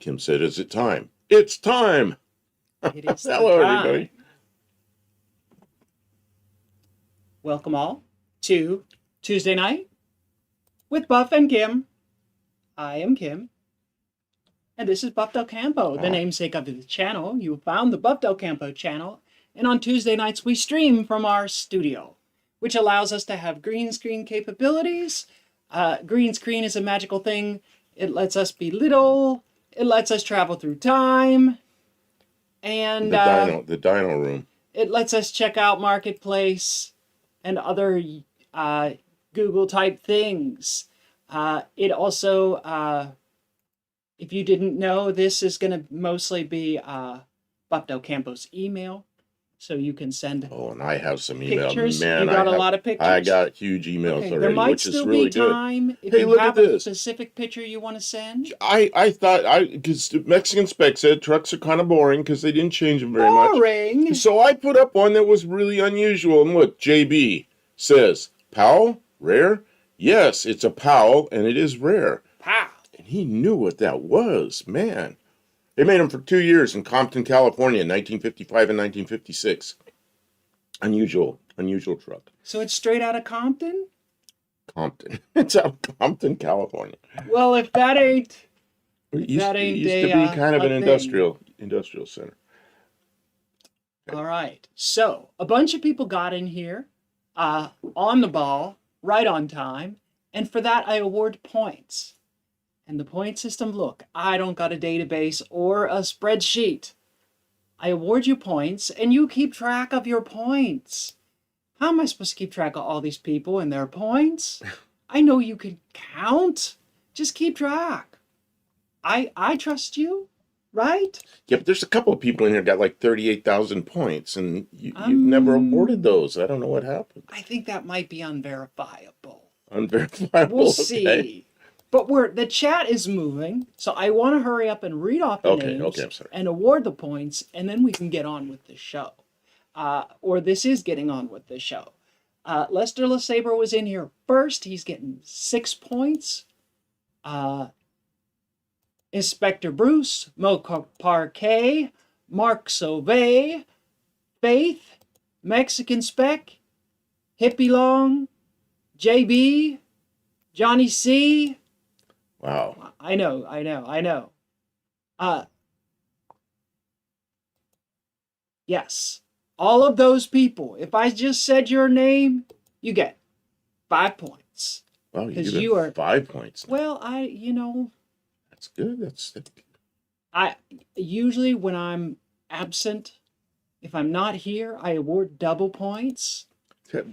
Kim said, is it time? It's time! It is the Hello, time. everybody. Welcome all to Tuesday night with Buff and Kim. I am Kim, and this is Buff Del Campo, the namesake of the channel. You found the Buff Del Campo channel, and on Tuesday nights we stream from our studio, which allows us to have green screen capabilities. Green screen is a magical thing. It lets us be little. It lets us travel through time. And The dino room. it lets us check out Marketplace and other Google type things. It also, if you didn't know, this is going to mostly be Buff Del Campo's email. So you can send and I have some email. pictures. Man, you got a lot of pictures. I got huge emails already, there might which is still really be good. time if Hey, you look have at a this. specific picture you want to send. I thought, because the Mexican spec said trucks are kind of boring because they didn't change them very Boring. much. So I put up one that was really unusual. And look, JB says, Powell, rare? Yes, it's a Powell, and it is rare. Pow. And he knew what that was, man. They made them for 2 years in Compton, California, in 1955 and 1956. Unusual truck. So it's straight out of Compton? Compton. It's out of Compton, California. Well, if that ain't... It used That to ain't be a, kind of a an thing. industrial center. All right. So a bunch of people got in here on the ball, right on time. And for that, I award points. And the point system, look, I don't got a database or a spreadsheet. I award you points, and you keep track of your points. How am I supposed to keep track of all these people and their points? I know you can count. Just keep track. I trust you, right? Yeah, but there's a couple of people in here got like 38,000 points, and you've never awarded those. I don't know what happened. I think that might be unverifiable. Unverifiable. We'll okay. see. But the chat is moving, so I want to hurry up and read off the names I'm sorry. and award the points, and then we can get on with the show. Or this is getting on with the show. Lester LeSabre was in here first. He's getting 6 points. Inspector Bruce, Mo Parquet, Mark Sauvé, Faith, Mexican Spec, Hippie Long, JB, Johnny C. Wow. I know. Yes. All of those people, if I just said your name, you get 5 points. Wow, You are 5 points. Well, That's good. I usually when I'm absent, if I'm not here, I award double points. But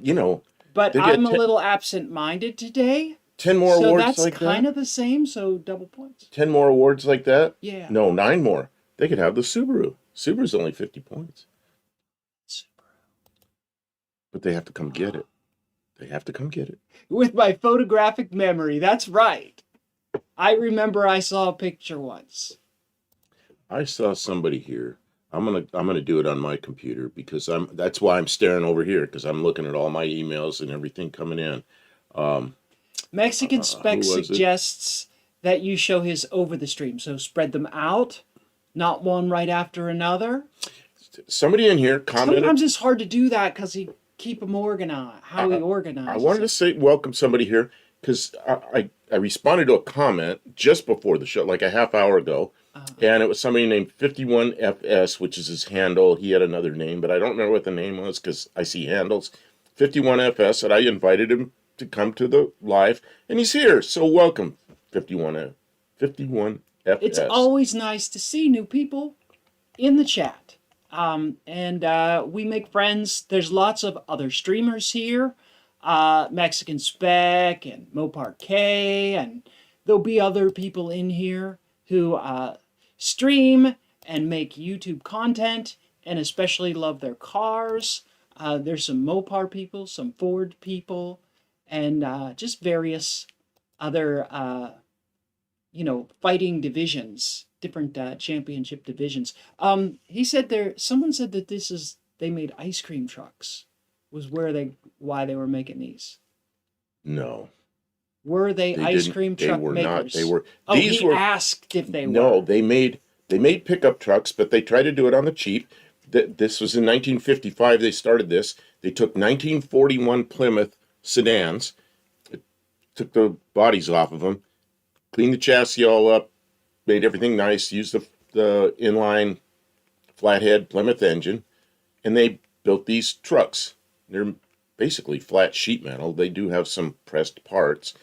they get I'm a little absent-minded today. 10 more So awards that's like kind that? of the same, so double points. 10 more awards like that? Yeah. No, 9 more. They could have the Subaru. Subaru's only 50 points. But they have to come get it. With my photographic memory, that's right. I remember I saw a picture once. I saw somebody here. I'm gonna do it on my computer because that's why I'm staring over here, because I'm looking at all my emails and everything coming in. Mexican Spec who was it? suggests that you show his over the stream, so spread them out, not one right after another. Somebody in here commented. Sometimes it's hard to do that because he keep them organized. How he organizes. I wanted to say welcome somebody here because I responded to a comment just before the show, like a half hour ago, and it was somebody named 51FS, which is his handle. He had another name, but I don't remember what the name was because I see handles. 51FS, and I invited him to come to the live, and he's here. So welcome, 51FS. It's always nice to see new people in the chat. And we make friends. There's lots of other streamers here. Mexican Spec and Mo Parquet, and there'll be other people in here who stream and make YouTube content and especially love their cars. There's some Mopar people, some Ford people, and just various other, fighting divisions, different championship divisions. He said someone said that they made ice cream trucks, was why they were making these. No. Were they They ice didn't. cream They truck were not. makers? They were. Oh, These he were. asked if they No, were. they made pickup trucks, but they tried to do it on the cheap. This was in 1955. They started this. They took 1941 Plymouth sedans, took the bodies off of them, cleaned the chassis all up, made everything nice, used the inline flathead Plymouth engine, and they built these trucks. They're basically flat sheet metal. They do have some pressed parts,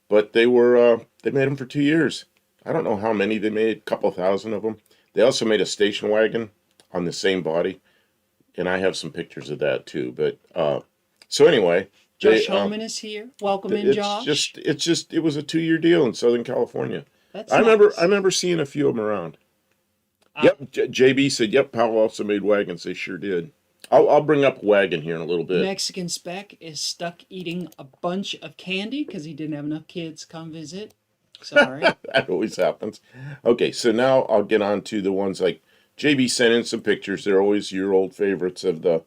but they made them for 2 years. I don't know how many they made, a couple thousand of them. They also made a station wagon on the same body, and I have some pictures of that too. But so anyway, Josh Homan is here. Welcome in, Josh. it was a 2 year deal in Southern California. That's I nice. remember seeing a few of them around. Yep, JB said, "Yep, Powell also made wagons." They sure did. I'll bring up a wagon here in a little bit. Mexican Spec is stuck eating a bunch of candy because he didn't have enough kids come visit. Sorry. That always happens. Okay, so now I'll get on to the ones like JB sent in some pictures. They're always your old favorites of the.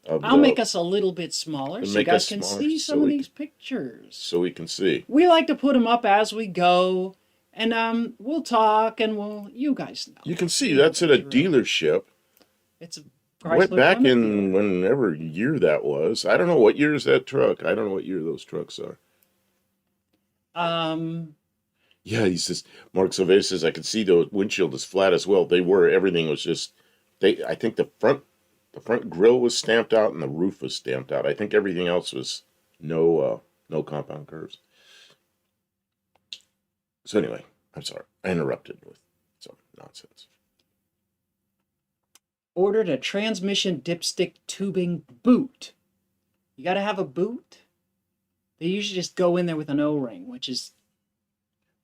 I'll make us a little bit smaller so you guys can see some of these pictures. So we can see. We like to put them up as we go, and we'll talk, and you guys know. You can see that's at a dealership. It's a Went back in whenever year that was. I don't know what year is that truck. I don't know what year those trucks are. Yeah, he says, Mark Sylvester says, I could see the windshield is flat as well. They were. Everything was just, I think the front grill was stamped out and the roof was stamped out. I think everything else was no compound curves. So anyway, I'm sorry. I interrupted with some nonsense. Ordered a transmission dipstick tubing boot. You got to have a boot? They usually just go in there with an O-ring, which is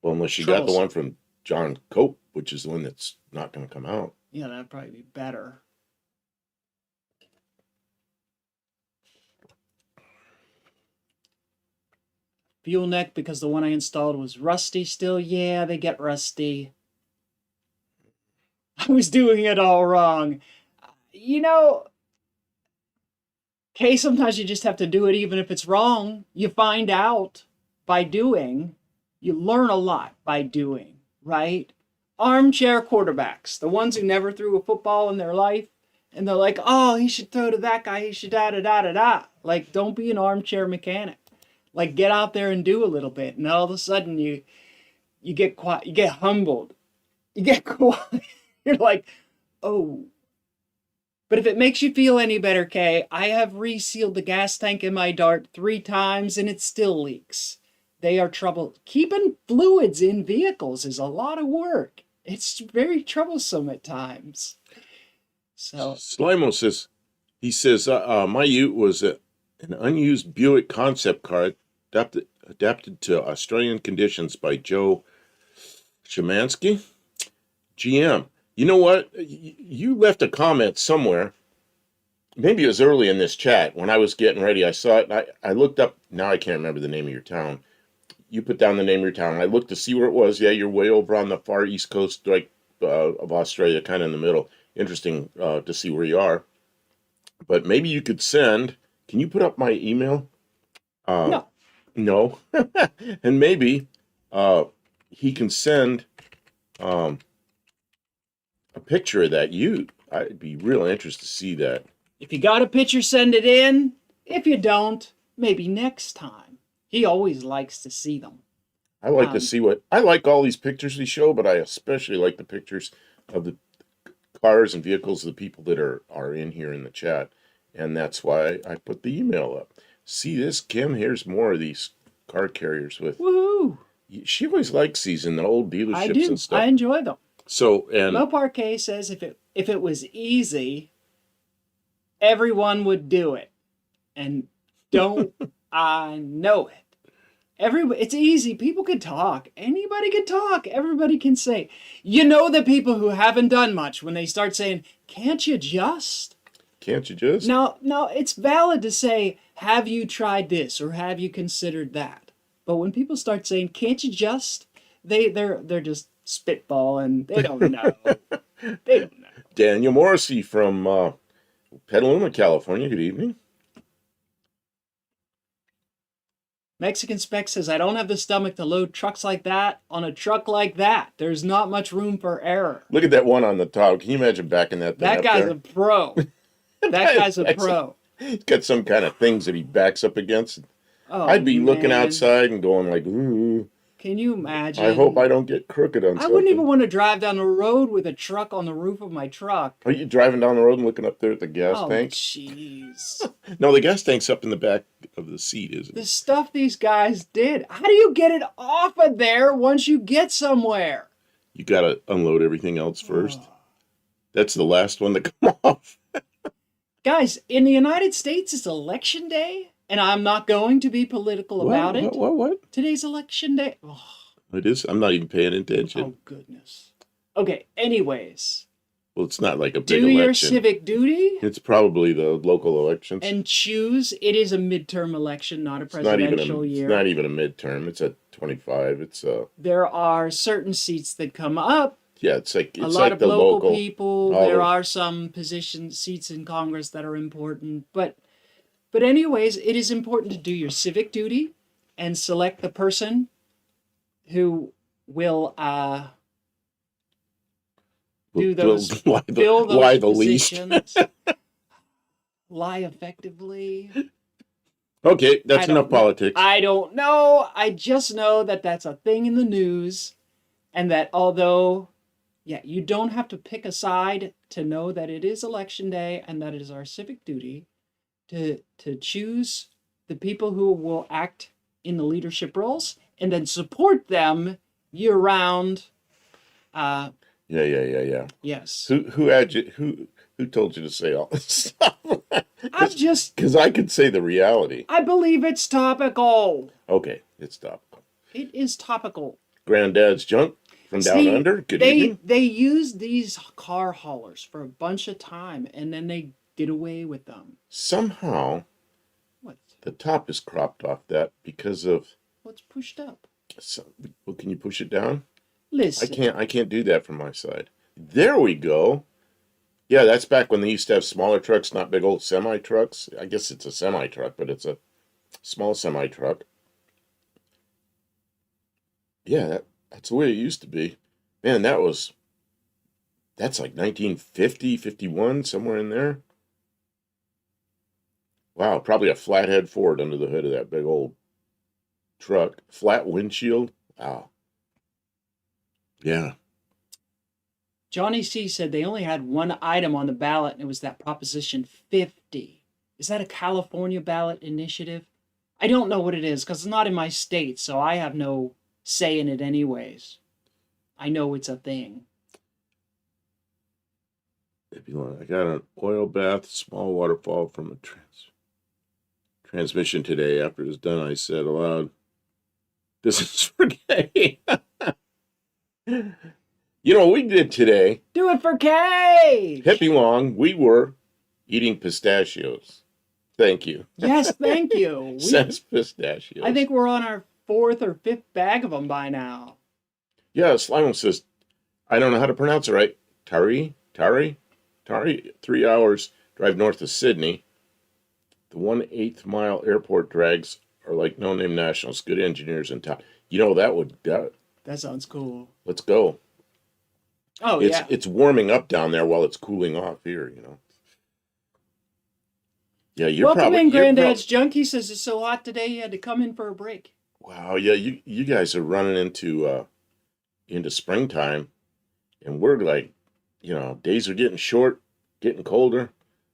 well, unless you got the one from John Cope, which is the one that's not going to come out. Yeah, that'd probably be better. Fuel neck, because the one I installed was rusty still. Yeah, they get rusty. I was doing it all wrong. You know, okay, sometimes you just have to do it even if it's wrong. You find out by doing. You learn a lot by doing, right? Armchair quarterbacks, the ones who never threw a football in their life, and they're like, oh, he should throw to that guy, he should da-da-da-da-da. Like, don't be an armchair mechanic. Like, get out there and do a little bit, and all of a sudden you get quiet, you get humbled. You get quiet. You're like, oh. But if it makes you feel any better, Kay, I have resealed the gas tank in my Dart 3 times, and it still leaks. They are trouble. Keeping fluids in vehicles is a lot of work. It's very troublesome at times. So Slimo says, my Ute was an unused Buick concept car adapted to Australian conditions by Joe Shemansky, GM. You know what? You left a comment somewhere. Maybe it was early in this chat when I was getting ready. I saw it. And I looked up. Now I can't remember the name of your town. You put down the name of your town. I looked to see where it was. Yeah, you're way over on the far east coast, like of Australia, kind of in the middle. Interesting to see where you are. But maybe you could send. Can you put up my email? No. No. And maybe he can send a picture of that Ute. I'd be real interested to see that. If you got a picture, send it in. If you don't, maybe next time. He always likes to see them. I like to see I like all these pictures we show, but I especially like the pictures of the cars and vehicles of the people that are in here in the chat. And that's why I put the email up. See this, Kim? Here's more of these car carriers with. Woohoo! She always likes these in the old dealerships I do. and stuff. I enjoy them. So, and Mo Parquet says if it was easy, everyone would do it. And don't I know it? It's easy. People can talk. Anybody can talk. Everybody can say. You know the people who haven't done much when they start saying, can't you just? Can't you just? No, it's valid to say, have you tried this or have you considered that? But when people start saying, can't you just? They're just spitballing. They don't know. They don't know. Daniel Morrissey from Petaluma, California. Good evening. Mexican Spec says, I don't have the stomach to load trucks like that on a truck like that. There's not much room for error. Look at that one on the top. Can you imagine backing that thing That up guy's there? a pro. That guy's a pro. He's got some kind of things that he backs up against. Oh, I'd be looking man. outside and going like, ooh. Can you imagine? I hope I don't get crooked on something. I wouldn't even want to drive down the road with a truck on the roof of my truck. Are you driving down the road and looking up there at the gas tank? Oh, jeez. No, the gas tank's up in the back of the seat, isn't it? The stuff these guys did. How do you get it off of there once you get somewhere? You got to unload everything else first. Oh. That's the last one to come off. Guys, in the United States, it's election day, and I'm not going to be political about it. What? Today's election day. Oh. It is? I'm not even paying attention. Oh, goodness. Okay, anyways. Well, it's not like a big Do election. your civic duty. It's probably the local elections. And choose. It is a midterm election, not a presidential year. It's not even a midterm. It's at 25. There are certain seats that come up. Yeah, it's like a lot of the local people. There of, are some seats in Congress that are important. But anyways, it is important to do your civic duty and select the person who will do those, fill those positions, lie effectively. Okay, that's enough politics. I don't know. I just know that that's a thing in the news, and that although, yeah, you don't have to pick a side to know that it is election day and that it is our civic duty to choose the people who will act in the leadership roles and then support them year round. Yeah. Yes. Who had you? Who told you to say all this stuff? Because I could say the reality. I believe it's topical. Okay, it's topical. It is topical. Granddad's junk from down under. Good evening. They used these car haulers for a bunch of time, and then they did away with them. Somehow, what? The top is cropped off that because of what's pushed up. Well, can you push it down? Listen, I can't do that from my side. There we go. Yeah, that's back when they used to have smaller trucks, not big old semi trucks. I guess it's a semi truck, but it's a small semi truck. Yeah, that's the way it used to be. Man, that's like 1950, 51, somewhere in there. Wow, probably a flathead Ford under the hood of that big old truck. Flat windshield. Wow. Yeah. Johnny C. said they only had one item on the ballot, and it was that Proposition 50. Is that a California ballot initiative? I don't know what it is, because it's not in my state, so I have no say in it anyways. I know it's a thing. If you want, I got an oil bath, small waterfall from a transmission today. After it was done, I said aloud, "This is for Kay." You know what we did today? Do it for Kay! Hippie long, we were eating pistachios. Thank you. Yes, thank you. Sense pistachios. I think we're on our 4th or 5th bag of them by now. Yeah, Slimo says, I don't know how to pronounce it right. Tari, 3 hours drive north of Sydney. The 1/8 mile airport drags are like no-name nationals, good engineers in town. You know, that sounds cool. Let's go. Oh, yeah. It's warming up down there while it's cooling off here, you know. Yeah, Welcome in, Granddad's Junk. He says it's so hot today he had to come in for a break. Wow, yeah, you guys are running into springtime, and we're like, you know, days are getting short, getting colder,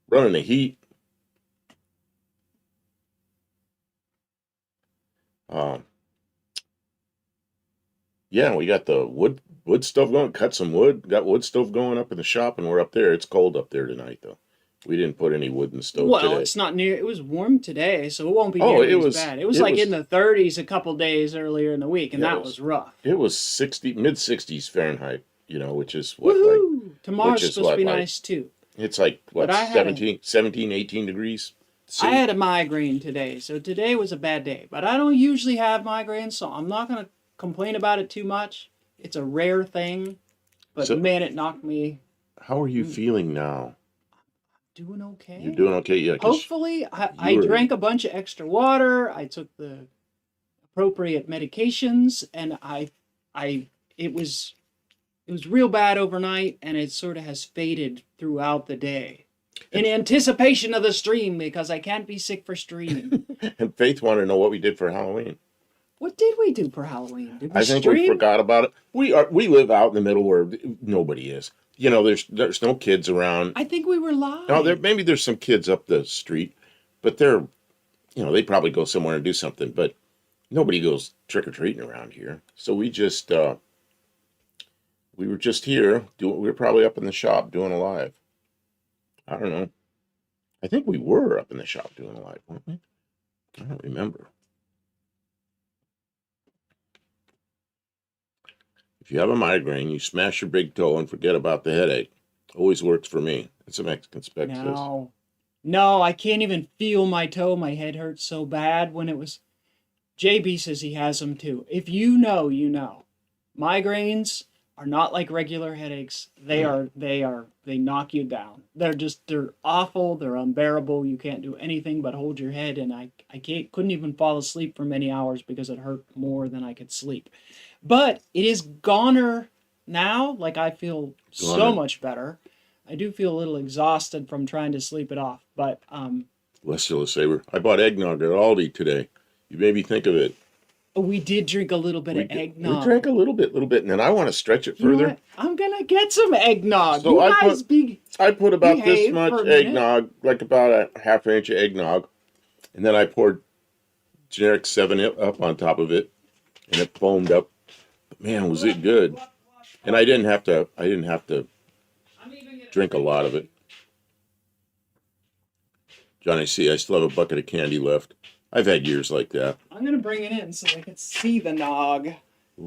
running the heat. Yeah, we got the wood stove going, cut some wood, got wood stove going up in the shop, and we're up there. It's cold up there tonight, though. We didn't put any wood in the stove today. Well, it's not near, it was warm today, so it won't be nearly as bad. It was like in the 30s a couple days earlier in the week, and that was rough. It was mid-60s Fahrenheit, you know, which is what, woohoo! Tomorrow's supposed to be nice, too. It's like, what, 17, 18 degrees? I had a migraine today, so today was a bad day. But I don't usually have migraines, so I'm not going to complain about it too much. It's a rare thing, but man, it knocked me. How are you feeling now? Doing okay. You're doing okay, yeah. Hopefully, I drank a bunch of extra water. I took the appropriate medications, and it was real bad overnight, and it sort of has faded throughout the day. In anticipation of the stream, because I can't be sick for streaming. And Faith wanted to know what we did for Halloween. What did we do for Halloween? Did we I think stream? we forgot about it. We live out in the middle where nobody is. You know, there's no kids around. I think we were live. No, maybe there's some kids up the street, but they're, you know, they probably go somewhere and do something. But nobody goes trick or treating around here. So we just we were just here doing. We were probably up in the shop doing a live. I don't know. I think we were up in the shop doing a live, weren't we? I don't remember. If you have a migraine, you smash your big toe and forget about the headache. Always works for me. It's a Mexican specialist. No, I can't even feel my toe. My head hurts so bad when it was. JB says he has them too. If you know, you know. Migraines are not like regular headaches. They knock you down. They're awful. They're unbearable. You can't do anything but hold your head. And I couldn't even fall asleep for many hours because it hurt more than I could sleep. But it is goner now. Like, I feel so much better. I do feel a little exhausted from trying to sleep it off. But Westilla Saber. I bought eggnog at Aldi today. You made me think of it. we did drink a little bit of eggnog. We drank a little bit, and then I want to stretch it further. I'm gonna get some eggnog. So I put about this behave much for a minute. eggnog, like about a half inch of eggnog, and then I poured generic 7-Up on top of it, and it foamed up. But man, was it good! And I didn't have to drink a lot of it. Johnny C, I still have a bucket of candy left. I've had years like that. I'm gonna bring it in so I can see the nog.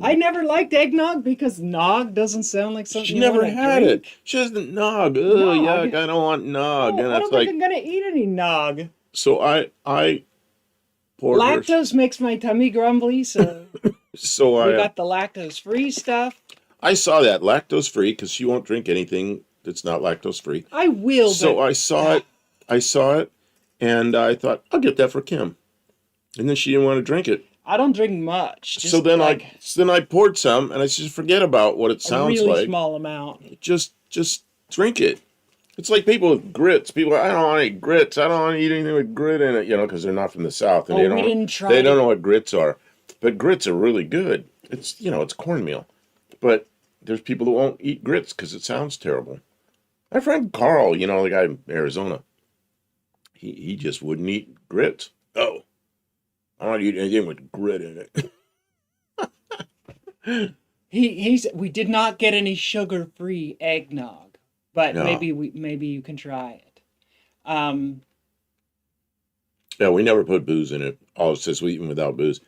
I never liked eggnog because nog doesn't sound like something She you never wanna had drink. it. She doesn't nog. Ugh, Nog? yuck, I don't want nog. Oh, And I that's don't think like, I'm gonna eat any nog. so I poured her. Lactose makes my tummy grumbly, so So we I got the lactose-free stuff. I saw that lactose free because she won't drink anything that's not lactose free. I will, So but I saw it, and I thought I'll get that for Kim, and then she didn't want to drink it. I don't drink much. Just So then like I poured some, and I just forget about what it a sounds really like. small amount. Just drink it. It's like people with grits. People, I don't want to eat grits. I don't want to eat anything with grit in it, because they're not from the South, and We didn't try. they don't know what grits are. But grits are really good. It's it's cornmeal, but there's people that won't eat grits because it sounds terrible. My friend Carl, the guy in Arizona, he just wouldn't eat grits. Oh, I don't eat anything with grit in it. We did not get any sugar-free eggnog, but No. maybe you can try it. Yeah, we never put booze in it. All it says we eat without booze.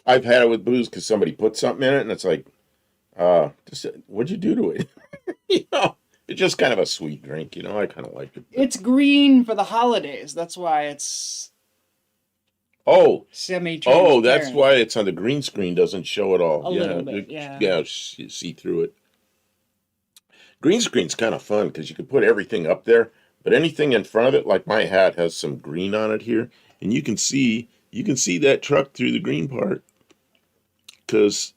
I've had it with booze because somebody put something in it, and it's like, what'd you do to it? It's just kind of a sweet drink. I kind of like it. It's green for the holidays. That's why it's semi-transparent. Oh, that's why it's on the green screen. Doesn't show it all. A little bit, yeah. Yeah, you see through it. Green screen's kind of fun because you can put everything up there, but anything in front of it, like my hat has some green on it here, and you can see that truck through the green part because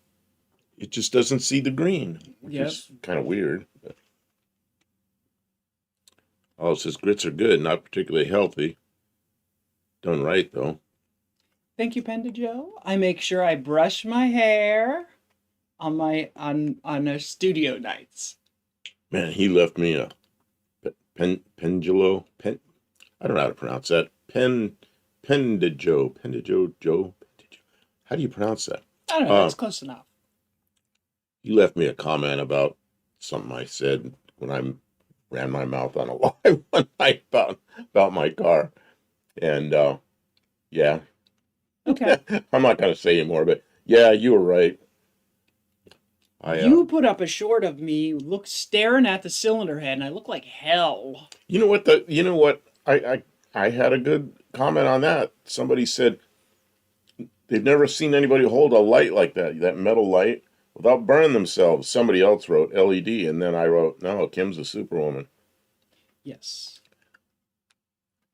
it just doesn't see the green, which is kind of weird. But. Oh, it says grits are good, not particularly healthy. Done right though. Thank you, Panda Joe. I make sure I brush my hair on our studio nights. Man, he left me a pendulo. I don't know how to pronounce that. Pendajo. How do you pronounce that? I don't know. It's close enough. You left me a comment about something I said when I ran my mouth on a live one night about my car, and yeah. Okay. I'm not going to say anymore, but yeah, you were right. You put up a short of me staring at the cylinder head, and I look like hell. You know what? I had a good comment on that. Somebody said they've never seen anybody hold a light like that metal light, without burning themselves. Somebody else wrote LED, and then I wrote, no, Kim's a superwoman. Yes.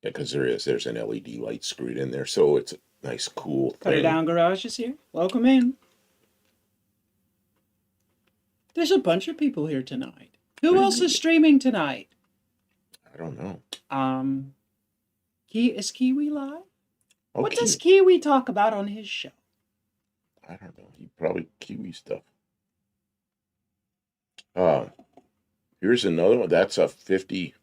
Yeah, because there's an LED light screwed in there, so Nice, cool thing. Cutter Down Garage is here. Welcome in. There's a bunch of people here tonight. Who else is streaming tonight? I don't know. Is Kiwi live? Okay. What does Kiwi talk about on his show? I don't know. He probably Kiwi stuff. Here's another one. That's a 50.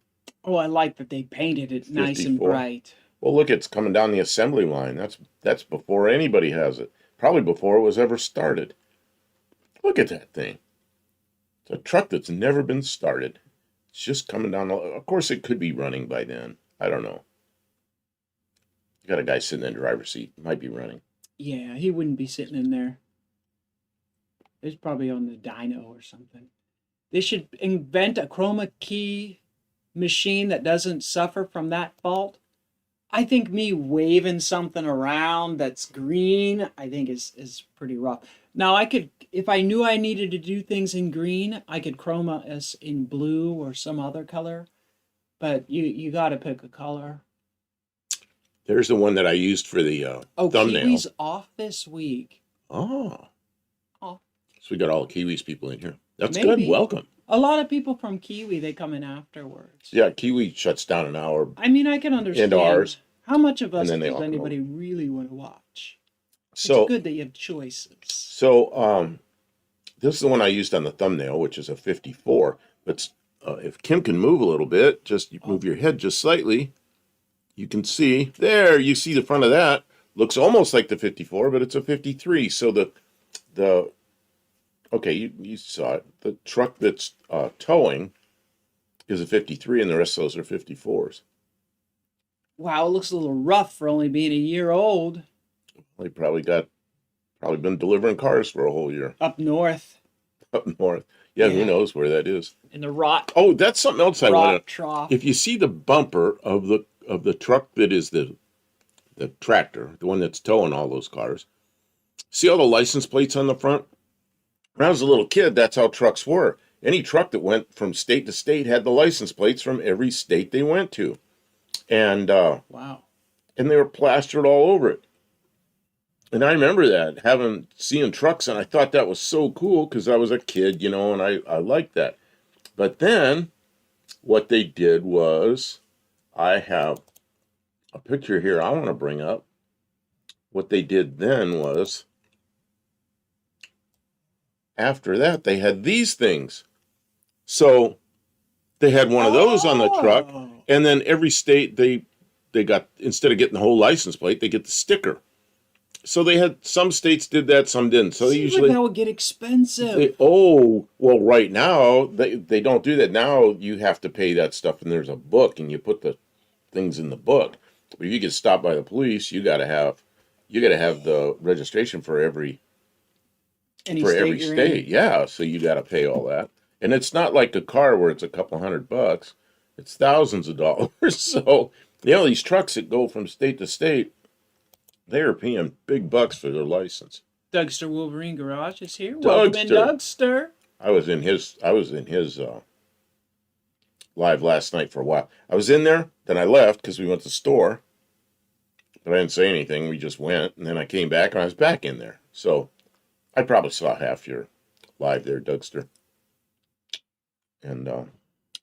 Oh, I like that they painted it nice 54. and bright. Well, look, it's coming down the assembly line. That's before anybody has it. Probably before it was ever started. Look at that thing. It's a truck that's never been started. It's just coming down. Of course, it could be running by then. I don't know. You got a guy sitting in the driver's seat. Might be running. Yeah, he wouldn't be sitting in there. It's probably on the dyno or something. They should invent a chroma key machine that doesn't suffer from that fault. I think me waving something around that's green, I think is pretty rough. Now I could, if I knew I needed to do things in green, I could chroma us in blue or some other color. But you got to pick a color. There's the one that I used for the thumbnail. Kiwi's off this week. Oh. Oh. So we got all the Kiwis people in here. That's Maybe. good. Welcome. A lot of people from Kiwi, they come in afterwards. Yeah, Kiwi shuts down an hour. I mean, I can understand. Into ours. How much of us And then they does all come anybody really want to watch? So It's good that you have choices. So this is the one I used on the thumbnail, which is a 54. But if Kim can move a little bit, just move your head just slightly, you can see there. You see the front of that looks almost like the 54, but it's a 53. So the okay, you saw it. The truck that's towing is a 53, and the rest of those are 54s. Wow, it looks a little rough for only being a year old. They probably been delivering cars for a whole year Up north. up north. Yeah, who Yeah. knows where that is? In the rot Oh, that's something else I want to. trough. If you see the bumper of the truck that is the tractor, the one that's towing all those cars, see all the license plates on the front? When I was a little kid, that's how trucks were. Any truck that went from state to state had the license plates from every state they went to, and Wow. and they were plastered all over it. And I remember that, seeing trucks, and I thought that was so cool because I was a kid, and I liked that. But then what they did was, I have a picture here I want to bring up. What they did then was, after that, they had these things. So they had one of those on the truck, and then every state they got, instead of getting the whole license plate, they get the sticker. So they had, some states did that, some didn't. So they usually, that would get expensive. Right now they don't do that. Now you have to pay that stuff, and there's a book, and you put the things in the book. But if you get stopped by the police, you got to have the registration for every state. Yeah, so you got to pay all that, and it's not like a car where it's a couple $100. It's thousands of dollars. So these trucks that go from state to state, they are paying big bucks for their license. Dougster Wolverine Garage is here. Welcome in, Dougster. I was in his live last night for a while. I was in there, then I left because we went to the store. But I didn't say anything. We just went, and then I came back, and I was back in there. So I probably saw half your live there, Dougster. And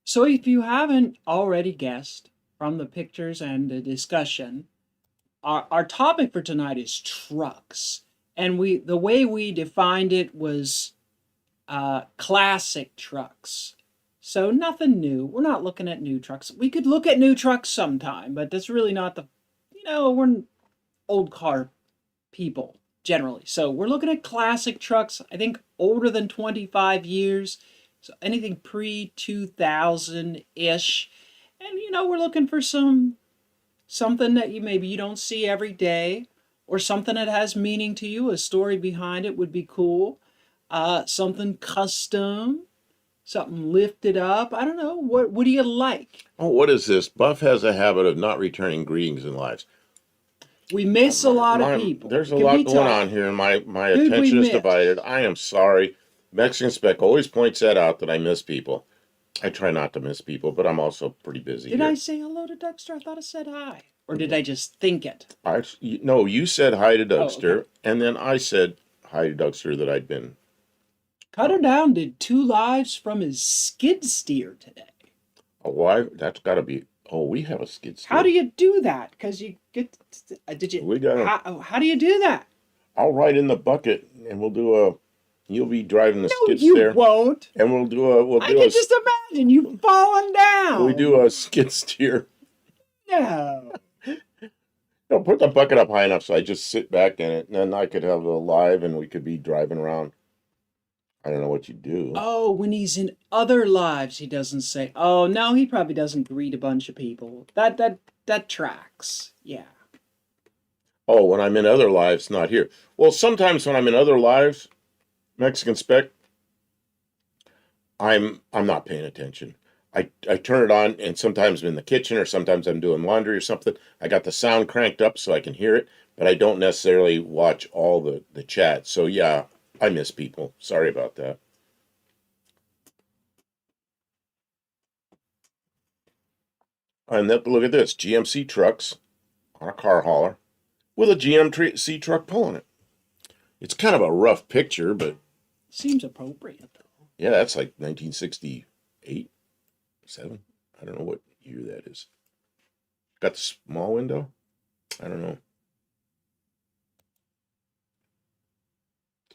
so if you haven't already guessed from the pictures and the discussion, our topic for tonight is trucks. And the way we defined it was classic trucks. So nothing new. We're not looking at new trucks. We could look at new trucks sometime, but that's really not we're old car people generally. So we're looking at classic trucks, I think older than 25 years. So anything pre-2000-ish. And, we're looking for something that you don't see every day, or something that has meaning to you. A story behind it would be cool. Something custom, something lifted up. I don't know. What do you like? Oh, what is this? Buff has a habit of not returning greetings in lives. We miss a lot of people. There's a lot going on here, and my attention is divided. I am sorry. Mexican Spec always points that out, that I miss people. I try not to miss people, but I'm also pretty busy. Did here. I say hello to Dougster? I thought I said hi. Or did I just think it? No, you said hi to Oh, Dougster, okay. and then I said hi to Dougster that I'd been. Cutter Down did 2 lives from his skid steer today. Oh, why? That's got to be. Oh, we have a skid steer. How do you do that? Because you get. Did you? We got how do you do that? I'll ride in the bucket, and we'll do a. You'll be driving the No, skid you steer, won't. and we'll do a. I can just imagine you falling down. We do a skid steer. No. No, put the bucket up high enough so I just sit back in it, and then I could have a live, and we could be driving around. I don't know what you do. Oh, when he's in other lives, he doesn't say. Oh no, he probably doesn't greet a bunch of people. That tracks. Yeah. Oh, when I'm in other lives, not here. Well, sometimes when I'm in other lives, Mexican Spec, I'm not paying attention. I turn it on, and sometimes I'm in the kitchen, or sometimes I'm doing laundry or something. I got the sound cranked up so I can hear it, but I don't necessarily watch all the chat. So yeah, I miss people. Sorry about that. And look at this, GMC trucks on a car hauler with a GMC truck pulling it. It's kind of a rough picture, but Seems appropriate though. yeah, that's like 1968, 7. I don't know what year that is. Got the small window? I don't know.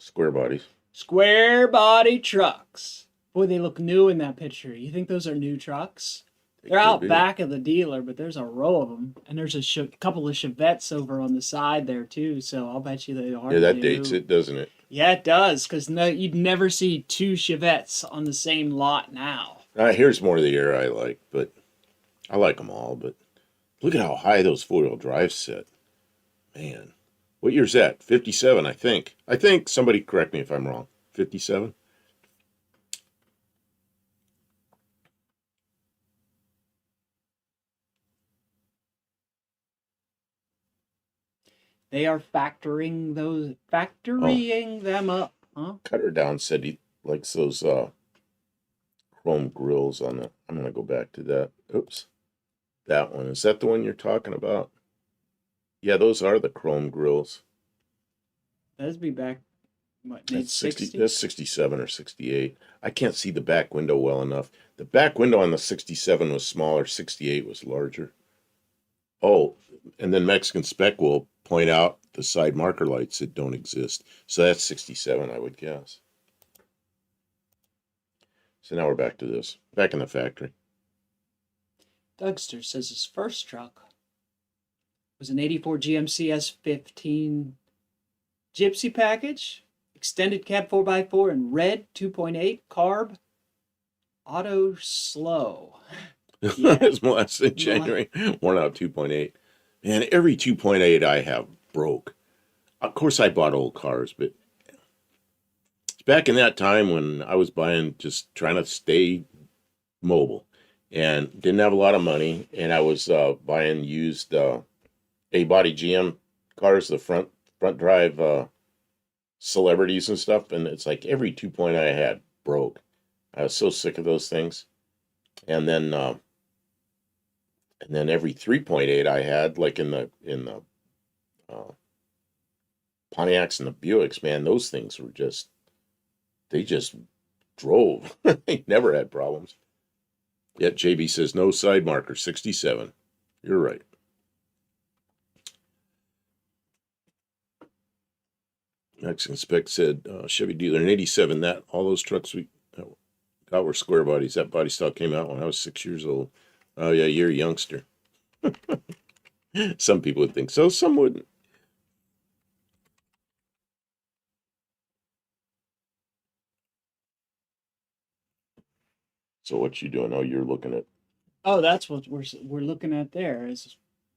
Square bodies. Square body trucks. Boy, they look new in that picture. You think those are new trucks? They're out back of the dealer, but there's a row of them, and there's a couple of Chevettes over on the side there too. So I'll bet you they are. Yeah, that dates it, doesn't it? Yeah, it does, because no, you'd never see 2 Chevettes on the same lot now. Here's more of the air I like, but I like them all. But look at how high those 4-wheel drives sit. Man, what year's that? 57, I think. I think somebody correct me if I'm wrong. 57. They are factoring them up, huh? Cutter Down said he likes those chrome grills on the. I'm gonna go back to that. Oops, that one. Is that the one you're talking about? Yeah, those are the chrome grills. That'd be back, what, That's 60. 60? That's 67 or 68. I can't see the back window well enough. The back window on the 67 was smaller. 68 was larger. Oh, and then Mexican Spec will point out the side marker lights that don't exist. So that's 67, I would guess. So now we're back to this. Back in the factory. Dougster says his first truck was an 84 GMC S15 Gypsy package, extended cab 4x4 in red, 2.8, carb, auto slow. Yeah. It's last in January. Worn out 2.8. Man, every 2.8 I have broke. Of course, I bought old cars, but it's back in that time when I was buying, just trying to stay mobile and didn't have a lot of money. And I was buying used A-body GM cars, the front drive celebrities and stuff. And it's like every 2.8 I had broke. I was so sick of those things. And then every 3.8 I had, like in the Pontiacs and the Buicks, man, those things were they just drove. They never had problems. Yet JB says no side marker, 67. You're right. Mexican Spec said Chevy dealer in 87. That all those trucks we got were square bodies. That body style came out when I was 6 years old. Oh yeah, you're a youngster. Some people would think so, some wouldn't. So what you doing? Oh, you're looking at. Oh, that's what we're looking at there.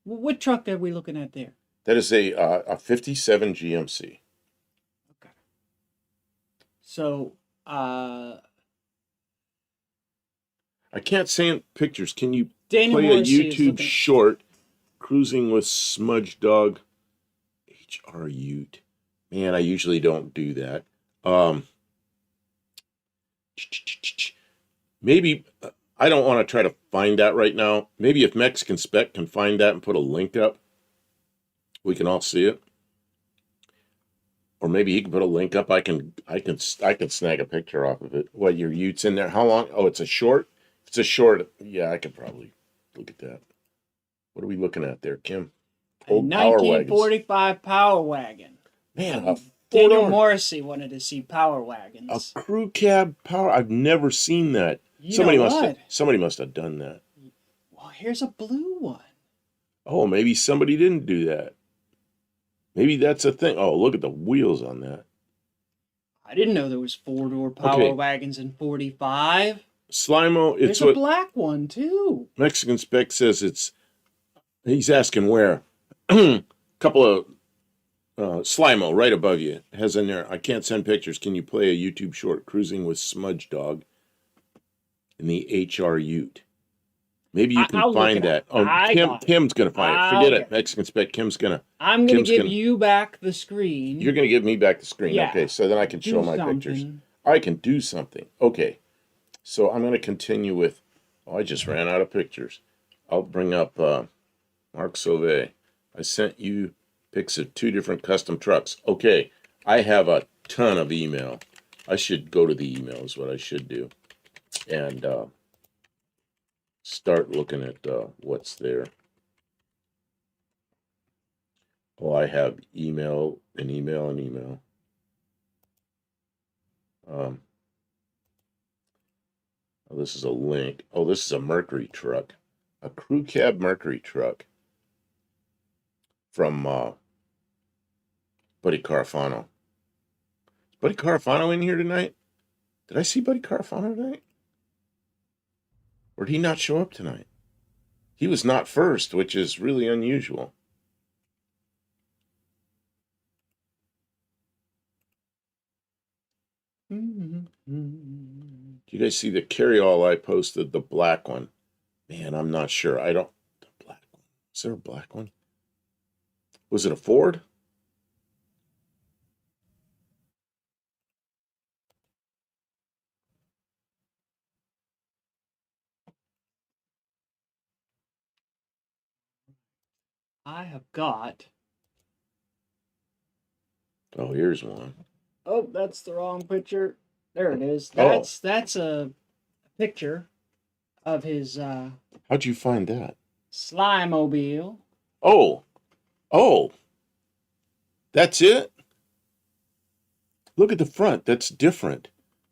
What truck are we looking at there? That is a 57 GMC. Okay. So, I can't see pictures. Can you Daniel play Morrissey a YouTube short, Cruising with Smudge Dog HR Ute? Man, I usually don't do that. Maybe I don't want to try to find that right now. Maybe if Mexican Spec can find that and put a link up, we can all see it. Or maybe he can put a link up. I can snag a picture off of it. What, your Utes in there? How long? Oh, it's a short. If it's a short, yeah, I could probably look at that. What are we looking at there, Kim? A Old Power Wagons. 1945 Power Wagon. Man, a Daniel four-door, Morrissey wanted to see Power a Wagons. crew cab power. I've never seen that. You Somebody know must what? have. Somebody must have done that. Well, here's a blue one. Oh, maybe somebody didn't do that. Maybe that's a thing. Oh, look at the wheels on that. I didn't know there was four-door Power Okay. Wagons in 45. Slimo, it's There's a what black one, too. Mexican Spec says it's. He's asking where. Couple of Slimo right above you has in there. I can't send pictures. Can you play a YouTube short cruising with Smudge Dog in the HR Ute? Maybe you can I'll look find it that. up. Oh, I got it. Kim's gonna find it. I'll Forget get it. it. Mexican Spec. Kim's gonna. I'm going to Kim's give gonna- you back the screen. You're gonna give me back the screen. Yeah. Okay, so then I can Do show my pictures. something. I can do something. Okay, so I'm gonna continue with. Oh, I just ran out of pictures. I'll bring up Mark Sauvé. I sent you pics of 2 different custom trucks. Okay, I have a ton of email. I should go to the email is what I should do, and start looking at what's there. Oh, I have email and email and email. Oh, this is a link. Oh, this is a Mercury truck, a crew cab Mercury truck from Buddy Carafano. Is Buddy Carafano in here tonight? Did I see Buddy Carafano tonight? Or did he not show up tonight? He was not first, which is really unusual. Mm-hmm. Do you guys see the carry-all I posted, the black one? Man, I'm not sure. The black one. Is there a black one? Was it a Ford? I have got. Oh, here's one. Oh, that's the wrong picture. There it is. Oh. That's a picture of his How'd you find that? Slime-mobile. Oh, that's it? Look at the front. That's different.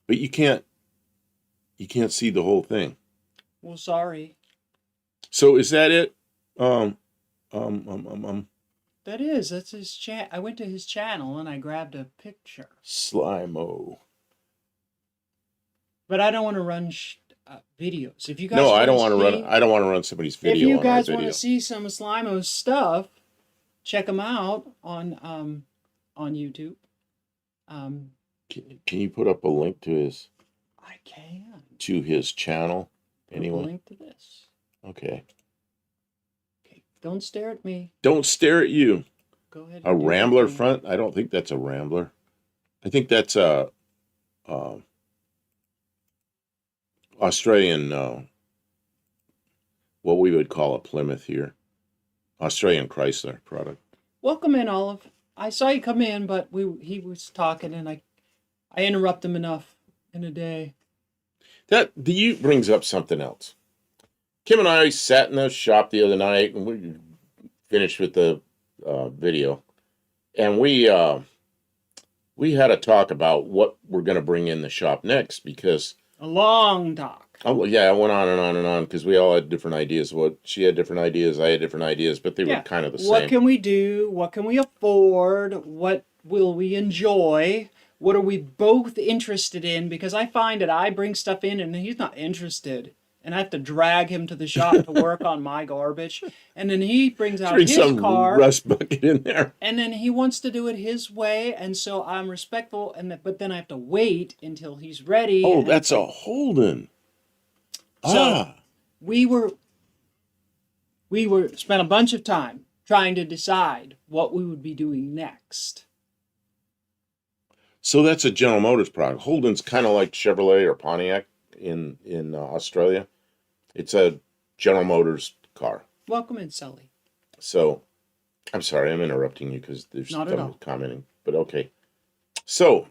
But you can't see the whole thing. Well, sorry. So is that it? That's his chat. I went to his channel and I grabbed a picture. Slimo. But I don't want to run videos. If you guys No, I don't want to see- run. I don't want to run somebody's video. If you on our guys want video. to see some of Slimo's stuff, check him out on YouTube. Can you put up a link to his I can. channel? Put Anyway. a link to this. Okay. Okay. Don't stare at me. Don't stare at you. Go ahead. A and do your Rambler thing. front? I don't think that's a Rambler. I think that's a Australian, what we would call a Plymouth here. Australian Chrysler product. Welcome in, Olive. I saw you come in, but he was talking, and I interrupt him enough in a day. The Ute brings up something else. Kim and I sat in the shop the other night, and we finished with the video, and we had a talk about what we're going to bring in the shop next, because A long talk. oh yeah, I went on and on and on because we all had different ideas. What she had different ideas, I had different ideas, but they were kind of the same. What can we do? What can we afford? What will we enjoy? What are we both interested in? Because I find that I bring stuff in and he's not interested. And I have to drag him to the shop to work on my garbage. And then he brings out Bring his some car. rust bucket in there. And then he wants to do it his way. And so I'm respectful. But then I have to wait until he's ready. Oh, and that's a Holden. So we spent a bunch of time trying to decide what we would be doing next. So that's a General Motors product. Holden's kind of like Chevrolet or Pontiac in Australia. It's a General Motors car. Welcome in, Sully. So, I'm sorry, I'm interrupting you because there's Not at someone all. commenting, but okay. So,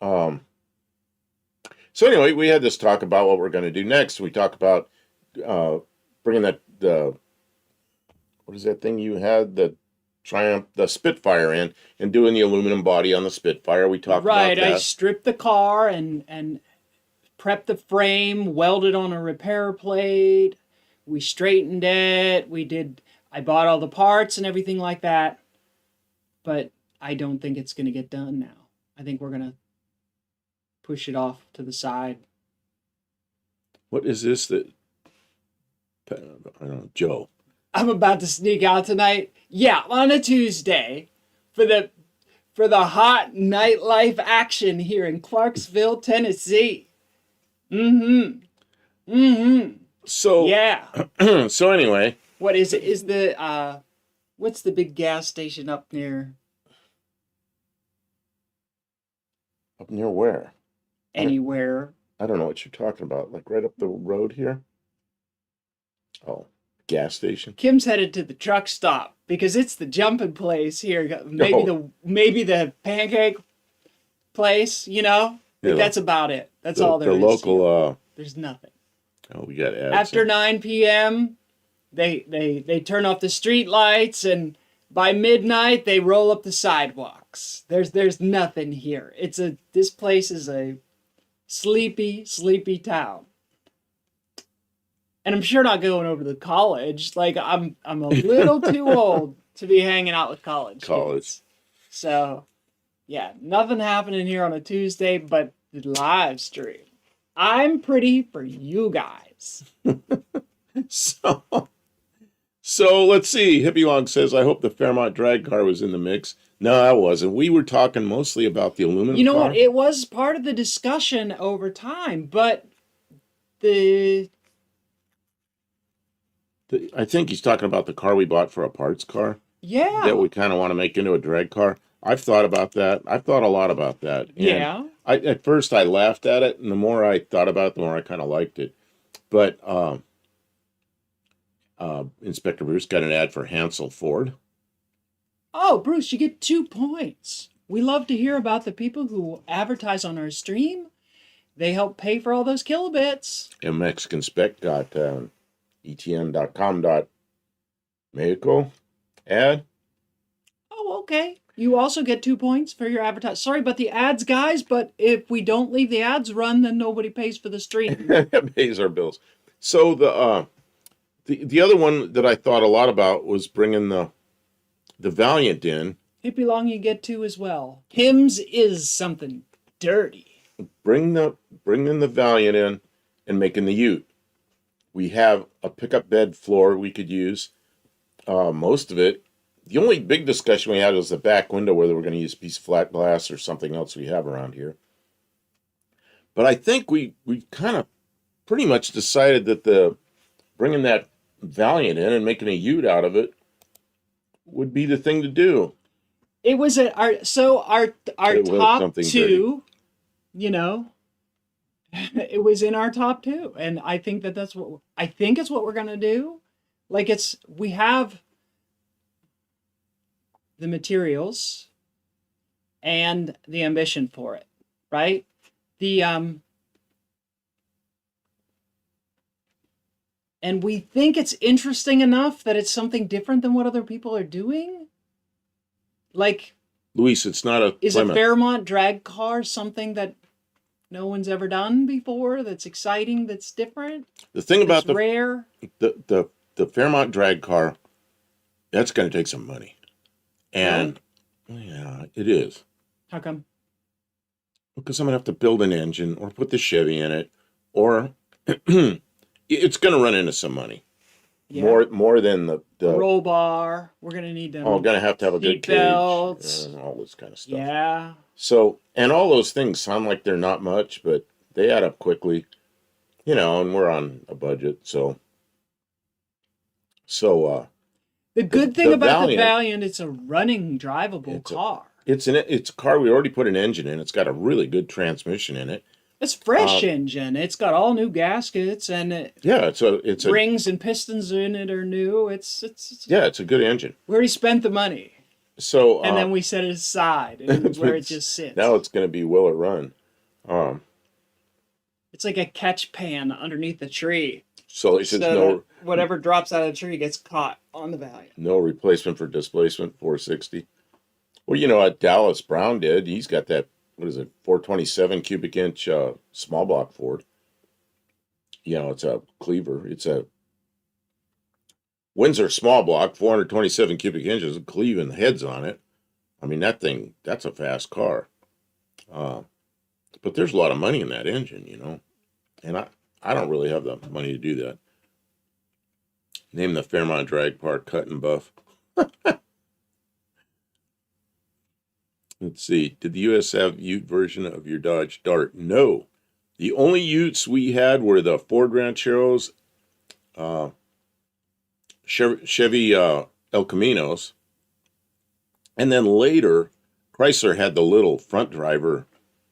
so anyway, we had this talk about what we're going to do next. We talk about bringing the what is that thing you had, the Triumph, the Spitfire in, and doing the aluminum body on the Spitfire. We talked Right, about that. I stripped the car and prepped the frame, welded on a repair plate. We straightened it. I bought all the parts and everything like that. But I don't think it's going to get done now. I think we're going to push it off to the side. What is this that, I don't know, Joe? I'm about to sneak out tonight. Yeah, on a Tuesday for the hot nightlife action here in Clarksville, Tennessee. So, Yeah. so anyway. What is it? Is the what's the big gas station up near? Up near where? Anywhere. I don't know what you're talking about. Like right up the road here? Oh, gas station? Kim's headed to the truck stop because it's the jumping place here. Maybe the pancake place, you know? Yeah, That's about it. That's all there is. The local here. There's nothing. Oh, we got ads. After 9 p.m., they turn off the street lights, and by midnight they roll up the sidewalks. There's nothing here. This place is a sleepy town. And I'm sure not going over to college. Like I'm a little too old to be hanging out with college kids. So, yeah, nothing happening here on a Tuesday but the live stream. I'm pretty for you guys. So let's see. Hippie Long says, I hope the Fairmont drag car was in the mix. No, I wasn't. We were talking mostly about the aluminum car. You know what? It was part of the discussion over time, but I think he's talking about the car we bought for a parts car. Yeah. That we kind of want to make into a drag car. I've thought about that. I've thought a lot about that. And yeah. At first I laughed at it, and the more I thought about it, the more I kind of liked it. But Inspector Bruce got an ad for Hansel Ford. Oh, Bruce, you get 2 points. We love to hear about the people who advertise on our stream. They help pay for all those kilobits. And Mexican Spec got etn.com.mexico ad. Oh, okay. You also get 2 points for your advertising. Sorry about the ads, guys, but if we don't leave the ads run, then nobody pays for the stream. It pays our bills. So the other one that I thought a lot about was bringing the Valiant in. Hippie Long, you get 2 as well. Hymns is something dirty. Bring in the Valiant in and making the Ute. We have a pickup bed floor we could use. Most of it. The only big discussion we had was the back window, whether we're going to use a piece of flat glass or something else we have around here. But I think we kind of pretty much decided that bringing that Valiant in and making a Ute out of it would be the thing to do. It was our top 2, dirty. You know, it was in our top 2, and I think it's what we're gonna do. Like we have the materials and the ambition for it, right? And we think it's interesting enough that it's something different than what other people are doing. Like, Luis, it's not a Is Plymouth. a Fairmont drag car something that no one's ever done before, that's exciting, that's different? The thing about rare? The Fairmont drag car, that's going to take some money. And, yeah, it is. How come? Because I'm going to have to build an engine or put the Chevy in it, or it's going to run into some money. Yeah. More than the roll bar. We're going to need them. Oh, going to have a good cage. Belts. And all this kind of stuff. Yeah. So, and all those things sound like they're not much, but they add up quickly. You know, and we're on a budget, so the good thing about the Valiant, it's a running, drivable car. It's a car we already put an engine in. It's got a really good transmission in it. It's fresh engine. It's got all new gaskets and Yeah, it's a rings and pistons in it are new. yeah, it's a good engine. We already spent the money, So and then we set it aside, and where it just sits. now it's going to be will it run. It's like a catch pan underneath the tree. So it says no. Whatever drops out of the tree gets caught on the value. No replacement for displacement 460. Well, you know what Dallas Brown did? He's got that, what is it, 427 cubic inch small block Ford. You know, it's a cleaver. It's a Windsor small block, 427 cubic inches, cleaving heads on it. I mean, that's a fast car. But there's a lot of money in that engine, you know. And I don't really have the money to do that. Name the Fairmont Drag Park Cut and Buff. Let's see. Did the U.S. have Ute version of your Dodge Dart? No. The only Utes we had were the Ford Rancheros, Chevy El Caminos, and then later, Chrysler had the little front driver.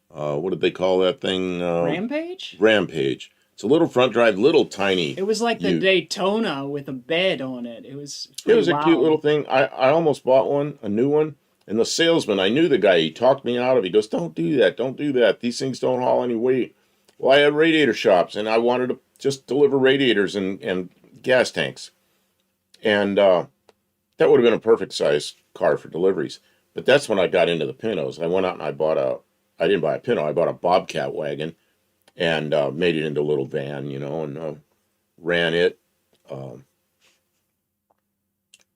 What did they call that thing? Rampage? Rampage. It's a little front drive, little tiny. It was like the Daytona with a bed on it. It was a cute little thing. I almost bought one, a new one. And the salesman, I knew the guy, he talked me out of it. He goes, don't do that, don't do that. These things don't haul any weight. Well, I had radiator shops, and I wanted to just deliver radiators and gas tanks. And that would have been a perfect size car for deliveries. But that's when I got into the Pintos. I went out and I didn't buy a Pinto, I bought a Bobcat wagon and made it into a little van, you know, and ran it.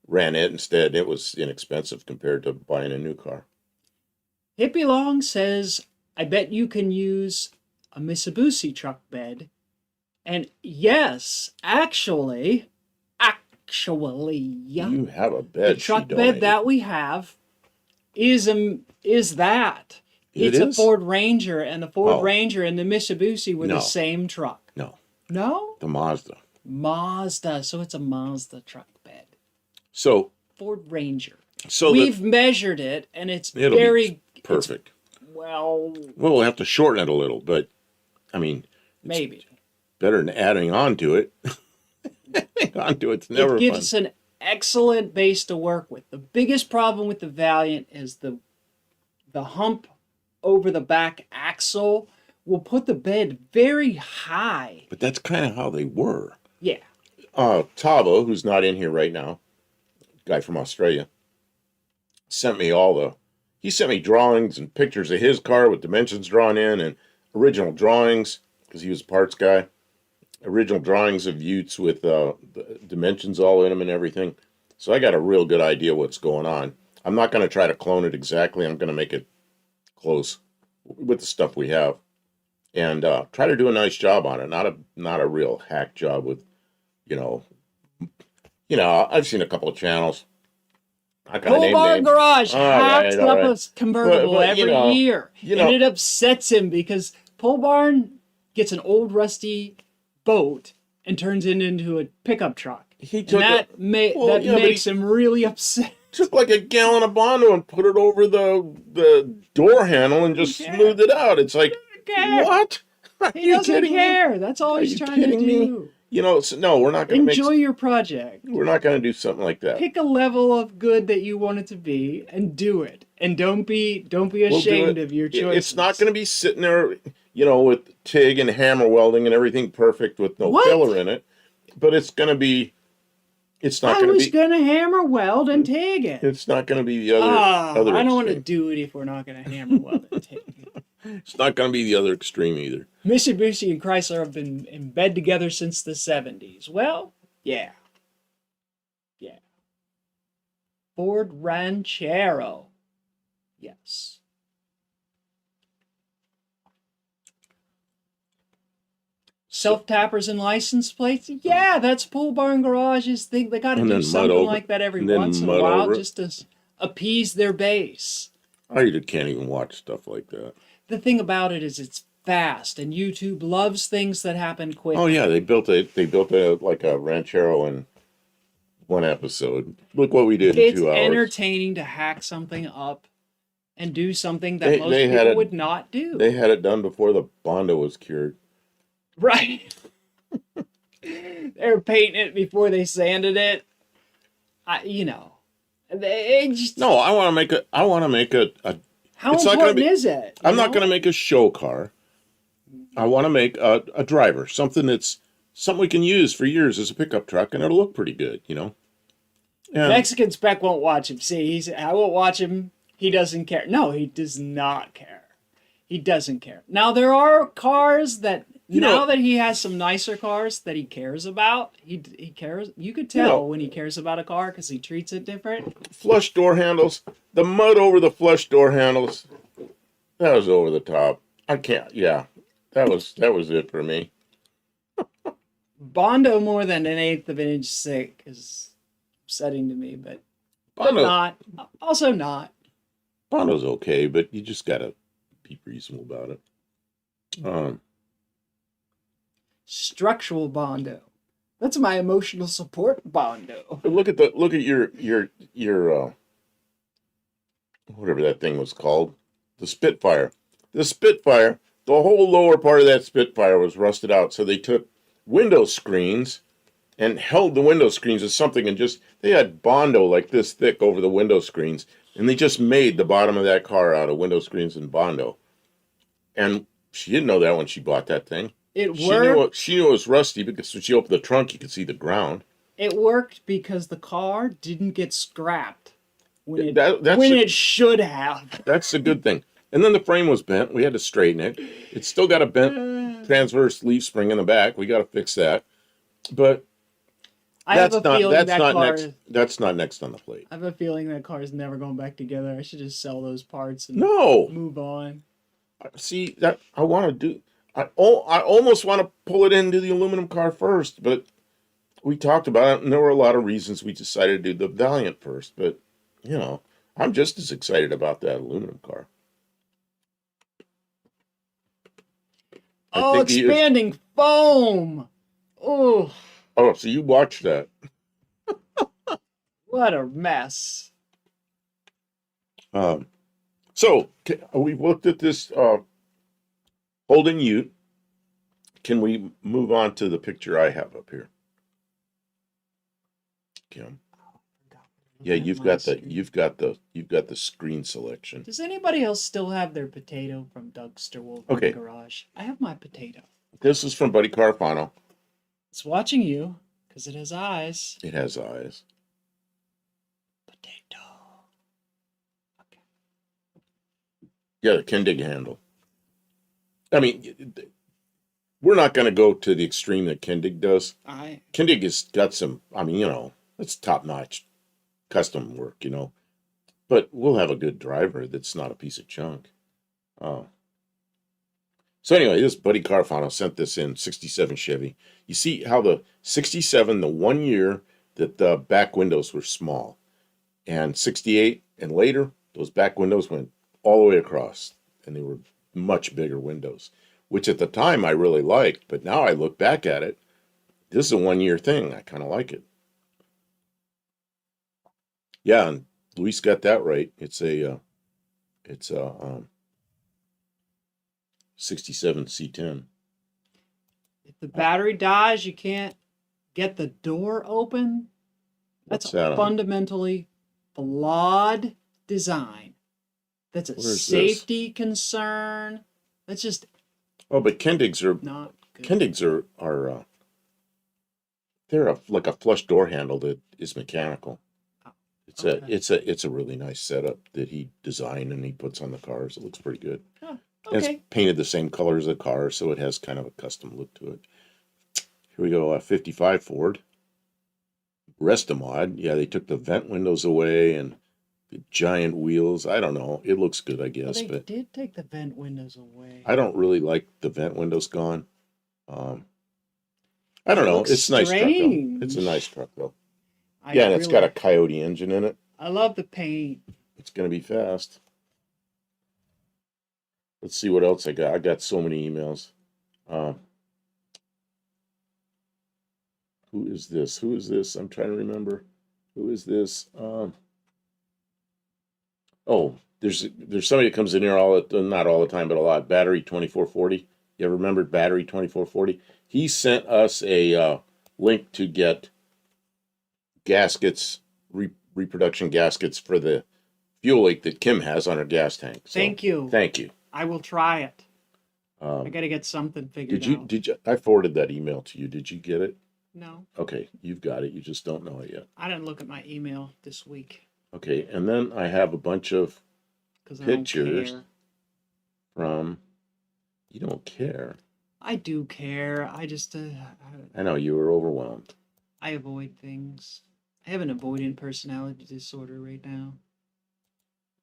Ran it instead. It was inexpensive compared to buying a new car. Hippie Long says, I bet you can use a Mitsubishi truck bed. And yes, actually, you have a bed. The truck bed that we have is that. It's a Ford Ranger, and the Ford Ranger and the Mitsubishi were the same truck. No? The Mazda. So it's a Mazda truck bed. So Ford Ranger. So we've measured it, and it'll be perfect. We'll have to shorten it a little, but I mean, maybe better than adding on to it. Adding on to it's never fun. It gives us an excellent base to work with. The biggest problem with the Valiant is the hump over the back axle will put the bed very high. But that's kind of how they were. Yeah. Tavo, who's not in here right now, guy from Australia, sent me he sent me drawings and pictures of his car with dimensions drawn in and original drawings, because he was a parts guy, original drawings of Utes with the dimensions all in them and everything. So I got a real good idea what's going on. I'm not going to try to clone it exactly. I'm going to make it close with the stuff we have and try to do a nice job on it. Not a real hack job with, I've seen a couple of channels. Pole Barn Garage hacks up a convertible every year. And it upsets him because Pole Barn gets an old rusty boat and turns it into a pickup truck. That makes him really upset. Took like a gallon of Bondo and put it over the door handle and just smoothed it out. It's like, what? He doesn't care. That's all he's trying to do. No, we're not going to enjoy your project. We're not going to do something like that. Pick a level of good that you want it to be and do it. And don't be ashamed of your choices. It's not going to be sitting there, with TIG and hammer welding and everything perfect with no filler in it. But it's going to be. It's not going to be. I was going to hammer weld and TIG it. It's not going to be the other. I don't want to do it if we're not going to hammer weld and TIG it. It's not going to be the other extreme either. Mitsubishi and Chrysler have been in bed together since the 70s. Well, yeah. Yeah. Ford Ranchero. Yes. Self-tappers and license plates? Yeah, that's Pole Barn Garage's thing. They got to do something like that every once in a while just to appease their base. I can't even watch stuff like that. The thing about it is it's fast, and YouTube loves things that happen quick. Oh yeah, they built like a Ranchero in one episode. Look what we did in 2 hours. It's entertaining to hack something up and do something that They most they had people it would not do. they had it done before the Bondo was cured. Right. They were painting it before they sanded it. You know, they just, No, I want to make a. how It's not going to important be. is it? I'm not going to make a show car. I want to make a driver, something we can use for years as a pickup truck, and it'll look pretty good, you know. And Mexican spec won't watch him. See, I won't watch him. He doesn't care. No, he does not care. He doesn't care. Now there are cars that now that he has some nicer cars that he cares about. He cares. You could tell when he cares about a car because he treats it different. flush door handles, the mud over the flush door handles, that was over the top. I can't. Yeah, that was it for me. Bondo more than an eighth of an inch thick is upsetting to me, but Bondo, not. Also not. Bondo's okay, but you just gotta be reasonable about it. Structural Bondo. That's my emotional support Bondo. But look at your whatever that thing was called, the Spitfire. The Spitfire, the whole lower part of that Spitfire was rusted out, so they took window screens and held the window screens as something, and they had Bondo like this thick over the window screens, and they just made the bottom of that car out of window screens and Bondo. And she didn't know that when she bought that thing. It She worked. she knew it was rusty because when she opened the trunk, you could see the ground. It worked because the car didn't get scrapped when That's it should have. That's a good thing. And then the frame was bent. We had to straighten it. It's still got a bent transverse leaf spring in the back. We got to fix that. But I have a feeling that car. That's not next on the plate. I have a feeling that car is never going back together. I should just sell those parts and No. move on. See that I want to do. I almost want to pull it into the aluminum car first, but we talked about it, and there were a lot of reasons we decided to do the Valiant first. But you know, I'm just as excited about that aluminum car. Oh, expanding foam! Oh, so you watched that? what a mess! So we've looked at this Holden Ute. Can we move on to the picture I have up here, Kim? Yeah, you've got the screen selection. Does anybody else still have their potato from Doug Sturwell in the garage? I have my potato. This is from Buddy Carfano. It's watching you because it has eyes. It has eyes. Potato. Okay. Yeah, the Kendig handle. I mean, we're not going to go to the extreme that Kendig does. Kendig has got some. I mean, you know, it's top-notch custom work, you know. But we'll have a good driver that's not a piece of junk. So anyway, this Buddy Carfano sent this in, 67 Chevy. You see how the 67, the 1 year that the back windows were small. And 68 and later, those back windows went all the way across. And they were much bigger windows, which at the time I really liked. But now I look back at it, this is a 1 year thing. I kind of like it. Yeah, and Luis got that right. It's a 67 C10. If the battery dies, you can't get the door open. That's a fundamentally flawed design. That's a safety concern. That's just. Oh, but Kendigs are not good. Kendigs are they're like a flush door handle that is mechanical. It's a really nice setup that he designed and he puts on the cars. It looks pretty good. Oh, okay. And it's painted the same color as the car, so it has kind of a custom look to it. Here we go, 55 Ford. Restamod. Yeah, they took the vent windows away and the giant wheels. I don't know. It looks good, I guess. Well, they did take the vent windows away. I don't really like the vent windows gone. I don't know. It's a nice truck, though. It's a nice truck, though. Yeah, and it's got a Coyote engine in it. I love the paint. It's going to be fast. Let's see what else I got. I got so many emails. Who is this? Who is this? I'm trying to remember. Who is this? Oh, there's somebody that comes in here not all the time, but a lot. Battery 2440. You ever remember Battery 2440? He sent us a link to get gaskets, reproduction gaskets for the fuel leak that Kim has on her gas tank. So, Thank you. Thank you. I will try it. I got to get something figured out. Did you? I forwarded that email to you. Did you get it? No. Okay, you've got it. You just don't know it yet. I didn't look at my email this week. Okay, and then I have a bunch of pictures from. You don't care. I do care. I just. I know you were overwhelmed. I avoid things. I have an avoidant personality disorder right now.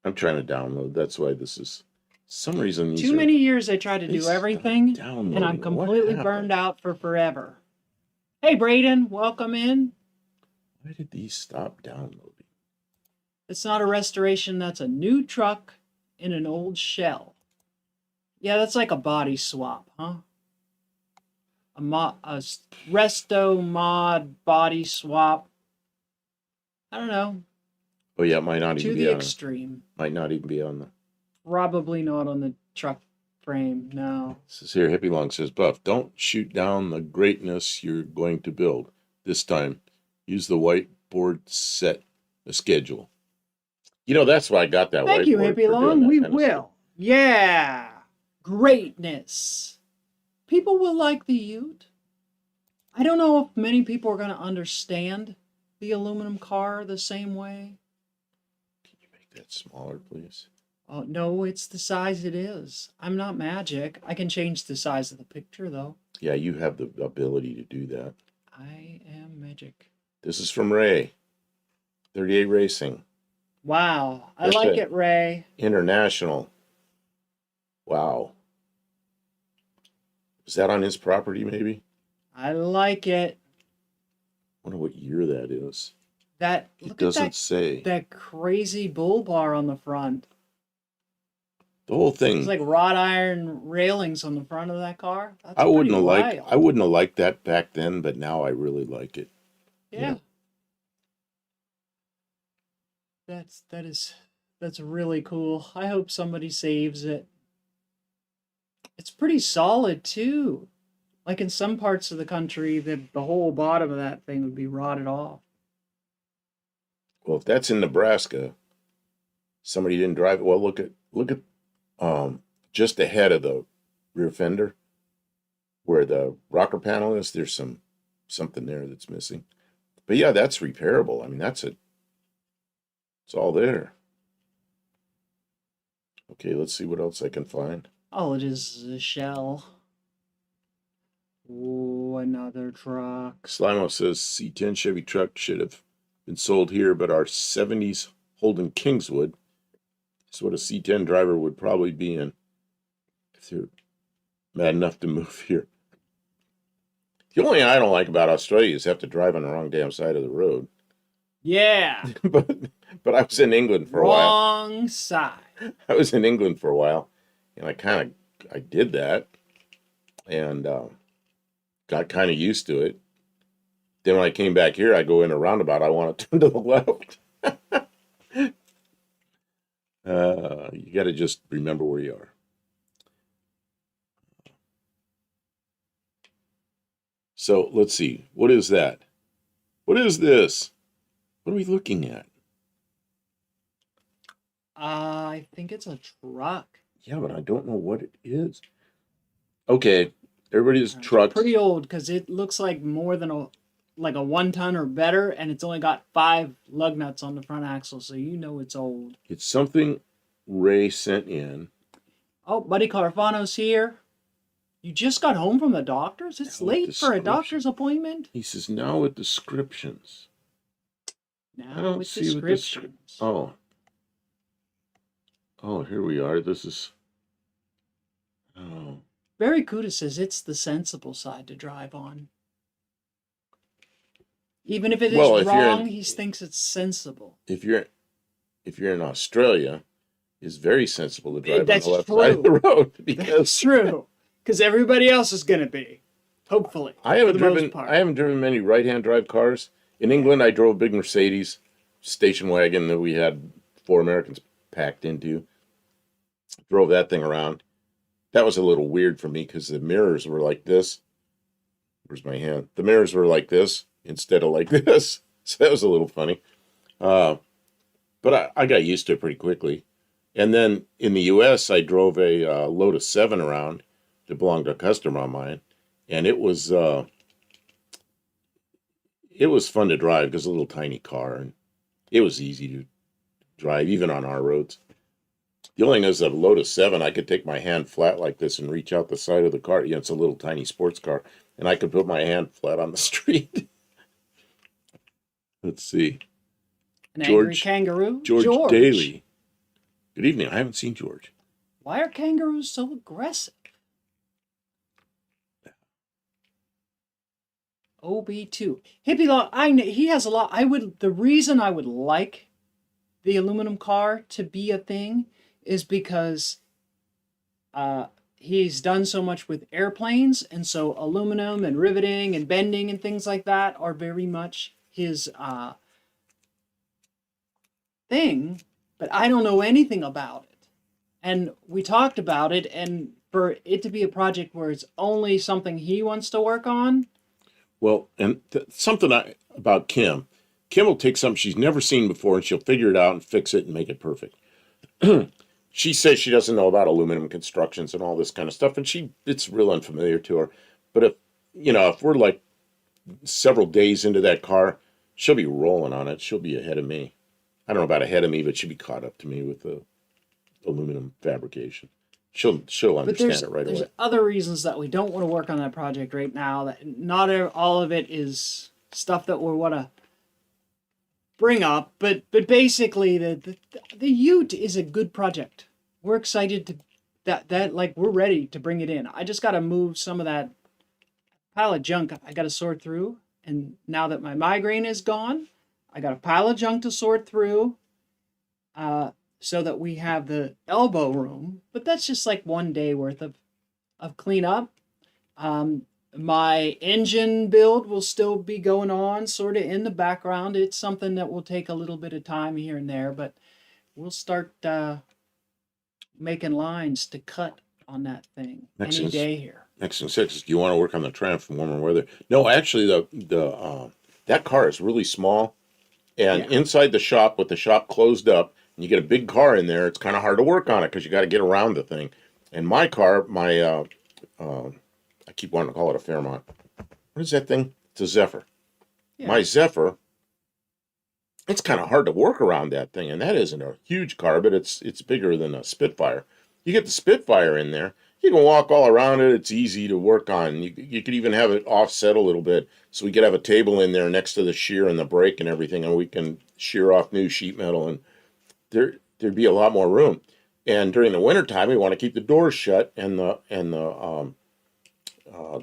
I'm trying to download. That's why this is. Some reason Too many years I tried to do everything, and I'm completely burned out for forever. Hey, Braden, welcome in. Why did these stop downloading? It's not a restoration. That's a new truck in an old shell. Yeah, that's like a body swap, huh? A resto mod body swap. I don't know. Oh yeah, it might not even be to the extreme. Might not even be on the. Probably not on the truck frame. No. This is here. Hippie Long says, Buff, don't shoot down the greatness you're going to build. This time, use the whiteboard set a schedule. You know, that's why I got that whiteboard. Thank you, Hippie Long. We will. Yeah. Greatness. People will like the Ute. I don't know if many people are going to understand the aluminum car the same way. Can you make that smaller, please? Oh, no, it's the size it is. I'm not magic. I can change the size of the picture, though. Yeah, you have the ability to do that. I am magic. This is from Ray. 38 Racing. Wow. I like it, Ray. International. Wow. Is that on his property, maybe? I like it. I wonder what year that is. It doesn't say. That crazy bull bar on the front. The whole thing. It's like wrought iron railings on the front of that car. That's I wouldn't have liked that back then, but now I really like it. Yeah. That's really cool. I hope somebody saves it. It's pretty solid too. Like in some parts of the country, the whole bottom of that thing would be rotted off. Well, if that's in Nebraska, somebody didn't drive it. Well, look at just ahead of the rear fender where the rocker panel is. There's something there that's missing. But yeah, that's repairable. I mean, it's all there. Okay, let's see what else I can find. Oh, it is a shell. Oh, another truck. Slimo says C10 Chevy truck should have been sold here, but our 70s Holden Kingswood is what a C10 driver would probably be in if they're mad enough to move here. The only thing I don't like about Australia is have to drive on the wrong damn side of the road. Yeah. but I was in England for a while. Wrong side. I was in England for a while, and I did that, and got kind of used to it. Then when I came back here, I go in a roundabout. I want to turn to the left. You got to just remember where you are. So let's see. What is that? What is this? What are we looking at? I think it's a truck. Yeah, but I don't know what it is. Okay, everybody's trucks. Pretty old because it looks like more than a 1 ton or better, and it's only got 5 lug nuts on the front axle, so you know it's old. It's something Ray sent in. Oh, Buddy Carfano's here. You just got home from the doctor's? It's late for a doctor's appointment. He says, now with descriptions. Now with descriptions. Oh, here we are. This is... Oh. Barracuda says it's the sensible side to drive on. Even if it is wrong, he thinks it's sensible. If you're in Australia, it's very sensible to drive on the left side of the road. That's true. Because everybody else is going to be. Hopefully. I haven't driven many right-hand drive cars. In England, I drove a big Mercedes station wagon that we had 4 Americans packed into. Drove that thing around. That was a little weird for me because the mirrors were like this. Where's my hand? The mirrors were like this instead of like this. So that was a little funny. Uh, but I got used to it pretty quickly. And then in the U.S., I drove a Lotus 7 around that belonged to a customer of mine, and it was fun to drive because it's a little tiny car, and it was easy to drive even on our roads. The only thing is that a Lotus 7, I could take my hand flat like this and reach out the side of the car. Yeah, it's a little tiny sports car, and I could put my hand flat on the street. Let's see. An angry kangaroo? George Daly. Good evening. I haven't seen George. Why are kangaroos so aggressive? OB2. Hippie Law, he has a lot. The reason I would like the aluminum car to be a thing is because he's done so much with airplanes, and so aluminum and riveting and bending and things like that are very much his thing, but I don't know anything about it. And we talked about it, and for it to be a project where it's only something he wants to work on. Well, and something about Kim will take something she's never seen before and she'll figure it out and fix it and make it perfect. She says she doesn't know about aluminum constructions and all this kind of stuff, and it's real unfamiliar to her. But if we're like several days into that car, she'll be rolling on it. She'll be ahead of me. I don't know about ahead of me, but she'll be caught up to me with the aluminum fabrication. She'll understand it right away. There's other reasons that we don't want to work on that project right now. That not all of it is stuff that we want to bring up, but basically the Ute is a good project. We're excited to that like we're ready to bring it in. I just got to move some of that pile of junk I got to sort through, and now that my migraine is gone, I got a pile of junk to sort through. So that we have the elbow room, but that's just like one day worth of cleanup. My engine build will still be going on sort of in the background. It's something that will take a little bit of time here and there, but we'll start making lines to cut on that thing any day here. Next in 6, do you want to work on the Triumph in warmer weather? No, actually, that car is really small, and inside the shop with the shop closed up, and you get a big car in there, it's kind of hard to work on it because you got to get around the thing. And my car, I keep wanting to call it a Fairmont. What is that thing? It's a Zephyr. Yeah. My Zephyr, it's kind of hard to work around that thing, and that isn't a huge car, but it's bigger than a Spitfire. You get the Spitfire in there, you can walk all around it. It's easy to work on. You could even have it offset a little bit, so we could have a table in there next to the shear and the brake and everything, and we can shear off new sheet metal, and there'd be a lot more room. And during the wintertime, we want to keep the doors shut and the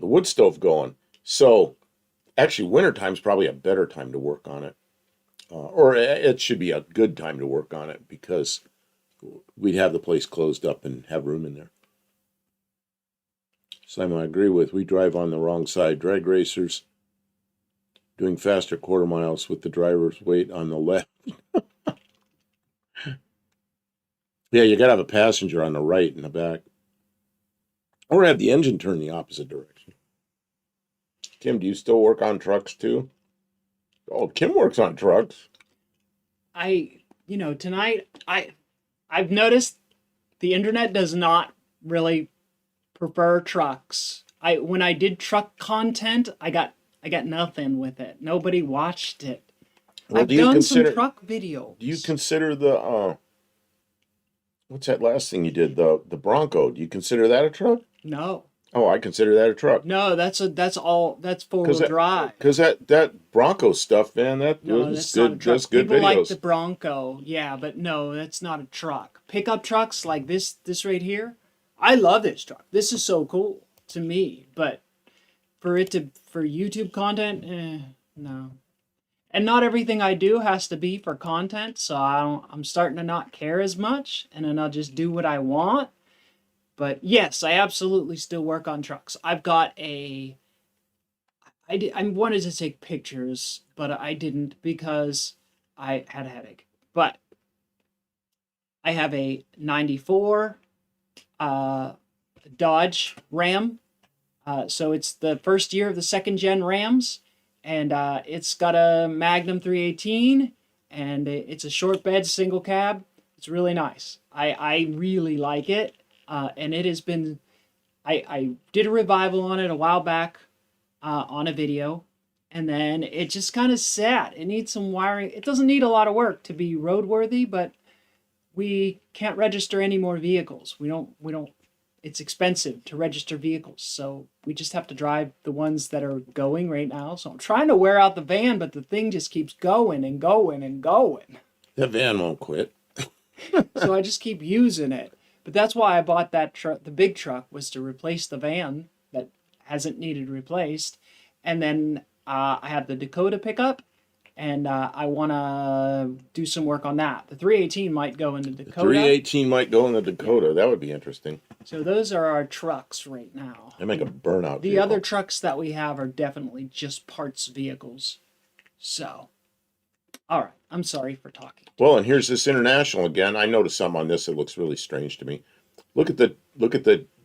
wood stove going. So actually, wintertime is probably a better time to work on it, or it should be a good time to work on it because we'd have the place closed up and have room in there. Simon, I agree with. We drive on the wrong side. Drag racers doing faster quarter miles with the driver's weight on the left. Yeah, you got to have a passenger on the right in the back. Or have the engine turn the opposite direction. Kim, do you still work on trucks too? Oh, Kim works on trucks. Tonight, I've noticed the internet does not really prefer trucks. When I did truck content, I got nothing with it. Nobody watched it. Well, I've done some truck videos. Do you consider the what's that last thing you did? The Bronco. Do you consider that a truck? No. Oh, I consider that a truck. No, that's four-wheel drive. Because that Bronco stuff, man, that's good. That's good People videos. like the Bronco, yeah, but no, that's not a truck. Pickup trucks like this right here, I love this truck. This is so cool to me, but for YouTube content, no. And not everything I do has to be for content, so I'm starting to not care as much, and then I'll just do what I want. But yes, I absolutely still work on trucks. I've got I wanted to take pictures, but I didn't because I had a headache. But I have a 94 Dodge Ram. So it's the first year of the second gen Rams, and it's got a Magnum 318, and it's a short bed single cab. It's really nice. I really like it, and it has been. I did a revival on it a while back on a video, and then it just kind of sat. It needs some wiring. It doesn't need a lot of work to be roadworthy, but we can't register any more vehicles. We don't. It's expensive to register vehicles, so we just have to drive the ones that are going right now. So I'm trying to wear out the van, but the thing just keeps going and going and going. That van won't quit. So I just keep using it. But that's why I bought that truck. The big truck was to replace the van that hasn't needed replaced. And then I have the Dakota pickup, and I want to do some work on that. The 318 might go in the Dakota. 318 might go in the Dakota. That would be interesting. So those are our trucks right now. They make a burnout The vehicle. other trucks that we have are definitely just parts vehicles. So, all right. I'm sorry for talking. Well, and here's this International again. I noticed something on this that looks really strange to me. Look at the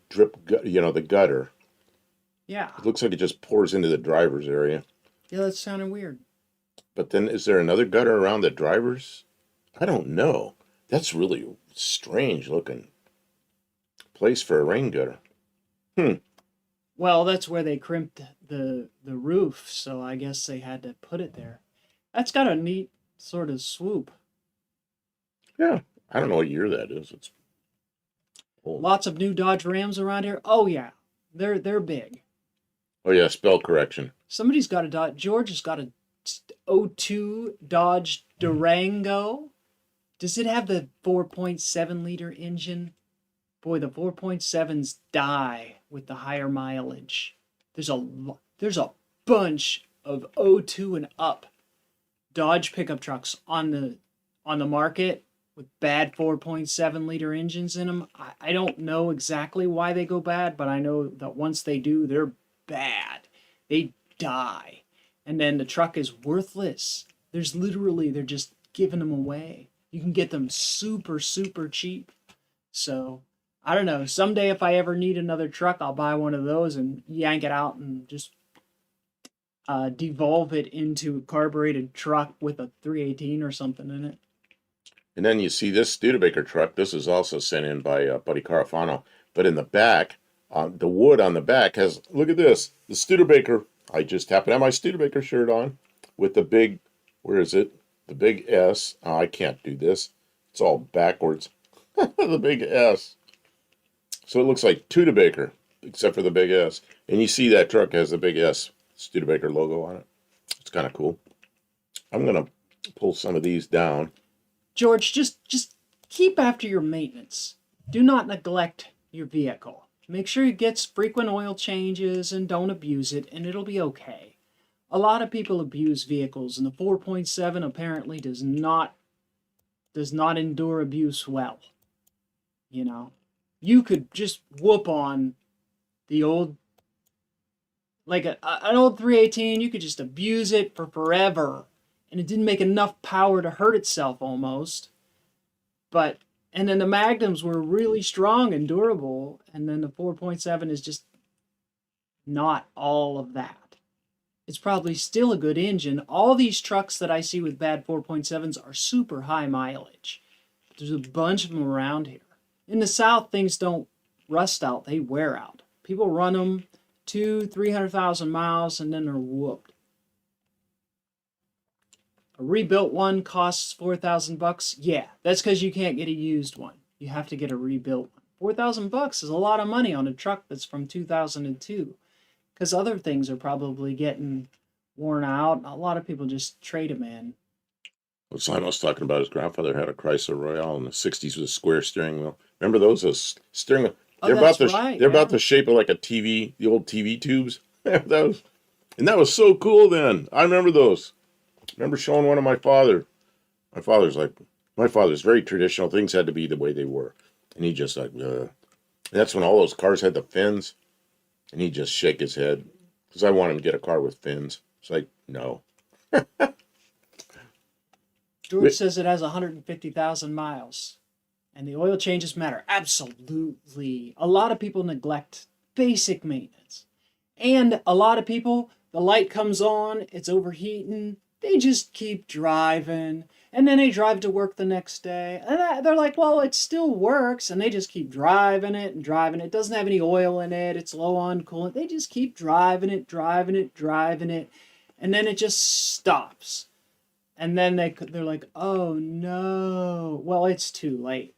drip, the gutter. Yeah. It looks like it just pours into the driver's area. Yeah, that sounded weird. But then is there another gutter around the driver's? I don't know. That's really strange looking place for a rain gutter. Well, that's where they crimped the roof, so I guess they had to put it there. That's got a neat sort of swoop. Yeah. I don't know what year that is. It's old. Lots of new Dodge Rams around here. Oh yeah. They're big. Oh yeah, spell correction. Somebody's got a Dodge. George has got a 02 Dodge Durango. Does it have the 4.7 liter engine? Boy, the 4.7s die with the higher mileage. There's a bunch of 02 and up Dodge pickup trucks on the market with bad 4.7 liter engines in them. I don't know exactly why they go bad, but I know that once they do, they're bad. They die. And then the truck is worthless. They're just giving them away. You can get them super, super cheap. So, I don't know. Someday if I ever need another truck, I'll buy one of those and yank it out and just devolve it into a carbureted truck with a 318 or something in it. And then you see this Studebaker truck. This is also sent in by Buddy Carafano. But in the back, the wood on the back has, look at this, the Studebaker. I just happen to have my Studebaker shirt on with the big, where is it? The big S. Oh, I can't do this. It's all backwards. The big S. So it looks like Studebaker, except for the big S. And you see that truck has the big S Studebaker logo on it. It's kind of cool. I'm going to pull some of these down. George, just keep after your maintenance. Do not neglect your vehicle. Make sure it gets frequent oil changes and don't abuse it, and it'll be okay. A lot of people abuse vehicles, and the 4.7 apparently does not endure abuse well. You know, you could just whoop on the old, like an old 318. You could just abuse it for forever, and it didn't make enough power to hurt itself almost. And then the Magnums were really strong and durable, and then the 4.7 is just not all of that. It's probably still a good engine. All these trucks that I see with bad 4.7s are super high mileage. There's a bunch of them around here. In the South, things don't rust out, they wear out. People run them 200,000-300,000 miles, and then they're whooped. A rebuilt one costs $4,000. Yeah, that's because you can't get a used one. You have to get a rebuilt one. $4,000 is a lot of money on a truck that's from 2002. Because other things are probably getting worn out. A lot of people just trade them in. What Simon was talking about, his grandfather had a Chrysler Royale in the 60s with a square steering wheel. Remember those steering wheel? They're about the shape of like a TV, the old TV tubes. And that was so cool then. I remember those. I remember showing one of my father. My father's very traditional. Things had to be the way they were. And he just like, and that's when all those cars had the fins. And he'd just shake his head. Because I want him to get a car with fins. It's like, no. George says it has 150,000 miles. And the oil changes matter. Absolutely. A lot of people neglect basic maintenance. And a lot of people, the light comes on, it's overheating, they just keep driving. And then they drive to work the next day. And they're like, well, it still works. And they just keep driving it and driving it. It doesn't have any oil in it. It's low on coolant. They just keep driving it, driving it, driving it. And then it just stops. And then they're like, oh no. Well, it's too late.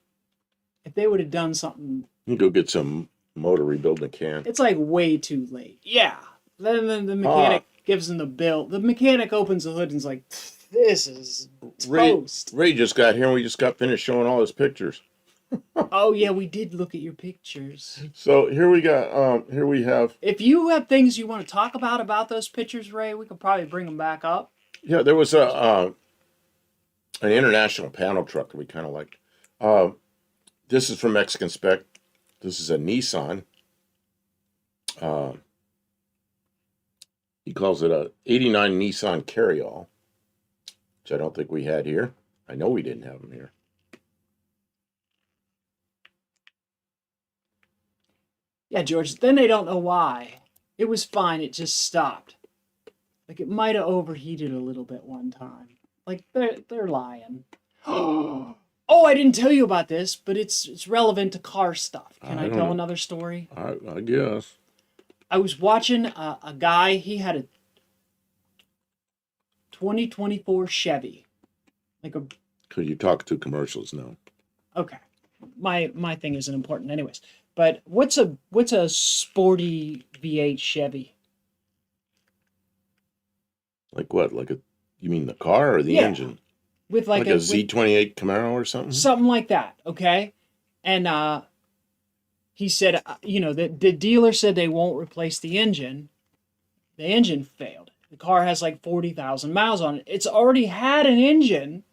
If they would have done something. You go get some motor rebuild in a can. It's like way too late. Yeah. Then the mechanic gives them the bill. The mechanic opens the hood and is like, this is toast. Ray just got here and we just got finished showing all his pictures. Oh yeah, we did look at your pictures. So here we have. If you have things you want to talk about those pictures, Ray, we could probably bring them back up. Yeah, there was an international panel truck that we kind of liked. This is from Mexican Spec. This is a Nissan. He calls it a '89 Nissan Carryall, which I don't think we had here. I know we didn't have them here. Yeah, George, then they don't know why. It was fine, it just stopped. Like it might have overheated a little bit one time. Like they're lying. Oh, I didn't tell you about this, but it's relevant to car stuff. Can I tell another story? I guess. I was watching a guy, he had a 2024 Chevy. Because you talk to commercials now. Okay. My thing isn't important anyways. But what's a sporty V8 Chevy? Like what? You mean the car or the engine? With like a Z28 Camaro or something? Something like that, okay? And he said, the dealer said they won't replace the engine. The engine failed. The car has like 40,000 miles on it. It's already had an engine,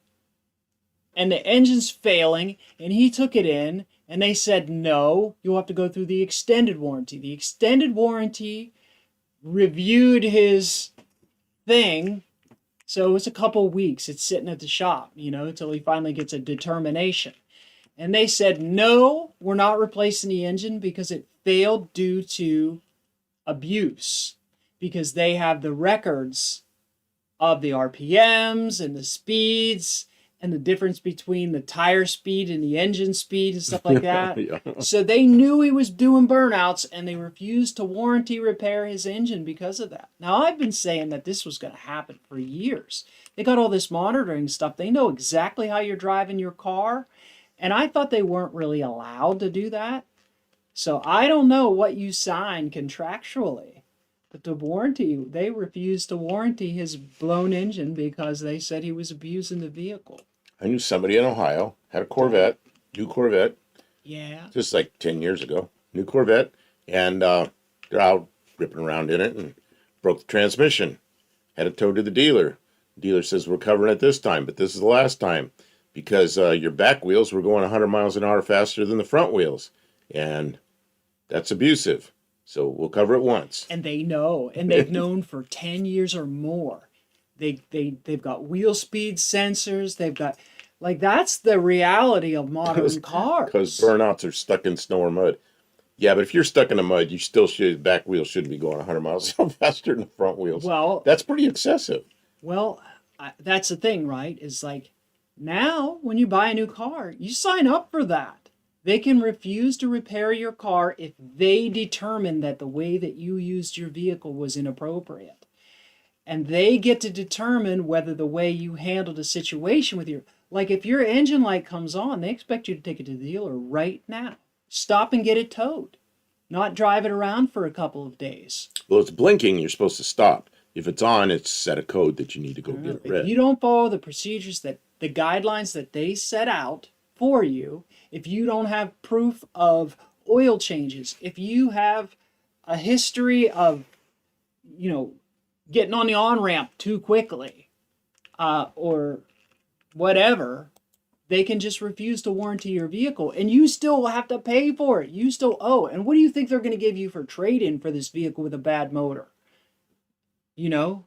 and the engine's failing, and he took it in, and they said, no, you'll have to go through the extended warranty. The extended warranty reviewed his thing, so it's a couple weeks. It's sitting at the shop, until he finally gets a determination. And they said, no, we're not replacing the engine because it failed due to abuse. Because they have the records of the RPMs and the speeds and the difference between the tire speed and the engine speed and stuff like that. Yeah. So they knew he was doing burnouts, and they refused to warranty repair his engine because of that. Now, I've been saying that this was going to happen for years. They got all this monitoring stuff. They know exactly how you're driving your car. And I thought they weren't really allowed to do that. So I don't know what you signed contractually. But the warranty, they refused to warranty his blown engine because they said he was abusing the vehicle. I knew somebody in Ohio, had a Corvette, new Corvette. Yeah. Just like 10 years ago. New Corvette. And they're out ripping around in it and broke the transmission. Had it towed to the dealer. The dealer says, we're covering it this time, but this is the last time. Because your back wheels were going 100 miles an hour faster than the front wheels. And that's abusive. So we'll cover it once. And they know. And they've known for 10 years or more. They've got wheel speed sensors. They've got... that's the reality of modern cars. Because burnouts are stuck in snow or mud. Yeah, but if you're stuck in the mud, you still should... Back wheels shouldn't be going 100 miles faster than the front wheels. Well... That's pretty excessive. Well, that's the thing, right? Is now, when you buy a new car, you sign up for that. They can refuse to repair your car if they determine that the way that you used your vehicle was inappropriate. And they get to determine whether the way you handled a situation with your... if your engine light comes on, they expect you to take it to the dealer right now. Stop and get it towed. Not drive it around for a couple of days. Well, it's blinking, you're supposed to stop. If it's on, it's set a code that you need to go get it read. If you don't follow the procedures the guidelines that they set out for you, if you don't have proof of oil changes, if you have a history of, getting on the on-ramp too quickly, or whatever, they can just refuse to warranty your vehicle, and you still have to pay for it. You still owe. And what do you think they're going to give you for trade-in for this vehicle with a bad motor? You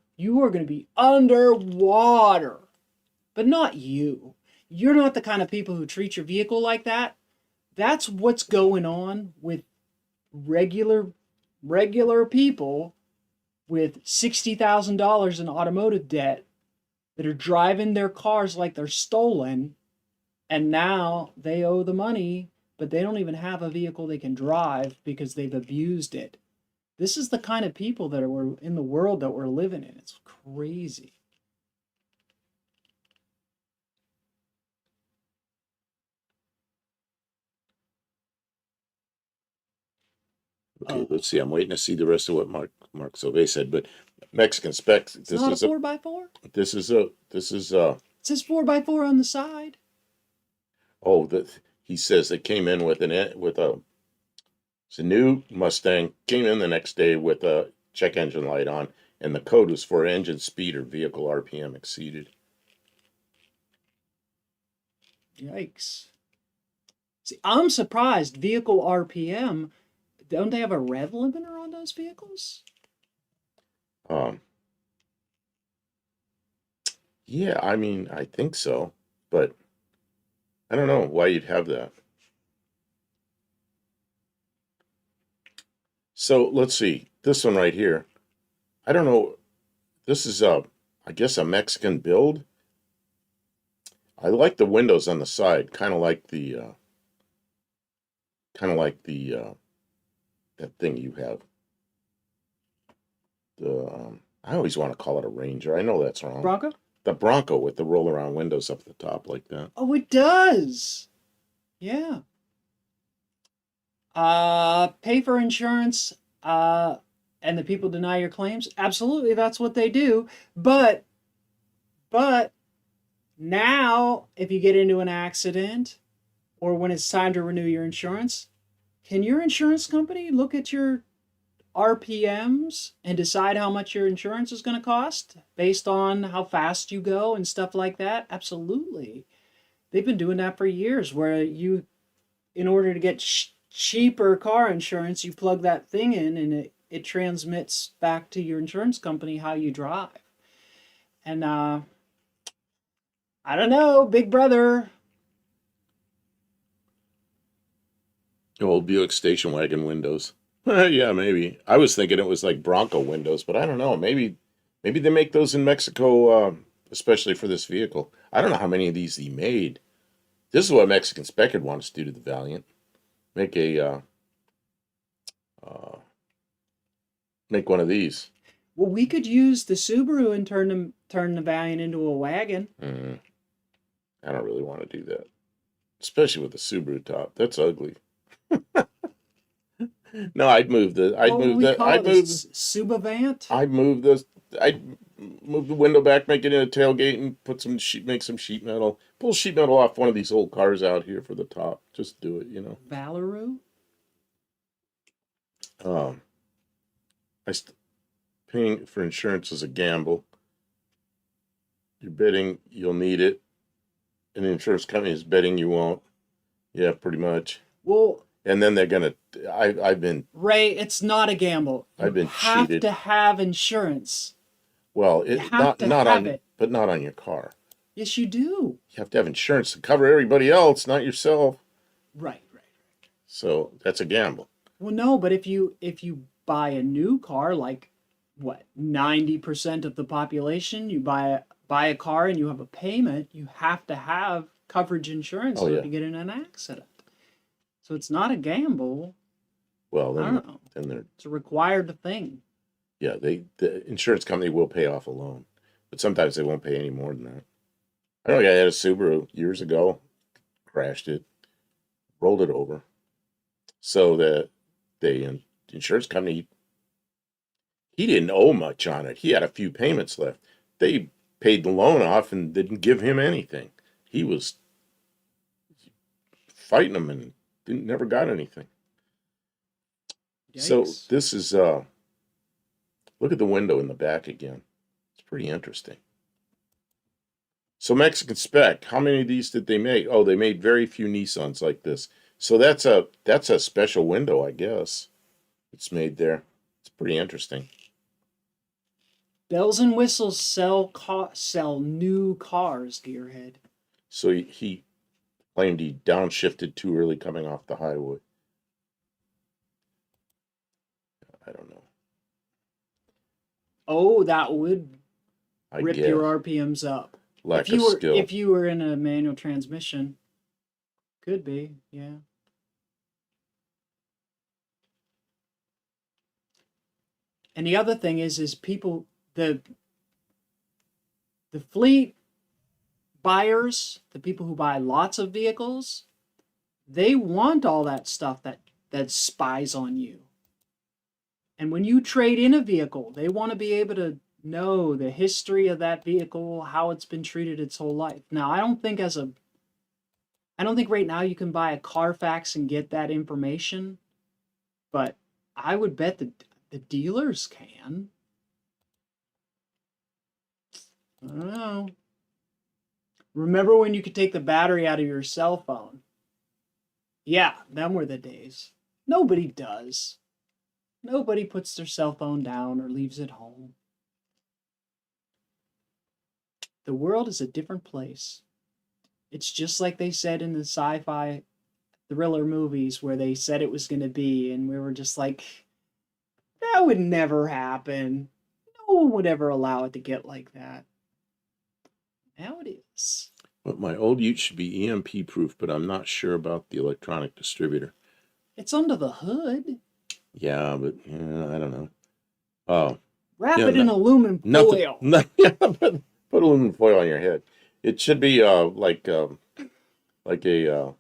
are going to be underwater. But not you. you're not the kind of people who treat your vehicle like that. That's what's going on with regular people with $60,000 in automotive debt that are driving their cars like they're stolen, and now they owe the money, but they don't even have a vehicle they can drive because they've abused it. This is the kind of people that are in the world that we're living in. It's crazy. Okay, let's see. I'm waiting to see the rest of what Mark Sauvé said, but Mexican specs. It's not a 4x4. This is a. It says 4x4 on the side. Oh, he says it came in with it's a new Mustang. Came in the next day with a check engine light on, and the code was for engine speed or vehicle RPM exceeded. Yikes. See, I'm surprised. Vehicle RPM, don't they have a rev limiter on those vehicles? Yeah, I mean, I think so, but I don't know why you'd have that. So let's see. This one right here. I don't know. This is I guess a Mexican build. I like the windows on the side, kind of like the that thing you have. I always want to call it a Ranger. I know that's wrong. Bronco? The Bronco with the roll around windows up the top like that. Oh, it does. Yeah. Pay for insurance, and the people deny your claims. Absolutely, that's what they do. But now, if you get into an accident or when it's time to renew your insurance, can your insurance company look at your RPMs and decide how much your insurance is going to cost based on how fast you go and stuff like that? Absolutely. They've been doing that for years, where you, in order to get cheaper car insurance, you plug that thing in and it transmits back to your insurance company how you drive. And I don't know, Big Brother. Old Buick station wagon windows. Yeah, maybe. I was thinking it was like Bronco windows, but I don't know. Maybe they make those in Mexico, especially for this vehicle. I don't know how many of these he made. This is what Mexican Spec would want us to do to the Valiant. Make make one of these. Well, we could use the Subaru and turn the Valiant into a wagon. I don't really want to do that, especially with the Subaru top. That's ugly. No, I'd move the Subavant. I'd move the window back, make it in a tailgate, and make some sheet metal. Pull sheet metal off one of these old cars out here for the top. Just do it, Valeru. Paying for insurance is a gamble. You're betting you'll need it, and the insurance company is betting you won't. Yeah, pretty much. Well. And then they're gonna. I've been. Ray, it's not a gamble. I've been cheated. You have cheated. to have insurance. Well, not on it. But not on your car. Yes, you do. You have to have insurance to cover everybody else, not yourself. Right. So that's a gamble. Well, no, but if you buy a new car, like 90% of the population, you buy a car and you have a payment, you have to have coverage insurance if you get in an accident. So it's not a gamble. Well, then, I don't know. It's a required thing. Yeah, the insurance company will pay off a loan, but sometimes they won't pay any more than that. I know a guy had a Subaru years ago, crashed it, rolled it over. So the insurance company, he didn't owe much on it. He had a few payments left. They paid the loan off and didn't give him anything. He was fighting them and never got anything. Yikes. So this is look at the window in the back again. It's pretty interesting. So Mexican Spec, how many of these did they make? Oh, they made very few Nissans like this. So that's a special window, I guess. It's made there. It's pretty interesting. Bells and whistles sell new cars, Gearhead. So he claimed he downshifted too early coming off the highway. I don't know. Oh, that would I rip guess. your RPMs up. Lack of skill. If you were in a manual transmission, could be, yeah. And the other thing is people the fleet buyers, the people who buy lots of vehicles, they want all that stuff that spies on you. And when you trade in a vehicle, they want to be able to know the history of that vehicle, how it's been treated its whole life. Now, I don't think right now you can buy a Carfax and get that information, but I would bet the dealers can. I don't know. Remember when you could take the battery out of your cell phone? Yeah, them were the days. Nobody does. Nobody puts their cell phone down or leaves it home. The world is a different place. It's just like they said in the sci-fi thriller movies where they said it was going to be, and we were just like, that would never happen. No one would ever allow it to get like that. Now it is. But my old Ute should be EMP proof, but I'm not sure about the electronic distributor. It's under the hood. Yeah, but I don't know. Oh, Wrap it in aluminum foil. Yeah, put aluminum foil on your head. It should be like a. You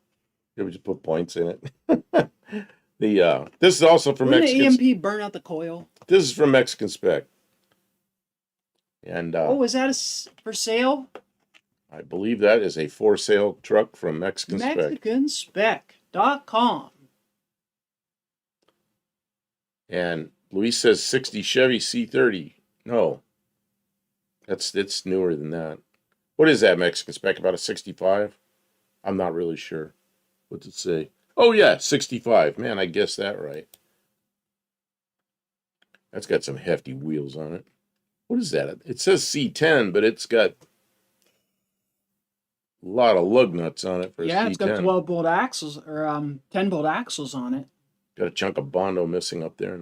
would just put points in it. This is also from Wouldn't Mexican. the EMP burn out the coil? This is from Mexican Spec. And is that for sale? I believe that is a for sale truck from Mexican Spec. MexicanSpec.com. And Luis says 60 Chevy C30. No. It's newer than that. What is that Mexican Spec? About a 65? I'm not really sure. What's it say? Oh yeah, 65. Man, I guessed that right. That's got some hefty wheels on it. What is that? It says C10, but it's got a lot of lug nuts on it for a C10. Yeah, it's got 12-bolt axles or 10-bolt axles on it. Got a chunk of Bondo missing up there.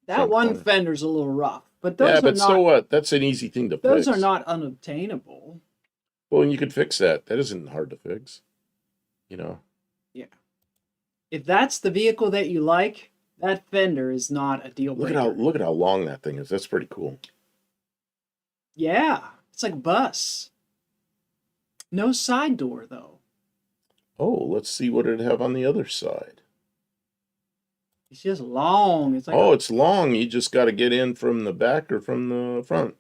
That one corner. Fender's a little rough, but those are not. So what? That's an easy thing to fix. Those are not unobtainable. Well, and you could fix that. That isn't hard to fix. Yeah. If that's the vehicle that you like, that fender is not a deal breaker. Look at how long that thing is. That's pretty cool. Yeah, it's like a bus. No side door though. Oh, let's see what it'd have on the other side. It's just long. It's like it's long. You just got to get in from the back or from the front.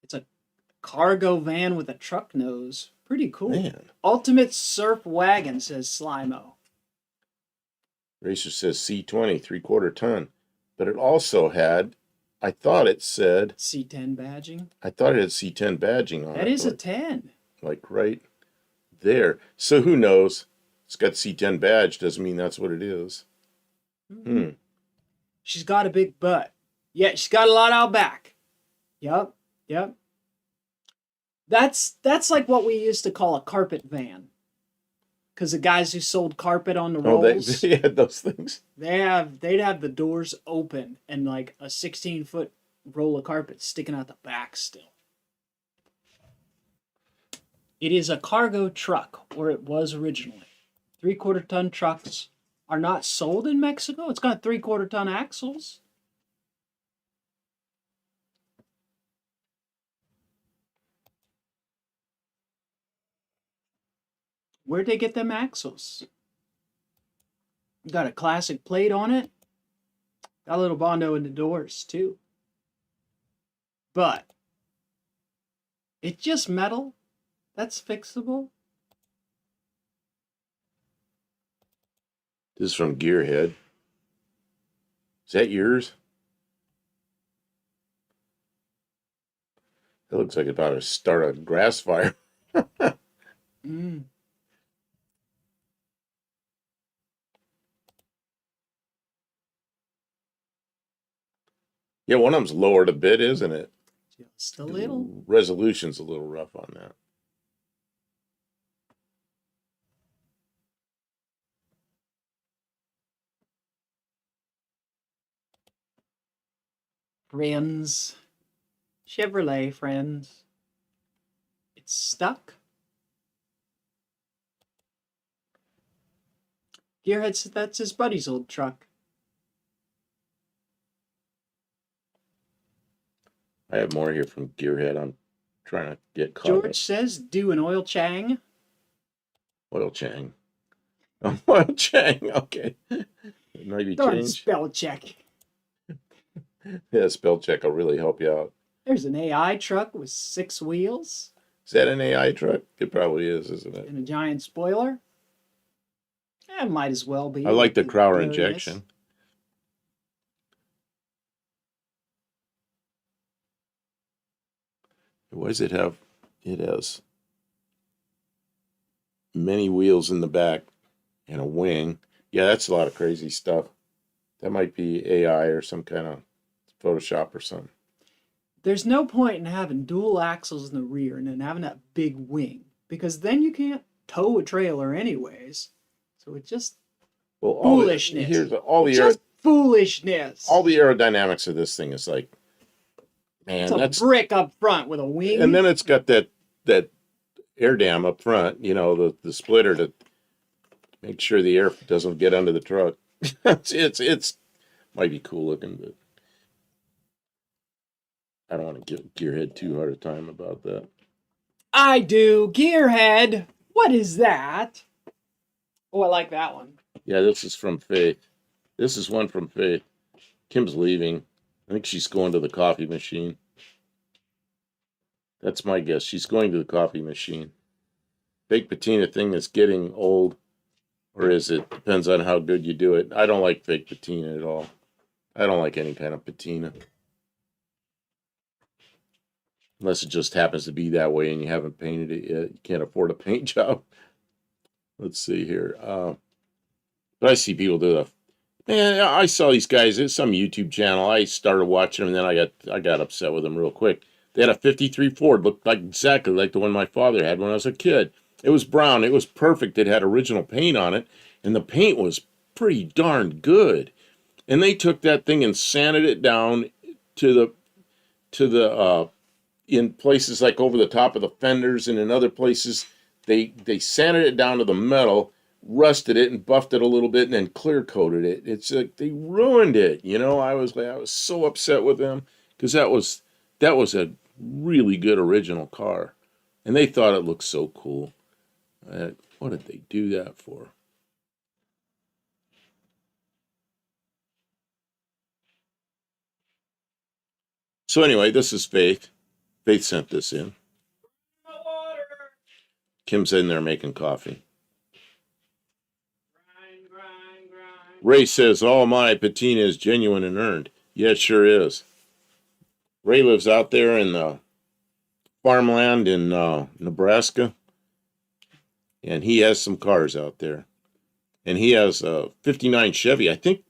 It's a cargo van with a truck nose. Pretty cool. Man. Ultimate surf wagon, says Slimo. Racer says C20, 3/4 ton. But it also had, I thought it said... C10 badging? I thought it had C10 badging on it. That is a 10. Like right there. So who knows? It's got C10 badge. Doesn't mean that's what it is. She's got a big butt. Yeah, she's got a lot out back. Yep. That's like what we used to call a carpet van. Because the guys who sold carpet on the rolls, they had those things. They'd have the doors open and like a 16-foot roll of carpet sticking out the back still. It is a cargo truck, or it was originally. 3/4 ton trucks are not sold in Mexico. It's got 3/4 ton axles. Where'd they get them axles? Got a classic plate on it. Got a little Bondo in the doors, too. But it's just metal. That's fixable. This is from Gearhead. Is that yours? It looks like it's about to start a grass fire. Yeah, one of them's lowered a bit, isn't it? Just a little. Resolution's a little rough on that. Friends. Chevrolet, friends. It's stuck. Gearhead said that's his buddy's old truck. I have more here from Gearhead. I'm trying to get caught George up. says, do an oil chang. Oil Chang. Oil Chang, okay. It might be Darn changed. spell check. Yeah, spell check will really help you out. There's an AI truck with 6 wheels. Is that an AI truck? It probably is, isn't it? And a giant spoiler. It might as well be. I like the Crowler blurriness. injection. What does it have? It has many wheels in the back and a wing. Yeah, that's a lot of crazy stuff. That might be AI or some kind of Photoshop or something. There's no point in having dual axles in the rear and then having that big wing, because then you can't tow a trailer anyways. So it's just foolishness. Foolishness. All the aerodynamics of this thing is like, man, it's a brick up front with a wing. And then it's got that air dam up front, you know, the splitter to make sure the air doesn't get under the truck. it's might be cool looking, but I don't want to give Gearhead too hard a time about that. I do. Gearhead. What is that? Oh, I like that one. Yeah, this is from Faith. This is one from Faith. Kim's leaving. I think she's going to the coffee machine. That's my guess. She's going to the coffee machine. Fake patina thing is getting old, or is it? Depends on how good you do it. I don't like fake patina at all. I don't like any kind of patina. Unless it just happens to be that way and you haven't painted it yet. You can't afford a paint job. Let's see here. But I see people do that. Man, I saw these guys. It's some YouTube channel. I started watching them, and then I got upset with them real quick. They had a 53 Ford, looked like exactly like the one my father had when I was a kid. It was brown. It was perfect. It had original paint on it, and the paint was pretty darn good. And they took that thing and sanded it down to the in places like over the top of the fenders, and in other places they sanded it down to the metal, rusted it and buffed it a little bit, and then clear coated it. It's like they ruined it. You know, I was so upset with them because that was a really good original car, and they thought it looked so cool. What did they do that for? So anyway, this is Faith. Faith sent this in. Kim's in there making coffee. Ray says, all my patina is genuine and earned. Yeah, it sure is. Ray lives out there in the farmland in Nebraska, and he has some cars out there. And he has a 59 Chevy. I think,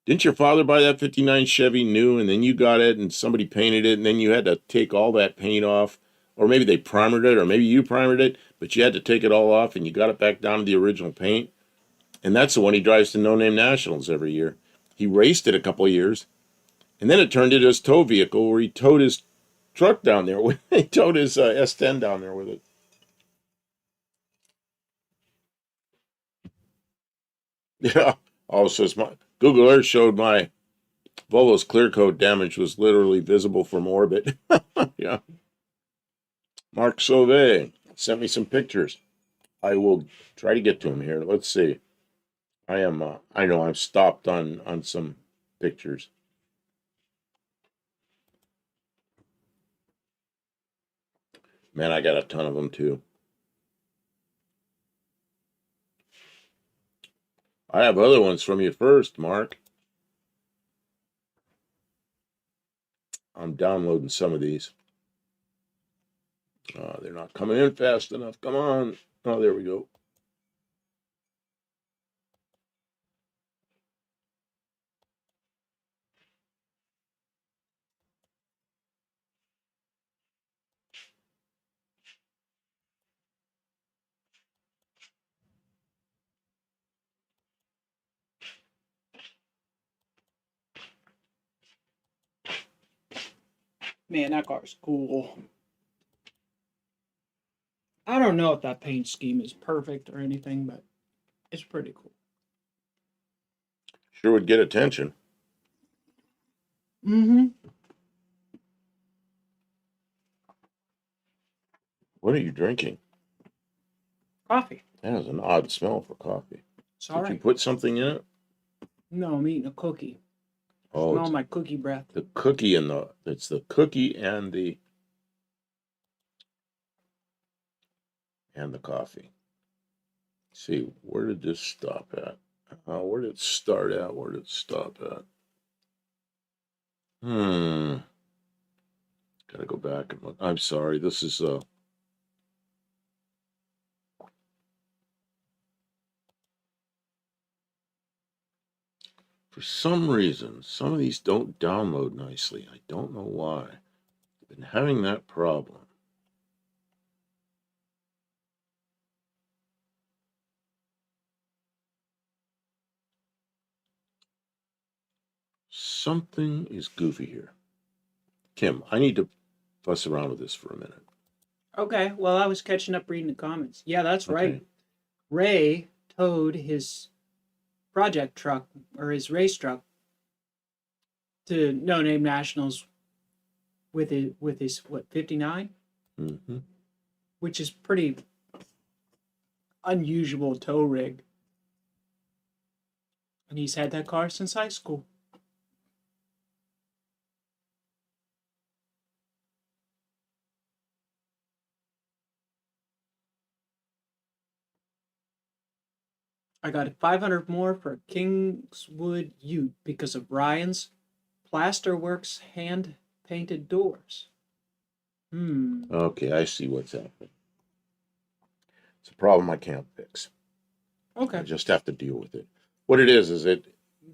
didn't your father buy that 59 Chevy new, and then you got it, and somebody painted it, and then you had to take all that paint off? Or maybe they primered it, or maybe you primered it, but you had to take it all off, and you got it back down to the original paint. And that's the one he drives to No Name Nationals every year. He raced it a couple of years, and then it turned into his tow vehicle where he towed his truck down there. He towed his S10 down there with it. Yeah. Also, Google Earth showed my Volvo's clear coat damage was literally visible from orbit. Yeah. Mark Sauvé sent me some pictures. I will try to get to him here. Let's see. I know I'm stopped on some pictures. Man, I got a ton of them too. I have other ones from you first, Mark. I'm downloading some of these. They're not coming in fast enough. Come on. Oh, there we go. Man, that car's cool. I don't know if that paint scheme is perfect or anything, but it's pretty cool. Sure would get attention. Mm-hmm. What are you drinking? Coffee. That has an odd smell for coffee. Sorry. Did you put something in it? No, I'm eating a cookie. Oh, Smell my cookie breath. the cookie it's the cookie and the coffee. Let's see, where did this stop at? Where did it start at? Where did it stop at? Gotta go back and look. I'm sorry. This is for some reason, some of these don't download nicely. I don't know why. I've been having that problem. Something is goofy here. Kim, I need to fuss around with this for a minute. Okay, well, I was catching up reading the comments. Yeah, that's right. Okay. Ray towed his project truck or his race truck to No Name Nationals with his what 59, Mm-hmm. which is pretty unusual tow rig, and he's had that car since high school. I got 500 more for Kingswood Ute because of Ryan's Plasterworks hand painted doors. Okay, I see what's happening. It's a problem I can't fix. Okay. I just have to deal with it. What it is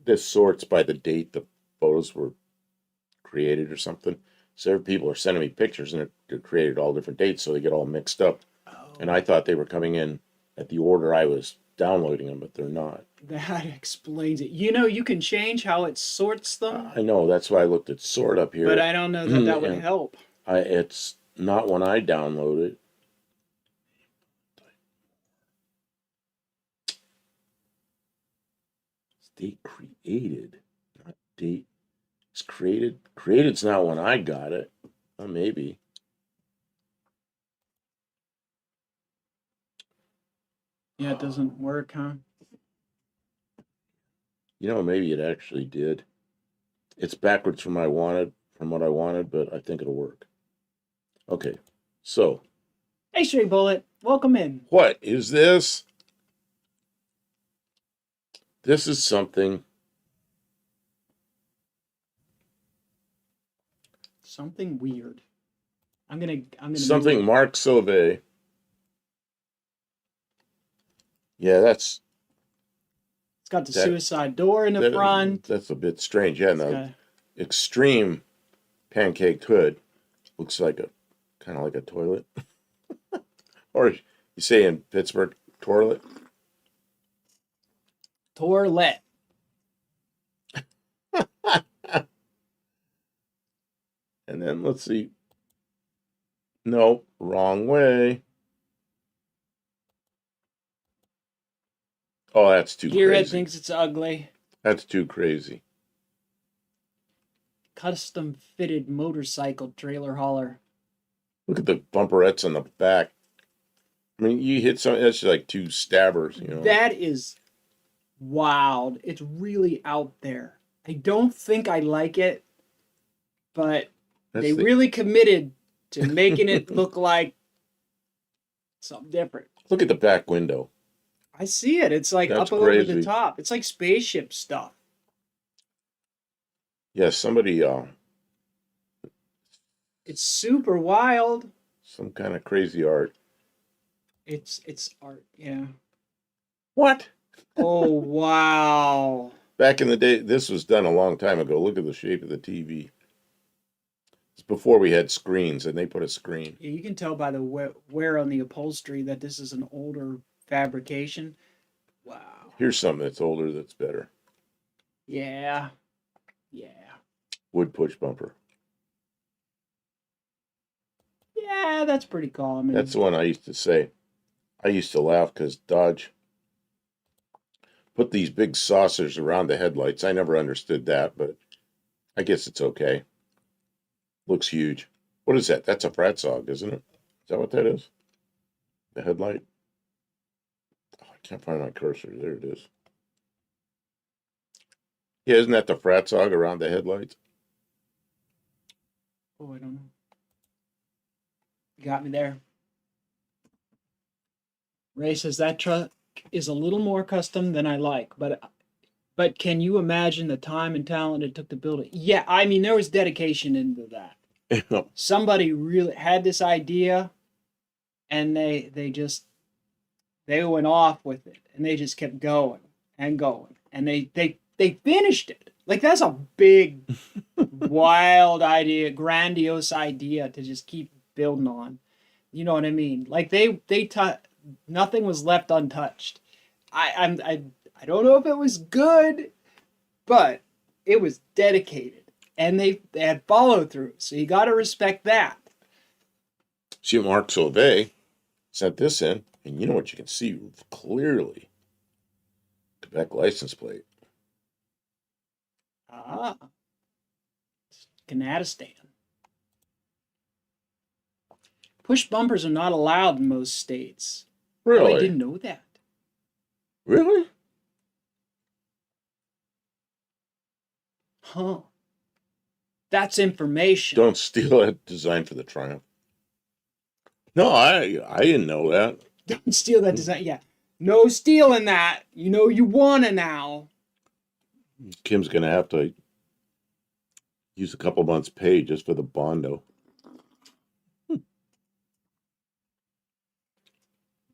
this sorts by the date the photos were created or something. So people are sending me pictures and they're created all different dates, so they get all mixed up. Oh, And I thought they were coming in at the order I was downloading them, but they're not. that explains it. You know, you can change how it sorts them, I know, that's why I looked at sort up here. but I don't know that that would And help. it's not when I download it. It's date created, not date. It's created. Created's not when I got it. Well, maybe. Yeah, it doesn't work, huh? You know, maybe it actually did. It's backwards from what I wanted, but I think it'll work. Okay, so Hey, Stray Bullet, welcome in. what is this? This is something. Something weird. I'm gonna. Something Mark Sauvé. Yeah, It's got the suicide door in the front. That's a bit strange. Yeah, no, extreme pancaked hood looks like kind of like a toilet, or you say in Pittsburgh, toilet. Toilet. And then let's see. No, wrong way. Oh, that's too Gearhead crazy. thinks it's ugly. That's too crazy. Custom fitted motorcycle trailer hauler. Look at the bumperettes on the back. I mean, you hit something that's like two stabbers, you know. That is wild. It's really out there. I don't think I like it, but they really committed to making it look like something different. Look at the back window. I see it. It's like That's up crazy. over the top. It's like spaceship stuff. Yeah, somebody It's super wild. some kind of crazy art. It's art, yeah. What? Oh wow. Back in the day, this was done a long time ago. Look at the shape of the TV. It's before we had screens, and they put a screen. Yeah, you can tell by the wear on the upholstery that this is an older fabrication. Wow. Here's something that's older that's better. Yeah. Yeah. Wood push bumper. Yeah, that's pretty common. That's the one I used to say. I used to laugh because Dodge put these big saucers around the headlights. I never understood that, but I guess it's okay. Looks huge. What is that? That's a Fratzog, isn't it? Is that what that is? The headlight? Oh, I can't find my cursor. There it is. Yeah, isn't that the Fratzog around the headlights? Oh, I don't know. You got me there. Ray says that truck is a little more custom than I like, but can you imagine the time and talent it took to build it? Yeah, I mean there was dedication into that. Somebody really had this idea, and they went off with it, and they just kept going and going, and they finished it. Like that's a big, wild idea, grandiose idea to just keep building on. You know what I mean? Like nothing was left untouched. I don't know if it was good, but it was dedicated, and they had follow through. So you got to respect that. See, Mark Sauvé sent this in, and you know what you can see clearly? Quebec license plate. Ah, Kanadistan. Push bumpers are not allowed in most states. Really? Oh, I didn't know that. Really? Huh. That's information. Don't steal that design for the Triumph. No, I didn't know that. Don't steal that design. Yeah. No stealing that. You know you wanna now. Kim's gonna have to use a couple months' pay just for the Bondo.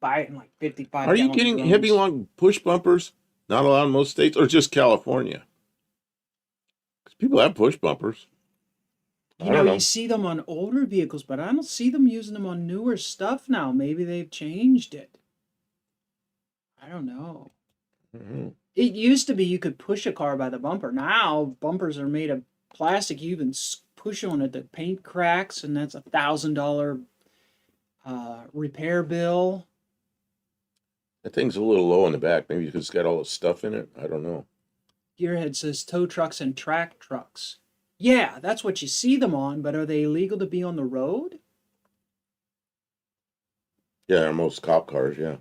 Buy it in like 55. Are you getting heavy long push bumpers? Not allowed in most states, or just California? Because people have push bumpers. You know, you see them on older vehicles, but I don't see them using them on newer stuff now. Maybe they've changed it. I don't know. Mm-hmm. It used to be you could push a car by the bumper. Now bumpers are made of plastic. You even push on it, the paint cracks, and that's $1,000 repair bill. That thing's a little low in the back. Maybe because it's got all the stuff in it. I don't know. Gearhead says tow trucks and track trucks. Yeah, that's what you see them on, but are they illegal to be on the road? Yeah, most cop cars, yeah.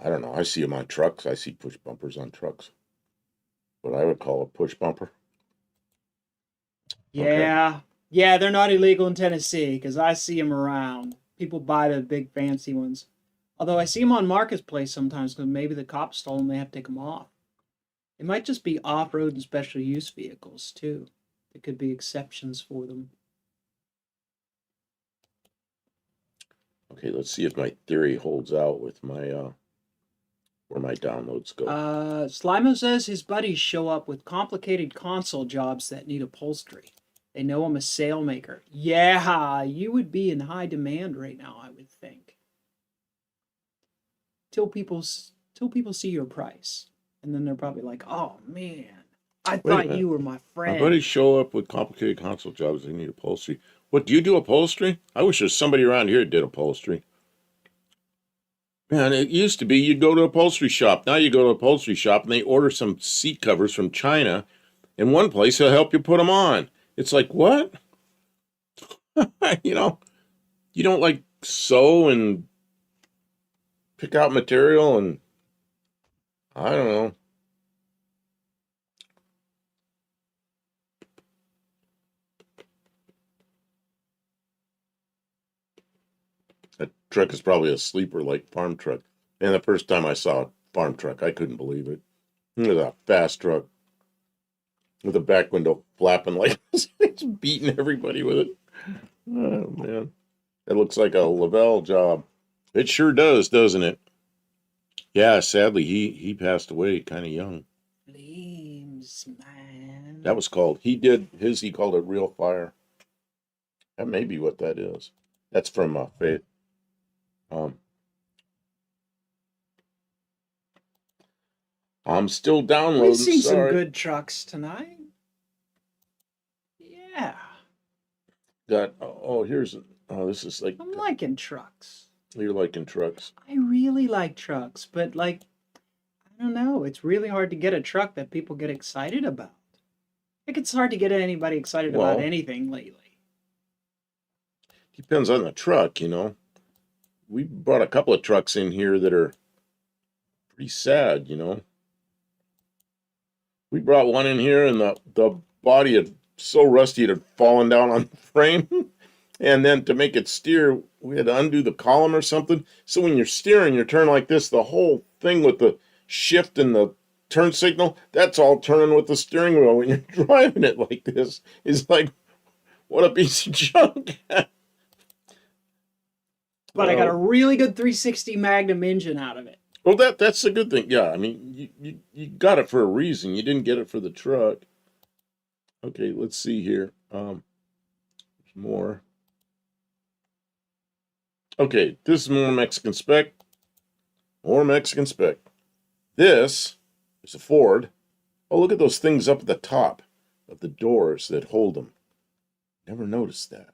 I don't know. I see them on trucks. I see push bumpers on trucks. What I would call a push bumper. Yeah. Okay. Yeah, they're not illegal in Tennessee because I see them around. People buy the big fancy ones. Although I see them on Marketplace sometimes because maybe the cops stole them, they have to take them off. It might just be off-road and special use vehicles, too. There could be exceptions for them. Okay, let's see if my theory holds out with my, where my downloads go. Slimo says his buddies show up with complicated console jobs that need upholstery. They know I'm a sailmaker. Yeah, you would be in high demand right now, I would think. Till people see your price. And then they're probably like, oh, man, I thought you were my friend. My buddies show up with complicated console jobs. They need upholstery. What, do you do upholstery? I wish there's somebody around here that did upholstery. Man, it used to be you'd go to a upholstery shop. Now you go to a upholstery shop and they order some seat covers from China. In one place, they'll help you put them on. It's like, what? You know, you don't like sew and pick out material and I don't know. That truck is probably a sleeper like farm truck. And the first time I saw a farm truck, I couldn't believe it. It was a fast truck with a back window flapping like this. It's beating everybody with it. Oh, man. It looks like a Lavelle job. It sure does, doesn't it? Yeah, sadly, he passed away kind of young. Flames, man. That was called, he called it Real Fire. That may be what that is. That's from Faith. I'm still downloading. We've seen some good trucks tonight. Yeah. got, oh, here's, oh, this is like, I'm liking trucks. you're liking trucks. I really like trucks, but like, I don't know. It's really hard to get a truck that people get excited about. Like, it's hard to get anybody excited about Well, anything lately. depends on the truck, you know. We brought a couple of trucks in here that are pretty sad, you know. We brought one in here and the body had so rusty it had fallen down on the frame. And then to make it steer, we had to undo the column or something. So when you're steering, you turn like this, the whole thing with the shift and the turn signal, that's all turning with the steering wheel. When you're driving it like this, it's like, what a piece of junk. But I got a really good 360 Magnum engine out of it. Well, that's a good thing. Yeah, I mean, you got it for a reason. You didn't get it for the truck. Okay, let's see here. More. Okay, this is more Mexican spec. More Mexican spec. This is a Ford. Oh, look at those things up at the top of the doors that hold them. Never noticed that.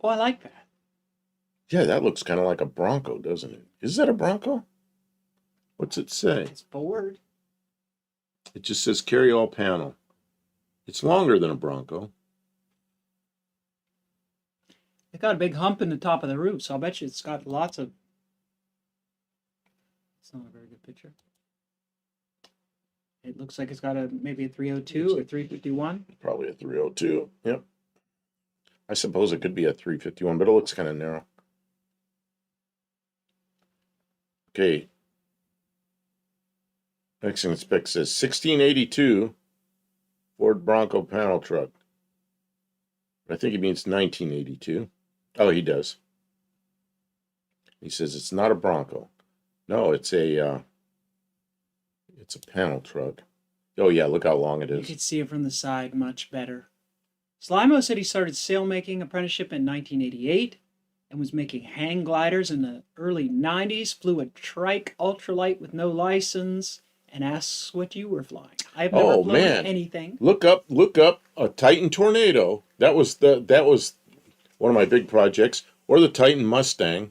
Oh, I like that. Yeah, that looks kind of like a Bronco, doesn't it? Is that a Bronco? What's it say? It's Ford. It just says carry all panel. It's longer than a Bronco. It got a big hump in the top of the roof, so I'll bet you it's got lots of... It's not a very good picture. It looks like it's got maybe a 302 or 351. Probably a 302. Yep. I suppose it could be a 351, but it looks kind of narrow. Okay. Mexican spec says 1682 Ford Bronco panel truck. I think he means 1982. Oh, he does. He says it's not a Bronco. No, it's a panel truck. Oh yeah, look how long it is. You could see it from the side much better. Slimo said he started sailmaking apprenticeship in 1988 and was making hang gliders in the early 90s, flew a trike ultralight with no license, and asks what you were flying. I've never flown anything. Look up a Titan Tornado. That was one of my big projects, or the Titan Mustang.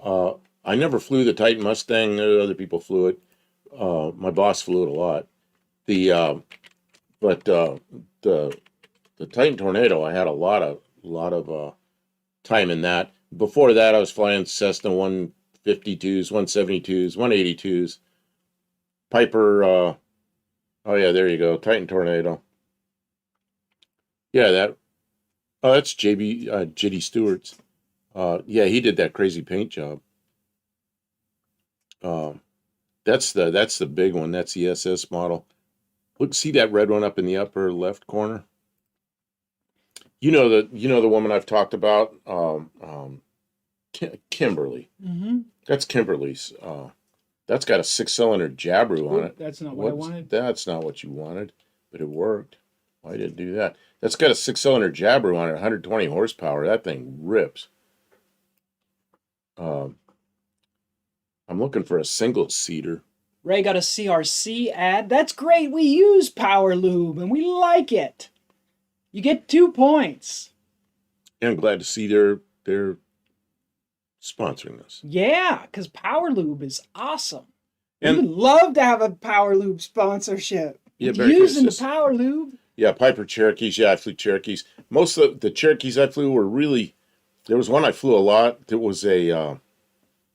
I never flew the Titan Mustang. Other people flew it. My boss flew it a lot. The Titan Tornado, I had a lot of time in that. Before that, I was flying Cessna 152s, 172s, 182s, Piper. Oh yeah, there you go, Titan Tornado. Yeah, that's JD Stewart's. Yeah, he did that crazy paint job. That's the big one. That's the SS model. Look, see that red one up in the upper left corner? You know the woman I've talked about, Kimberly. Mm-hmm. That's Kimberly's. That's got a 6-cylinder Jabru on it. That's not what I wanted. That's not what you wanted, but it worked. Why did it do that? That's got a 6-cylinder Jabru on it, 120 horsepower. That thing rips. I'm looking for a single-seater. Ray got a CRC ad. That's great. We use Power Lube, and we like it. You get 2 points. And I'm glad to see they're sponsoring us. Yeah, because Power Lube is awesome. And we would love to have a Power Lube sponsorship. Yeah, using the Power Lube. Yeah, Piper Cherokees. Yeah, I flew Cherokees. Most of the Cherokees I flew were really... There was one I flew a lot. There was a...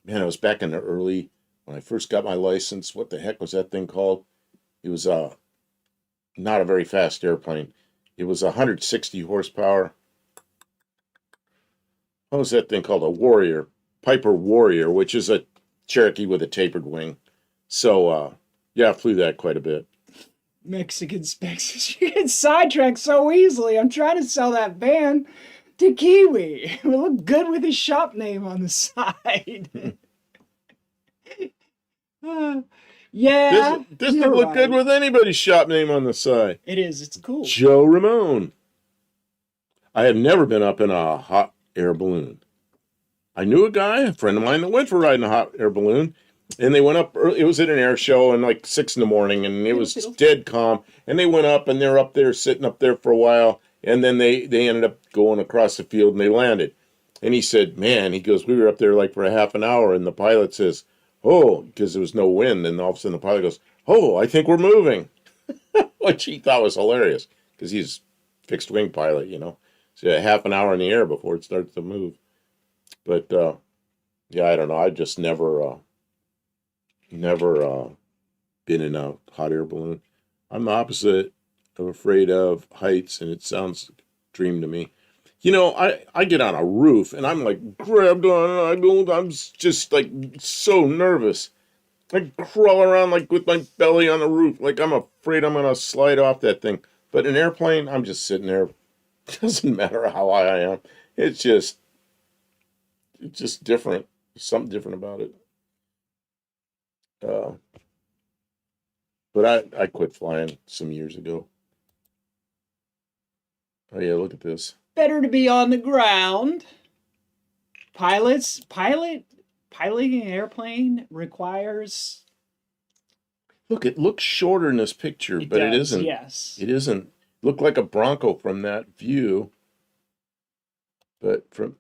man, it was back in the early... When I first got my license, what the heck was that thing called? It was not a very fast airplane. It was 160 horsepower. What was that thing called? A Warrior. Piper Warrior, which is a Cherokee with a tapered wing. So, yeah, I flew that quite a bit. Mexican specs. You get sidetracked so easily. I'm trying to sell that van to Kiwi. It would look good with his shop name on the side. Yeah. This would look good with anybody's shop name on the side. It is. It's cool. Joe Ramone. I had never been up in a hot air balloon. I knew a guy, a friend of mine, that went for riding a hot air balloon. And they went up early. It was at an air show and like 6 in the morning, and it was dead calm. And they went up, and they're up there sitting up there for a while, and then they ended up going across the field and they landed. And he said, "Man," he goes, "we were up there like for a half an hour," and the pilot says, "Oh," because there was no wind, and all of a sudden the pilot goes, "Oh, I think we're moving," which he thought was hilarious because he's fixed wing pilot, you know. So yeah, half an hour in the air before it starts to move. But yeah, I don't know. I just never been in a hot air balloon. I'm the opposite. I'm afraid of heights, and it sounds dream to me. You know, I get on a roof, and I'm like grabbed on. I'm just like so nervous. I crawl around like with my belly on the roof, like I'm afraid I'm gonna slide off that thing. But an airplane, I'm just sitting there. It doesn't matter how high I am. It's just different. There's something different about it. Uh, but I quit flying some years ago. Oh yeah, look at this. Better to be on the ground. Piloting an airplane requires. Look, it looks shorter in this picture, It but it does, isn't. yes. It isn't. Look like a Bronco from that view, but from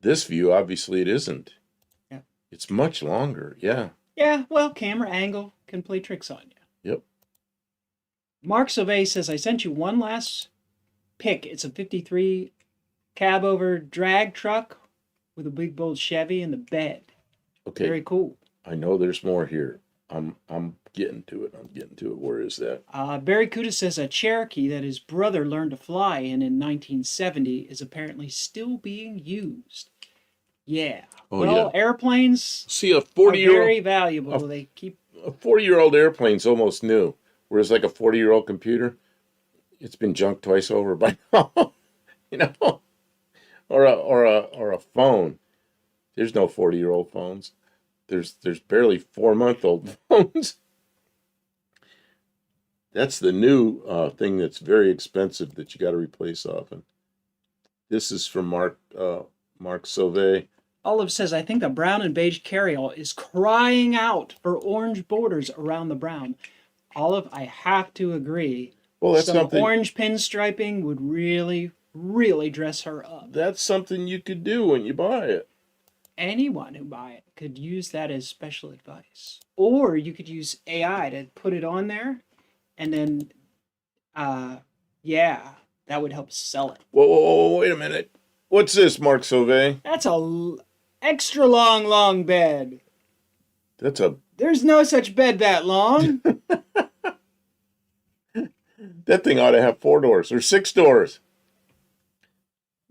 this view, obviously it isn't. Yeah. It's much longer. Yeah. Yeah, well, camera angle can play tricks on you. Yep. Mark Sauvé says, I sent you one last pic. It's a 53 cab over drag truck with a big bold Chevy in the bed. Okay. Very cool. I know there's more here. I'm getting to it. I'm getting to it. Where is that? Barry Kuda says a Cherokee that his brother learned to fly in 1970 is apparently still being used. Yeah. Oh, well, yeah. Airplanes See, a are 40-year-old very valuable. They keep a 40-year-old airplane's almost new, whereas like a 40-year-old computer, it's been junked twice over by now. You know, or a phone. There's no 40-year-old phones. There's barely 4-month-old phones. That's the new thing that's very expensive that you got to replace often. This is from Mark Sauvé. Olive says, I think the brown and beige carryall is crying out for orange borders around the brown. Olive, I have to agree. Well, that's Some something. orange pinstriping would really, really dress her up. That's something you could do when you buy it. Anyone who buy it could use that as special advice. Or you could use AI to put it on there, and then, yeah, that would help sell it. Whoa, wait a minute. What's this, Mark Sauvé? That's a extra long bed. That's a... There's no such bed that long. That thing ought to have 4 doors or 6 doors.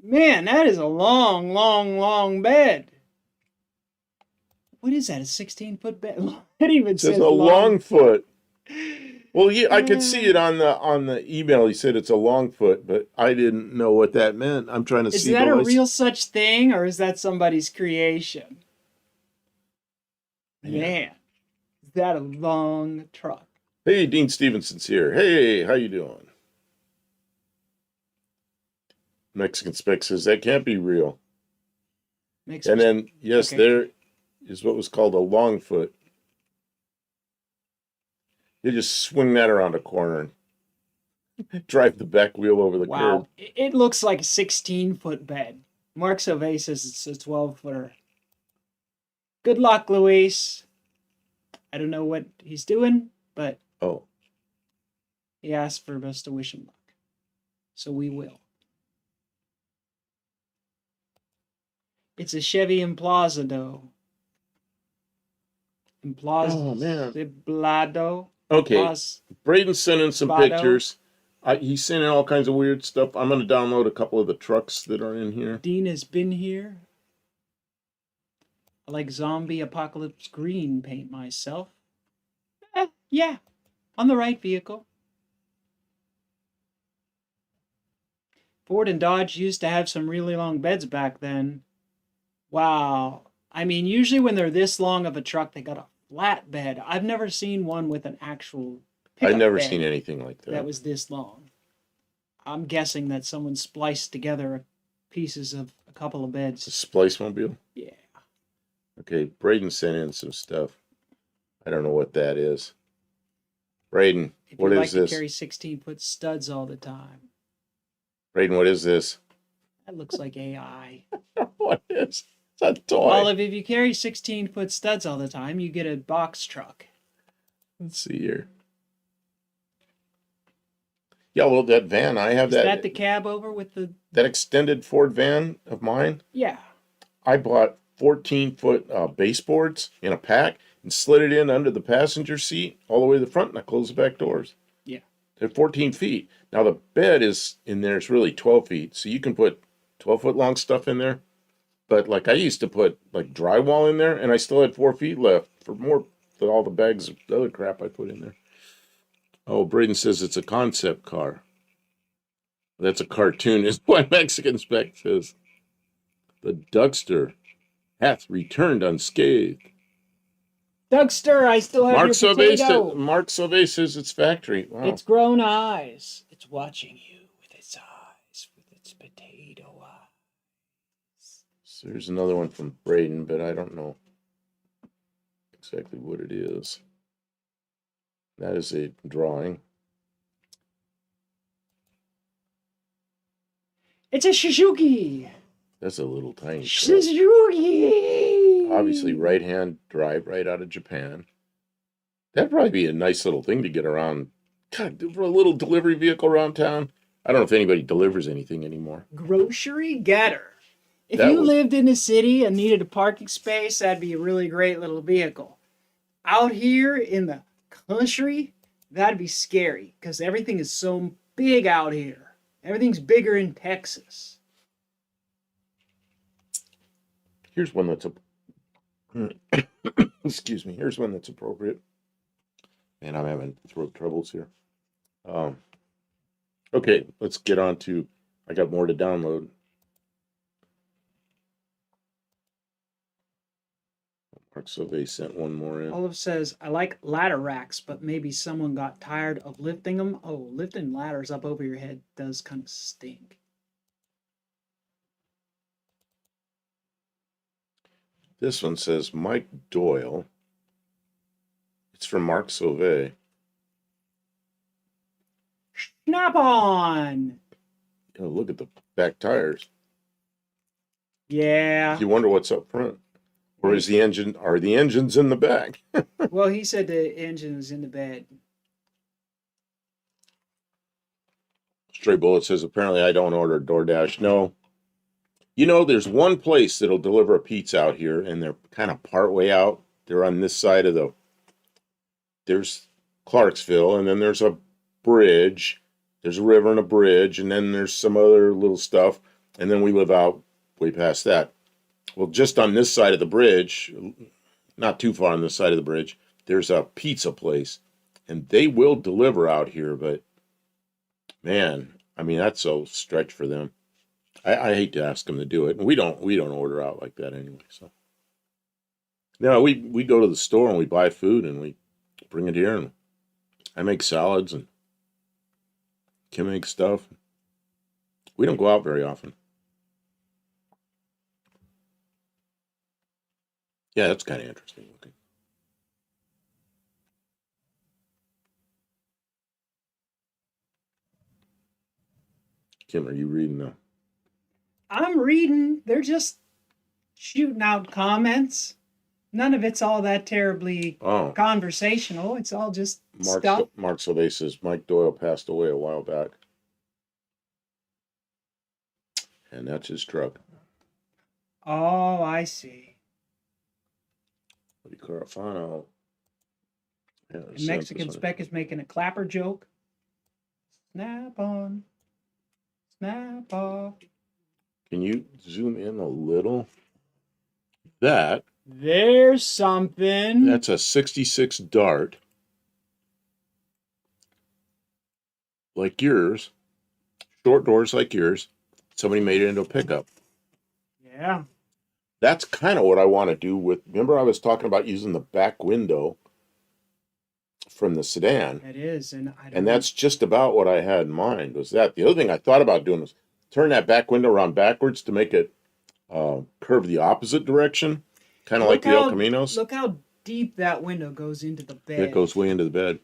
Man, that is a long bed. What is that? A 16-foot bed? It even says a long foot. Well, yeah, I could see it on the email. He said it's a long foot, but I didn't know what that meant. I'm trying to see. Is that a real such thing, or is that somebody's creation? Man, is that a long truck? Hey, Dean Stevenson's here. Hey, how you doing? Mexican Spec says that can't be real. And then, yes, okay. There is what was called a long foot. You just swing that around a corner and drive the back wheel over the curb. It looks like a 16-foot bed. Mark Sauvé says it's a 12-footer. Good luck, Luis. I don't know what he's doing, but he asked for us to wish him luck. So we will. It's a Chevy Implazado. Oh, man. Implazado. Okay, Braden's sending some pictures. He's sending all kinds of weird stuff. I'm going to download a couple of the trucks that are in here. Dean has been here. I like zombie apocalypse green paint myself. Yeah, on the right vehicle. Ford and Dodge used to have some really long beds back then. Wow. I mean, usually when they're this long of a truck, they got a flat bed. I've never seen one with an actual pickup I've never bed seen anything like that. That was this long. I'm guessing that someone spliced together pieces of a couple of beds. A splice mobile? Yeah. Okay, Braden sent in some stuff. I don't know what that is. Braden, If what you is like to this? carry 16-foot studs all the time. Braden, what is this? That looks like AI. What is? It's a toy. Well, if you carry 16-foot studs all the time, you get a box truck. Let's see here. Yeah, well, that van, I have Is that the cab over with the... that extended Ford van of mine. Yeah. I bought 14-foot baseboards in a pack and slid it in under the passenger seat all the way to the front, and I closed the back doors. Yeah. They're 14 feet. Now the bed is in there. It's really 12 feet, so you can put 12-foot long stuff in there. But like I used to put like drywall in there, and I still had 4 feet left for more than all the bags of other crap I put in there. Oh, Braden says it's a concept car. That's a cartoon, is what Mexican Spec says. The Duckster hath returned unscathed. Dougster, I still have your potato. Mark Sauvé says it's factory. Wow. It's grown eyes. It's watching you with its eyes, with its potato eyes. So there's another one from Braden, but I don't know exactly what it is. That is a drawing. It's a Suzuki. That's a little tiny truck. Suzuki. Obviously, right-hand drive right out of Japan. That'd probably be a nice little thing to get around. God, for a little delivery vehicle around town. I don't know if anybody delivers anything anymore. Grocery getter. If That you would- lived in a city and needed a parking space, that'd be a really great little vehicle. Out here in the country, that'd be scary because everything is so big out here. Everything's bigger in Texas. Here's one that's excuse me. Here's one that's appropriate. Man, I'm having throat troubles here. Okay, let's get on to. I got more to download. Mark Sauvé sent one more in. Olive says, I like ladder racks, but maybe someone got tired of lifting them. Oh, lifting ladders up over your head does kind of stink. This one says Mike Doyle. It's from Mark Sauvé. Snap on! Oh, look at the back tires. Yeah. You wonder what's up front. Or is the engine? Are the engines in the back? Well, he said the engine was in the bed. Stray Bullet says apparently I don't order DoorDash. No. You know, there's one place that'll deliver a pizza out here, and they're kind of part way out. They're on this side of the. There's Clarksville, and then there's a bridge. There's a river and a bridge, and then there's some other little stuff, and then we live out way past that. Well, just on this side of the bridge, not too far on this side of the bridge, there's a pizza place, and they will deliver out here, but man, I mean, that's a stretch for them. I hate to ask them to do it, and we don't order out like that anyway. So, no, we go to the store and we buy food and we bring it here, and I make salads and Kim makes stuff. We don't go out very often. Yeah, that's kind of interesting looking. Kim, are you reading the? I'm reading. They're just shooting out comments. None of it's all that terribly conversational. It's all just stuff. Mark Sauvé says Mike Doyle passed away a while back. And that's his truck. Oh, I see. Carafano. Yeah, Mexican Spec is making a clapper joke. Snap on. Snap off. Can you zoom in a little? There's something. That's a 66 Dart. Like yours. Short doors like yours. Somebody made it into a pickup. Yeah. That's kind of what I want to do with. Remember, I was talking about using the back window from the sedan. It is, and that's just about what I had in mind. Was that the other thing I thought about doing was turn that back window around backwards to make it curve the opposite direction. Kind of like the El Caminos. Look how deep that window goes into the It bed. goes way into the bed.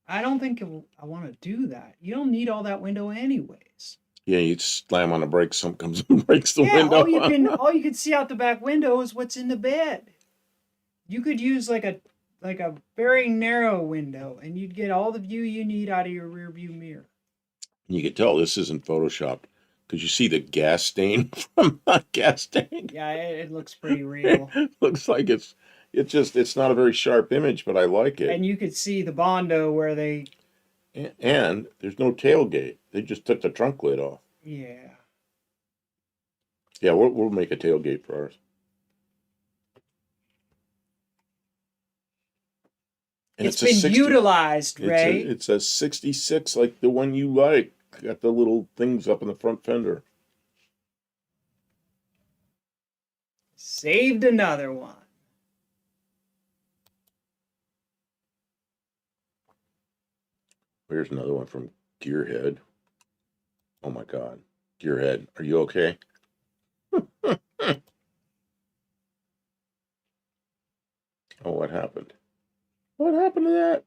I don't think I want to do that. You don't need all that window anyways. Yeah, you slam on the brakes, something comes and breaks the Yeah, window. all you can see out the back window is what's in the bed. You could use like a very narrow window and you'd get all the view you need out of your rear view mirror. You can tell this isn't photoshopped because you see the gas stain from the gas tank. Yeah, it looks pretty real. Looks like it's not a very sharp image, but I like it. And you could see the Bondo where they. And there's no tailgate. They just took the trunk lid off. Yeah. Yeah, we'll make a tailgate for ours. And it's been utilized, Ray. It's a 66 like the one you like. Got the little things up in the front fender. Saved another one. Here's another one from Gearhead. Oh my God. Gearhead, are you okay? Oh, what happened? What happened to that?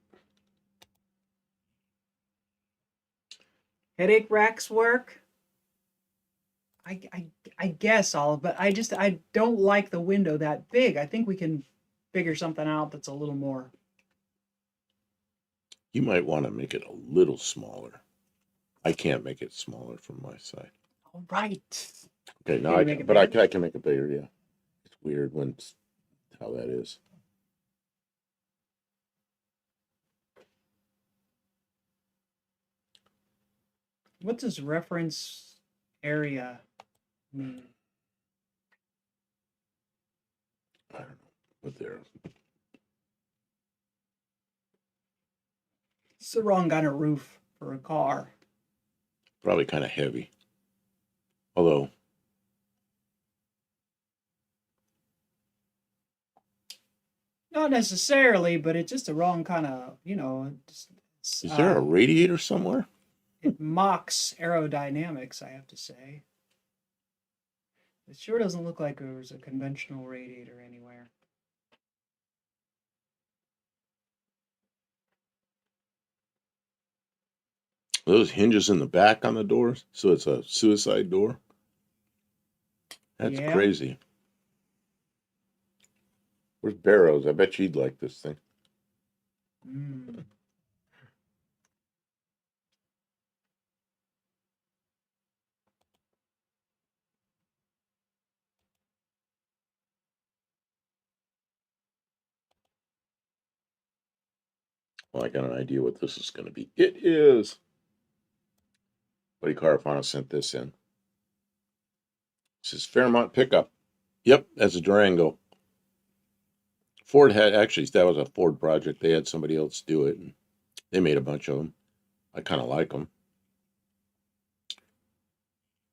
Headache racks work. I guess all, but I don't like the window that big. I think we can figure something out that's a little more. You might want to make it a little smaller. I can't make it smaller from my side. All right. Okay, now I can, but I can make it bigger. Yeah, it's weird when how that is. What does reference area mean? I don't know, but there. It's the wrong kind of roof for a car. Probably kind of heavy. Although. Not necessarily, but it's just the wrong kind of, Is there a radiator somewhere? It mocks aerodynamics, I have to say. It sure doesn't look like there's a conventional radiator anywhere. Those hinges in the back on the doors, so it's a suicide door. That's crazy. Where's Barrows? I bet she'd like this thing. Mm. Well, I got an idea what this is going to be. It is. Buddy Carafano sent this in. It says Fairmont pickup. Yep, that's a Durango. Ford had, actually, that was a Ford project. They had somebody else do it, and they made a bunch of them. I kind of like them.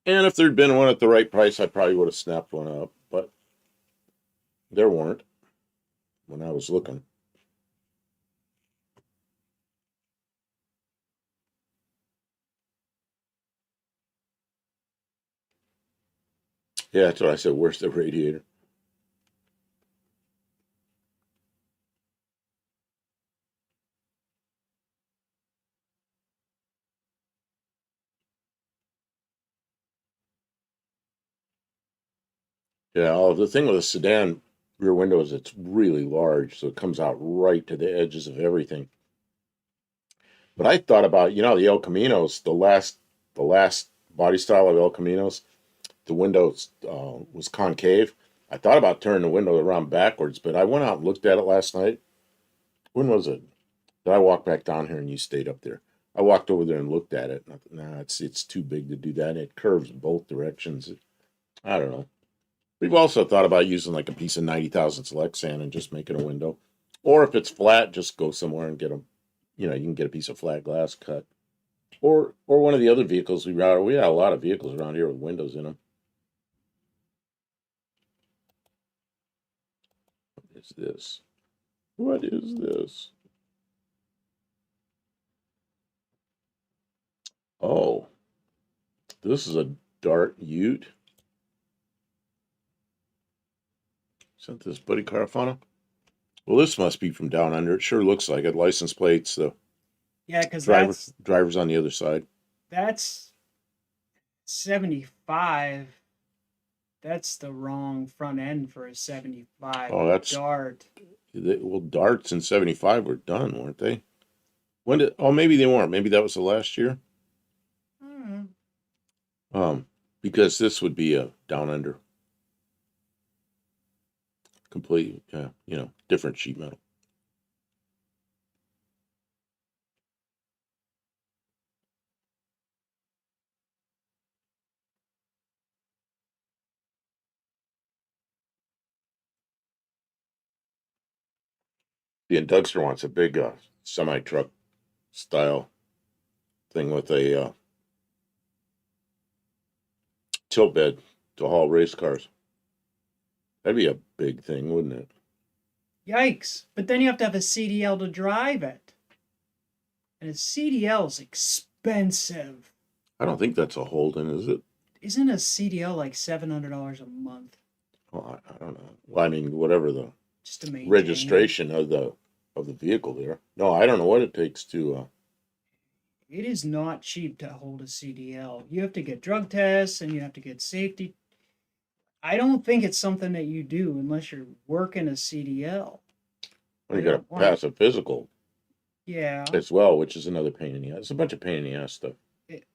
And if there'd been one at the right price, I probably would have snapped one up, but there weren't when I was looking. Yeah, that's what I said. Where's the radiator? Yeah, the thing with a sedan rear window is it's really large, so it comes out right to the edges of everything. But I thought about, the El Caminos, the last body style of El Caminos, the windows was concave. I thought about turning the window around backwards, but I went out and looked at it last night. When was it? Did I walk back down here and you stayed up there? I walked over there and looked at it. And I thought, nah, it's too big to do that. It curves both directions. I don't know. We've also thought about using like a piece of 90 thousandths Lexan and just making a window. Or if it's flat, just go somewhere and get them. You can get a piece of flat glass cut. Or one of the other vehicles we have a lot of vehicles around here with windows in them. What is this? What is this? Oh, this is a Dart Ute. Isn't this Buddy Carafano? Well, this must be from down under. It sure looks like it. License plates, the Yeah, because driver's on the other side. that's 75. That's the wrong front end for a 75 Oh, that's Dart. well, darts in '75 were done, weren't they? When did? Oh, maybe they weren't. Maybe that was the last year. Hmm. Because this would be a down under, complete, different sheet metal. The Dougster wants a big semi truck style thing with a tilt bed to haul race cars. That'd be a big thing, wouldn't it? Yikes. But then you have to have a CDL to drive it. And a CDL is expensive. I don't think that's a Holden, is it? Isn't a CDL like $700 a month? Well, I don't know. Well, I mean, whatever the Just to maintain registration of the vehicle there. No, I don't know what it takes to. It is not cheap to hold a CDL. You have to get drug tests and you have to get safety. I don't think it's something that you do unless you're working a CDL. You got to pass a physical. Yeah. As well, which is another pain in the ass. It's a bunch of pain in the ass stuff.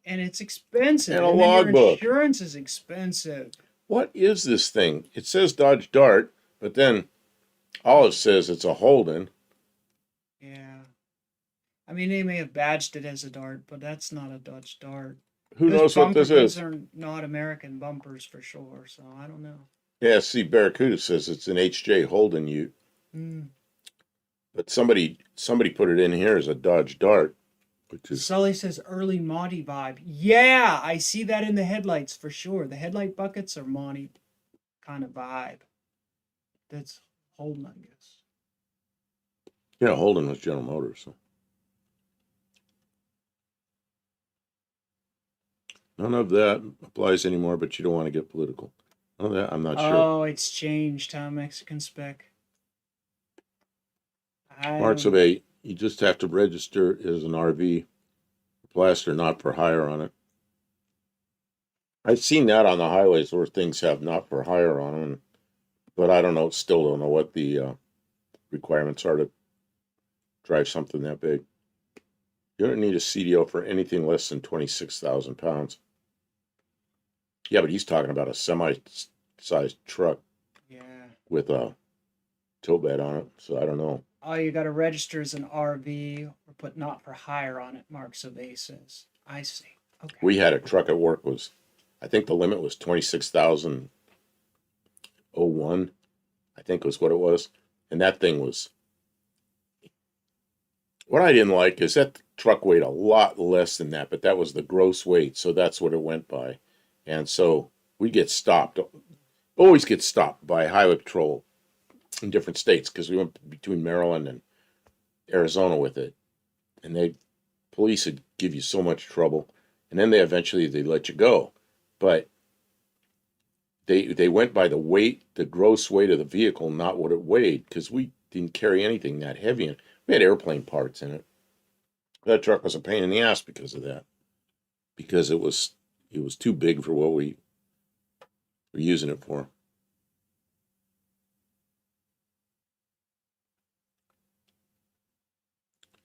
And it's expensive. And a logbook. Your insurance is expensive. What is this thing? It says Dodge Dart, but then all it says it's a Holden. Yeah. I mean, they may have badged it as a Dart, but that's not a Dodge Dart. Who knows what this is? These are not American bumpers for sure, so I don't know. Yeah, see, Barracuda says it's an HJ Holden Ute. But somebody put it in here as a Dodge Dart, which is... Sully says early Monty vibe. Yeah, I see that in the headlights for sure. The headlight buckets are Monty kind of vibe. That's Holden, I guess. Yeah, Holden was General Motors, so... None of that applies anymore, but you don't want to get political. None of that, I'm not sure. Oh, it's changed, huh? Mexican spec. Marks of 8. You just have to register as an RV, plaster not for hire on it. I've seen that on the highways where things have not for hire on them, but I don't know. Still don't know what the requirements are to drive something that big. You don't need a CDL for anything less than 26,000 pounds. Yeah, but he's talking about a semi-sized truck. Yeah. With a tilt bed on it, so I don't know. Oh, you got to register as an RV or put not for hire on it, Mark Sauvé says. I see. Okay. We had a truck at work I think the limit was 26,001, I think was what it was. And that thing was, what I didn't like is that truck weighed a lot less than that, but that was the gross weight, so that's what it went by. And so we always get stopped by Highway Patrol in different states because we went between Maryland and Arizona with it. And police would give you so much trouble. And then they let you go. But they went by the weight, the gross weight of the vehicle, not what it weighed, because we didn't carry anything that heavy in it. We had airplane parts in it. That truck was a pain in the ass because of that. Because it was too big for what we were using it for.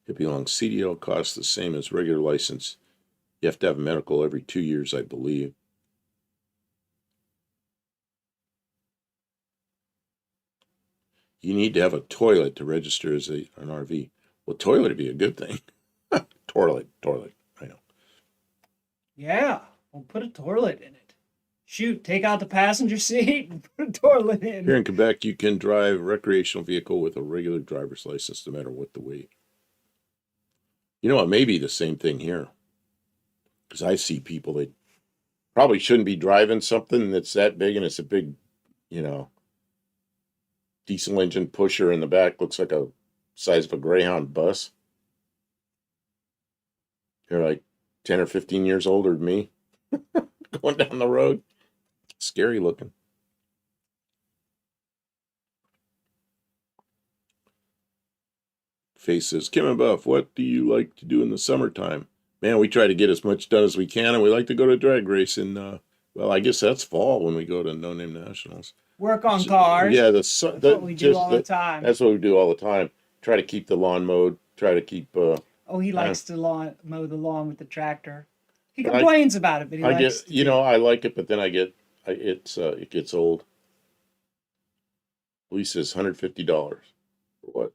Hippie Long CDL costs the same as regular license. You have to have medical every 2 years, I believe. You need to have a toilet to register as an RV. Well, toilet would be a good thing. Toilet, I know. Yeah, we'll put a toilet in it. Shoot, take out the passenger seat and put a toilet in. Here in Quebec, you can drive a recreational vehicle with a regular driver's license no matter what the weight. You know, it may be the same thing here. Because I see people that probably shouldn't be driving something that's that big, and it's a big, diesel engine pusher in the back. Looks like a size of a Greyhound bus. They're like 10 or 15 years older than me. Going down the road. Scary looking. Face says, Kim and Buff, what do you like to do in the summertime? Man, we try to get as much done as we can, and we like to go to drag racing. Well, I guess that's fall when we go to No Name Nationals. Work on cars. Yeah, that's what we do all the time. That's what we do all the time. Try to keep the lawn mowed. Try to keep. Oh, he likes to mow the lawn with the tractor. He complains about it, but he likes to. I like it, but then it gets old. Lee says $150 for what?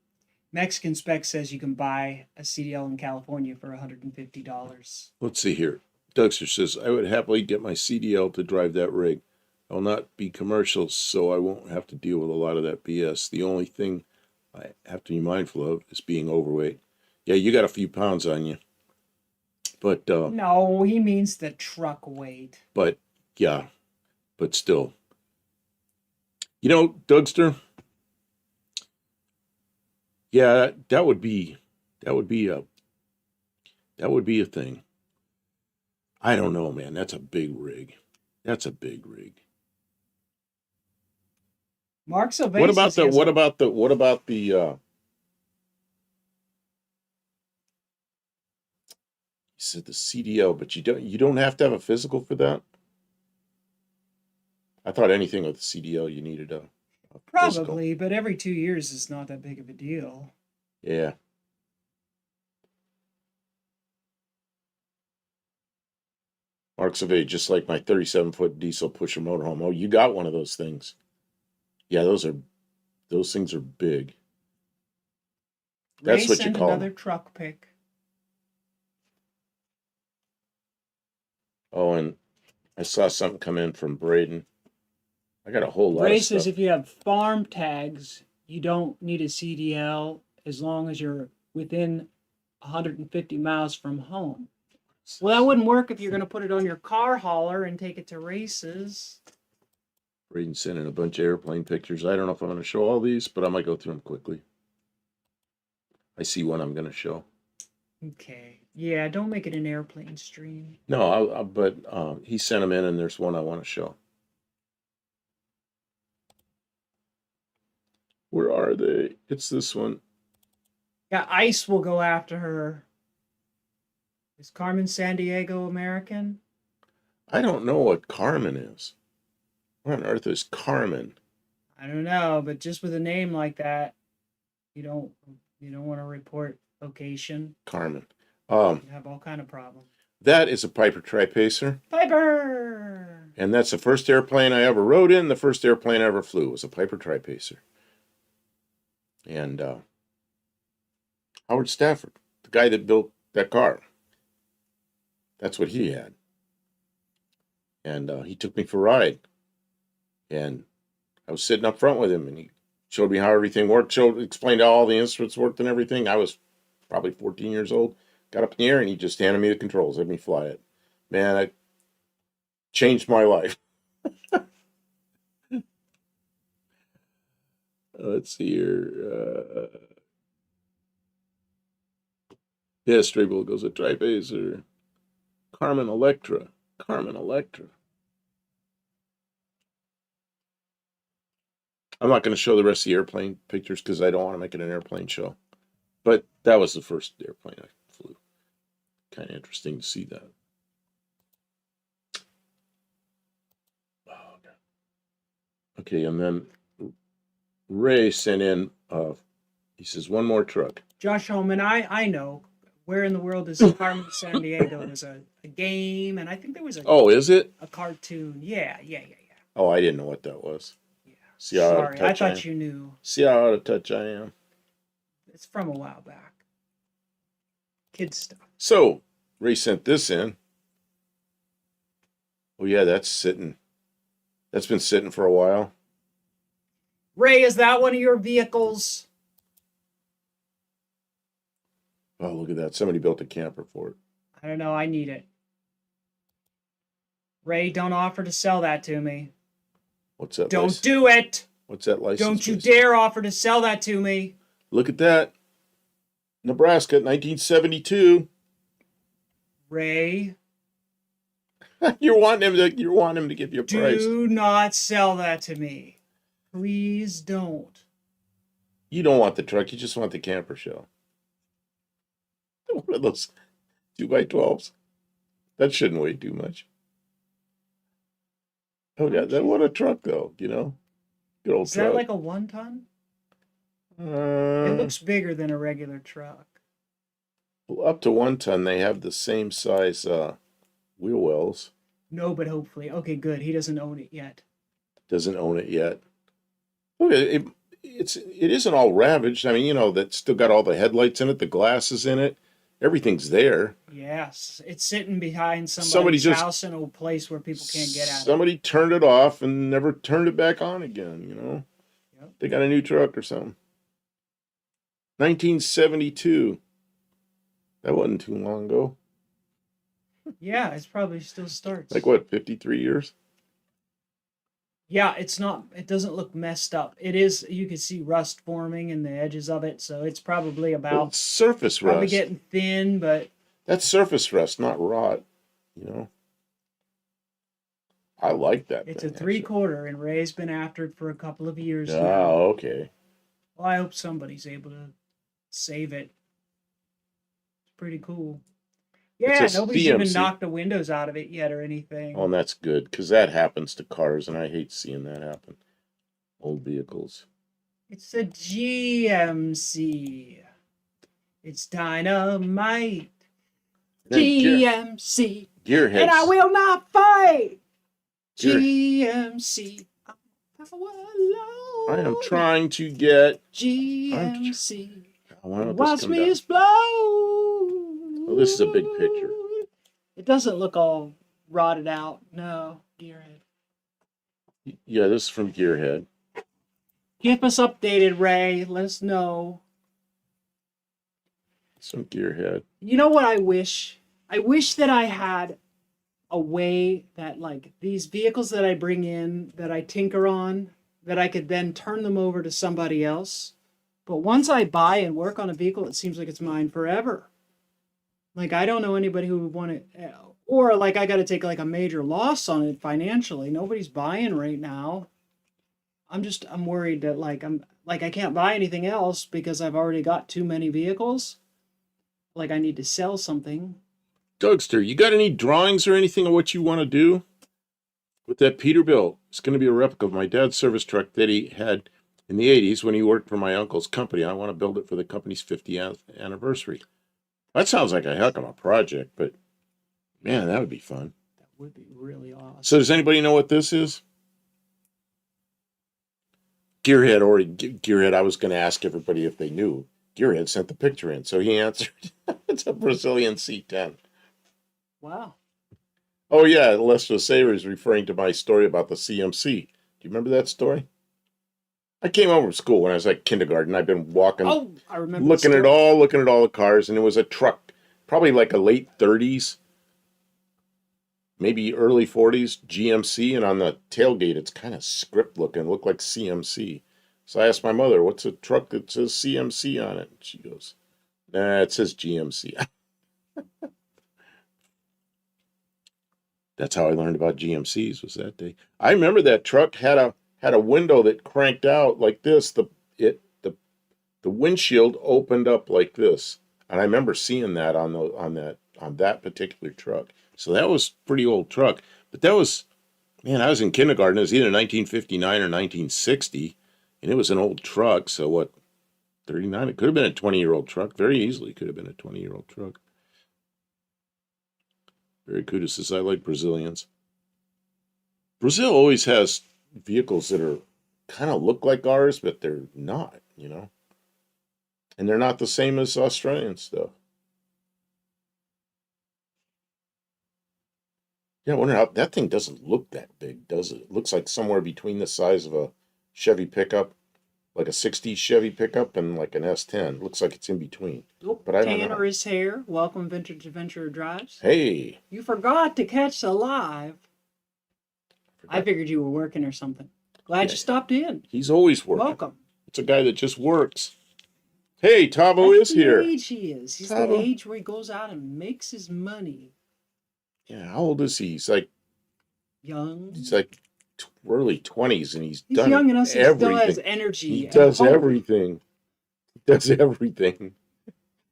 Mexican Spec says you can buy a CDL in California for $150. Let's see here. Dougster says, I would happily get my CDL to drive that rig. I will not be commercial, so I won't have to deal with a lot of that BS. The only thing I have to be mindful of is being overweight. Yeah, you got a few pounds on you. But no, he means the truck weight. But yeah, but still. Dougster, yeah, that would be a thing. I don't know, man. That's a big rig. Mark Sylvain. What about the he said the CDL, but you don't have to have a physical for that? I thought anything with the CDL you needed a probably, but every 2 years is not that big of a deal. Yeah. Mark Survey, just like my 37-foot diesel pusher motorhome. Oh, you got one of those things. Yeah, those things are big. That's what you call another truck pick. Oh, and I saw something come in from Braden. I got a whole lot Ray of stuff. says if you have farm tags, you don't need a CDL as long as you're within 150 miles from home. Well, that wouldn't work if you're going to put it on your car hauler and take it to races. Braden sent in a bunch of airplane pictures. I don't know if I'm going to show all these, but I might go through them quickly. I see one I'm going to show. Okay. Yeah, don't make it an airplane stream. No, but he sent them in, and there's one I want to show. Where are they? It's this one. Yeah, ICE will go after her. Is Carmen Sandiego American? I don't know what Carmen is. What on earth is Carmen? I don't know, but just with a name like that, you don't want to report location. Carmen. You have all kind of problems. That is a Piper Tri-Pacer. Piper! And that's the first airplane I ever rode in. The first airplane I ever flew was a Piper Tri-Pacer. And Howard Stafford, the guy that built that car, that's what he had. And he took me for a ride. And I was sitting up front with him, and he showed me how everything worked, explained how all the instruments worked and everything. I was probably 14 years old. Got up in the air, and he just handed me the controls, let me fly it. Man, it changed my life. Let's see here. Yeah, Strable goes a Tri-Pacer. Carmen Electra. I'm not going to show the rest of the airplane pictures because I don't want to make it an airplane show. But that was the first airplane I flew. Kind of interesting to see that. Oh, God. Okay, and then Ray sent in, he says, one more truck. Josh Holman, I know. Where in the world is Carmen Sandiego? There's a game, and I think there was a... Oh, is it? A cartoon. Yeah. Oh, I didn't know what that was. Yeah. See how Sorry, out of touch I thought you knew. See how out of touch I am. It's from a while back. Kids stuff. So, Ray sent this in. Oh, yeah, that's been sitting for a while. Ray, is that one of your vehicles? Oh, look at that. Somebody built a camper for it. I don't know. I need it. Ray, don't offer to sell that to me. What's that? Don't do it. What's that license? Don't you dare offer to sell that to me. Look at that. Nebraska, 1972. Ray. You're wanting him to give you a price. Do not sell that to me. Please don't. You don't want the truck. You just want the camper shell. One of those 2x12s. That shouldn't weigh too much. Oh yeah, that what a truck though, you know? Good old Is truck. that like a 1 ton? It looks bigger than a regular truck. Up to 1 ton, they have the same size wheel wells. No, but hopefully. Okay, good. He doesn't own it yet. Doesn't own it yet. Okay, it isn't all ravaged. I mean, you know, that's still got all the headlights in it, the glasses in it, everything's there. Yes, it's sitting behind Somebody somebody's just house in a place where people can't get at it. Somebody turned it off and never turned it back on again, you know. Yep. They got a new truck or something. 1972. That wasn't too long ago. Yeah, it's probably still starts. Like what, 53 years? Yeah, it's not. It doesn't look messed up. It is. You can see rust forming in the edges of it, so it's probably Well, about it's surface probably rust. getting thin, but That's surface rust, not rot, you know. I like that it's thing. a 3/4, and Ray's been after it for a couple of years Actually. now. Oh, okay. Well, I hope somebody's able to save it. It's pretty cool. Yeah, It's a nobody's even CMC. knocked the windows out of it yet or anything. Oh, and that's good because that happens to cars, and I hate seeing that happen. Old vehicles. It's a GMC. It's dynamite. Then GMC. Gearheads. And I will not fight. Gear- GMC. I am trying to get. GMC. I want Watch this me explode. Oh, this is a big picture. It doesn't look all rotted out. No, Gearhead. Yeah, this is from Gearhead. Keep us updated, Ray. Let us know. Some Gearhead. You know what I wish? I wish that I had a way that, like, these vehicles that I bring in, that I tinker on, that I could then turn them over to somebody else. But once I buy and work on a vehicle, it seems like it's mine forever. Like, I don't know anybody who would want it, or like I got to take like a major loss on it financially. Nobody's buying right now. I'm worried that I can't buy anything else because I've already got too many vehicles. Like, I need to sell something. Dougster, you got any drawings or anything of what you want to do with that Peterbilt? It's going to be a replica of my dad's service truck that he had in the 80s when he worked for my uncle's company. I want to build it for the company's 50th anniversary. That sounds like a heck of a project, but man, that would be fun. That would be really awesome. So does anybody know what this is? Gearhead, I was going to ask everybody if they knew. Gearhead sent the picture in, so he answered. It's a Brazilian C10. Wow. Oh, yeah, Lester Saver is referring to my story about the CMC. Do you remember that story? I came home from school when I was like kindergarten. I've been walking, Oh, I remember. looking at all the cars, and it was a truck, probably like a late 30s, maybe early 40s GMC, and on the tailgate, it's kind of script looking, looked like CMC. So I asked my mother, what's a truck that says CMC on it? She goes, nah, it says GMC. That's how I learned about GMCs, was that day. I remember that truck had a window that cranked out like this. The windshield opened up like this. And I remember seeing that on that particular truck. So that was a pretty old truck. But that was, man, I was in kindergarten. It was either 1959 or 1960. And it was an old truck. So what, 39? It could have been a 20-year-old truck. Very easily could have been a 20-year-old truck. Very kudos says, I like Brazilians. Brazil always has vehicles that are kind of look like ours, but they're not, you know. And they're not the same as Australian stuff. Yeah, I wonder how that thing doesn't look that big, does it? It looks like somewhere between the size of a Chevy pickup, like a 60s Chevy pickup, and like an S10. It looks like it's in between. Nope. But I don't Tanner know. is here. Welcome, Vintage Adventure Drives. Hey. You forgot to catch the live. I figured you were working or something. Glad you stopped in. He's always working. Welcome. It's a guy that just works. Hey, Tavo is here. That's the age he is. He's Tavo. the age where he goes out and makes his money. Yeah, how old is he? He's like Young. Early 20s, and he's He's done young enough, so he everything. still has energy. He and does hope. everything. He does everything.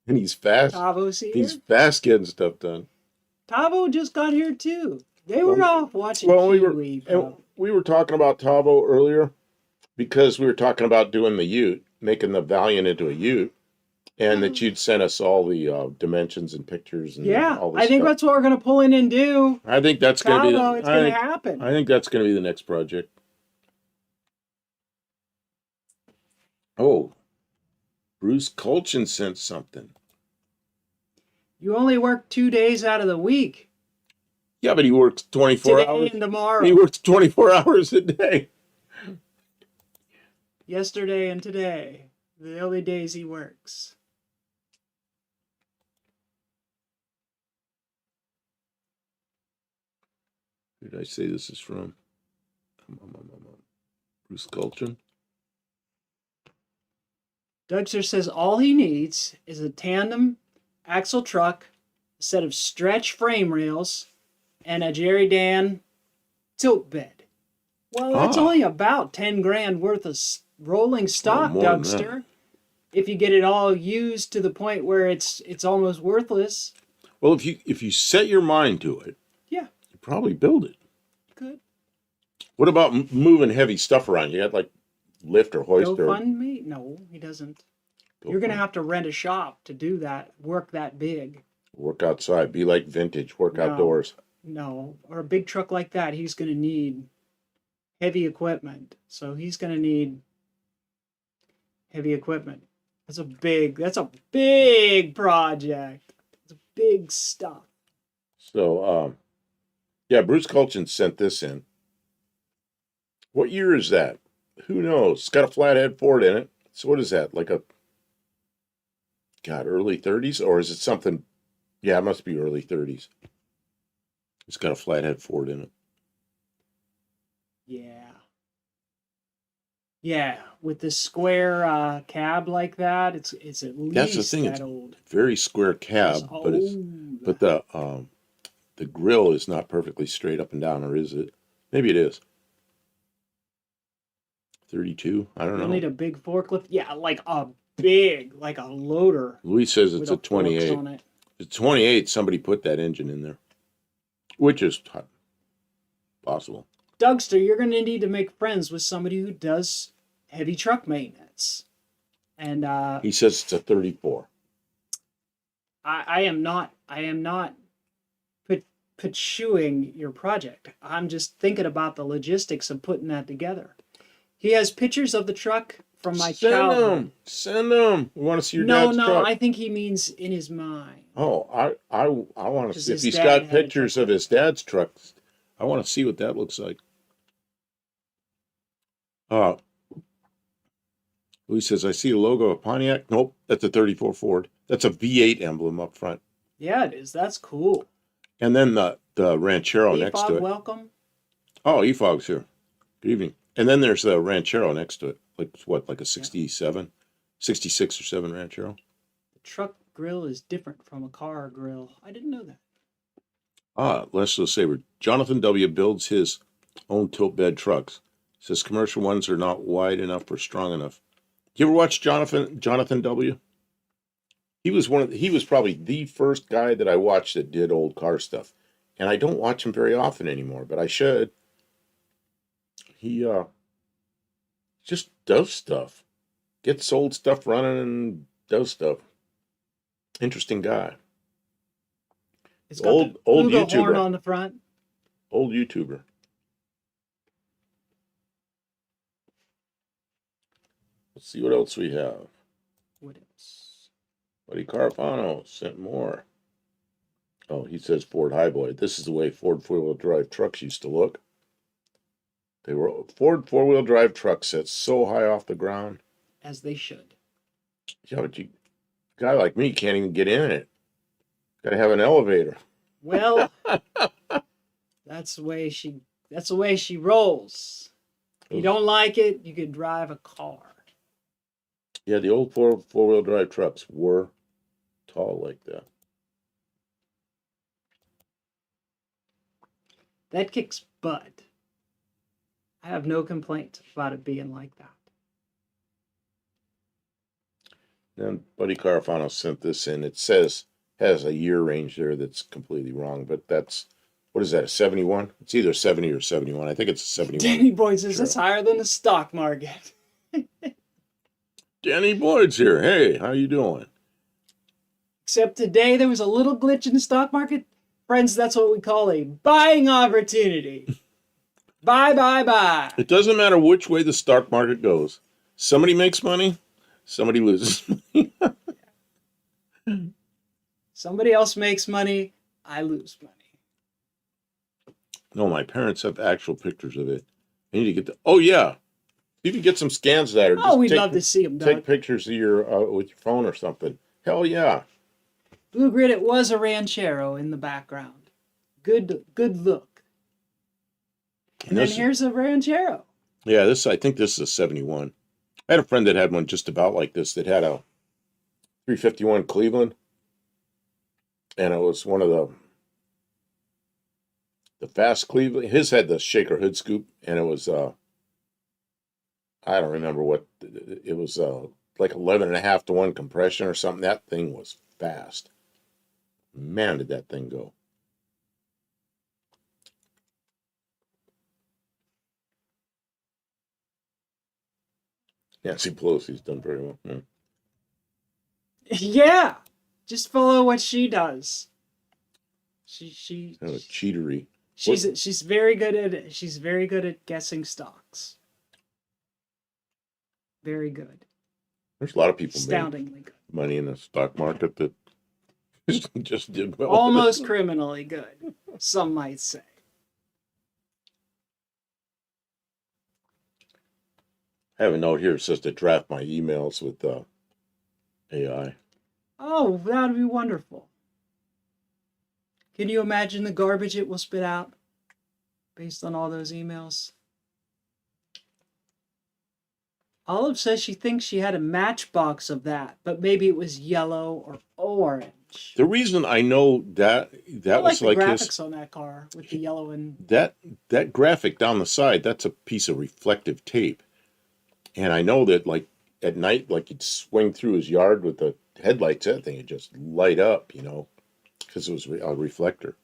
And he's fast. Tavo's here. He's fast getting stuff done. Tavo just got here too. They were off watching we were talking about Tavo earlier because we were talking about doing the Ute, making the Valiant into a Ute, and that you'd sent us all the dimensions and pictures and all this I think stuff. that's what we're gonna pull in and do. I think that's going to be. It's gonna happen. I think that's going to be the next project. Oh, Bruce Colchin sent something. You only work 2 days out of the week. Yeah, but he works 24 Today hours. and tomorrow. He works 24 hours a day. Yesterday and today, the only days he works. Who did I say this is from? Bruce Colchin. Dougster says all he needs is a tandem axle truck, a set of stretch frame rails, and a Jerry Dan tilt bed. Well, that's only about 10 grand worth of rolling stock, Dougster. If you get it all used to the point where it's almost worthless. Well, if you set your mind to it, yeah, you probably build it. Good. What about moving heavy stuff around? You got like lift or hoist or GoFundMe? No, he doesn't. You're going to have to rent a shop to do that, work that big. Work outside, be like vintage, work outdoors. No, or a big truck like that, he's going to need heavy equipment. So he's going to need heavy equipment. That's a big project. It's big stuff. So, yeah, Bruce Colchin sent this in. What year is that? Who knows? It's got a flathead Ford in it. So what is that? Like early 30s? Or is it something? Yeah, it must be early 30s. It's got a flathead Ford in it. Yeah, with the square cab like that, it's at least that's the thing. that it's old. Very square cab, but the grill is not perfectly straight up and down, or is it? Maybe it is. 32. I don't know. You'll need a big forklift. Yeah, like a loader. Louis says it's a 28. It's 28. Somebody put that engine in there, which is possible. Dougster, you're going to need to make friends with somebody who does heavy truck maintenance. And he says it's a 34. I am not pursuing your project. I'm just thinking about the logistics of putting that together. He has pictures of the truck from my childhood. Send them. We want to see your dad's truck. No, I think he means in his mind. Oh, I want to see if he's got pictures of his dad's truck. I want to see what that looks like. Louis says, I see a logo of Pontiac. Nope, that's a 34 Ford. That's a V8 emblem up front. Yeah, it is. That's cool. And then the Ranchero next to it. Welcome. Oh, EFOG's here. Good evening. And then there's the Ranchero next to it. Like a 67, 66 or 7 Ranchero? The truck grill is different from a car grill. I didn't know that. Leslie Saber. Jonathan W. builds his own tilt bed trucks. Says commercial ones are not wide enough or strong enough. You ever watch Jonathan W? He was probably the first guy that I watched that did old car stuff. And I don't watch him very often anymore, but I should. He just does stuff. Gets old stuff running and does stuff. Interesting guy. It's got old YouTuber horn on the front. Old YouTuber. Let's see what else we have. What else? Buddy Carfano sent more. Oh, he says Ford Highboy. This is the way Ford four-wheel drive trucks used to look. They were Ford four-wheel drive trucks set so high off the ground. As they should. Yeah, but a guy like me can't even get in it. Got to have an elevator. Well, that's the way she rolls. If you don't like it, you could drive a car. Yeah, the old four-wheel drive trucks were tall like that. That kicks butt. I have no complaint about it being like that. And Buddy Carafano sent this in. It says has a year range there that's completely wrong, but that's what is that, a 71? It's either 70 or 71. I think it's a 71. Danny Boyd says Sure. it's higher than the stock market. Danny Boyd's here. Hey, how you doing? Except today there was a little glitch in the stock market. Friends, that's what we call a buying opportunity. Buy, buy, buy. It doesn't matter which way the stock market goes. Somebody makes money, somebody loses money. Somebody else makes money, I lose money. No, my parents have actual pictures of it. I need to get the. Oh yeah, you can get some scans of that. Or just We'd love to see them, Doug. Take pictures of your with your phone or something. Hell yeah. Blue Grid, it was a Ranchero in the background. Good look. And then here's a Ranchero. Yeah, I think this is a 71. I had a friend that had one just about like this that had a 351 Cleveland. And it was one of the fast Cleveland. His had the shaker hood scoop, and it was I don't remember what it was, like 11.5 to 1 compression or something. That thing was fast. Man, did that thing go. Nancy Pelosi's done very well. Yeah. Yeah, just follow what she does. She Kind of cheatery. She's very good at guessing stocks. Very good. There's a lot of people Astoundingly good. Money in the stock market that just did well. Almost criminally good, some might say. I have a note here that says to draft my emails with AI. Oh, that would be wonderful. Can you imagine the garbage it will spit out based on all those emails? Olive says she thinks she had a matchbox of that, but maybe it was yellow or orange. The reason I know that I was like the like graphics on that car with the yellow and that graphic down the side, that's a piece of reflective tape. And I know that like at night, like you'd swing through his yard with the headlights, that thing would just light up, because it was a reflector.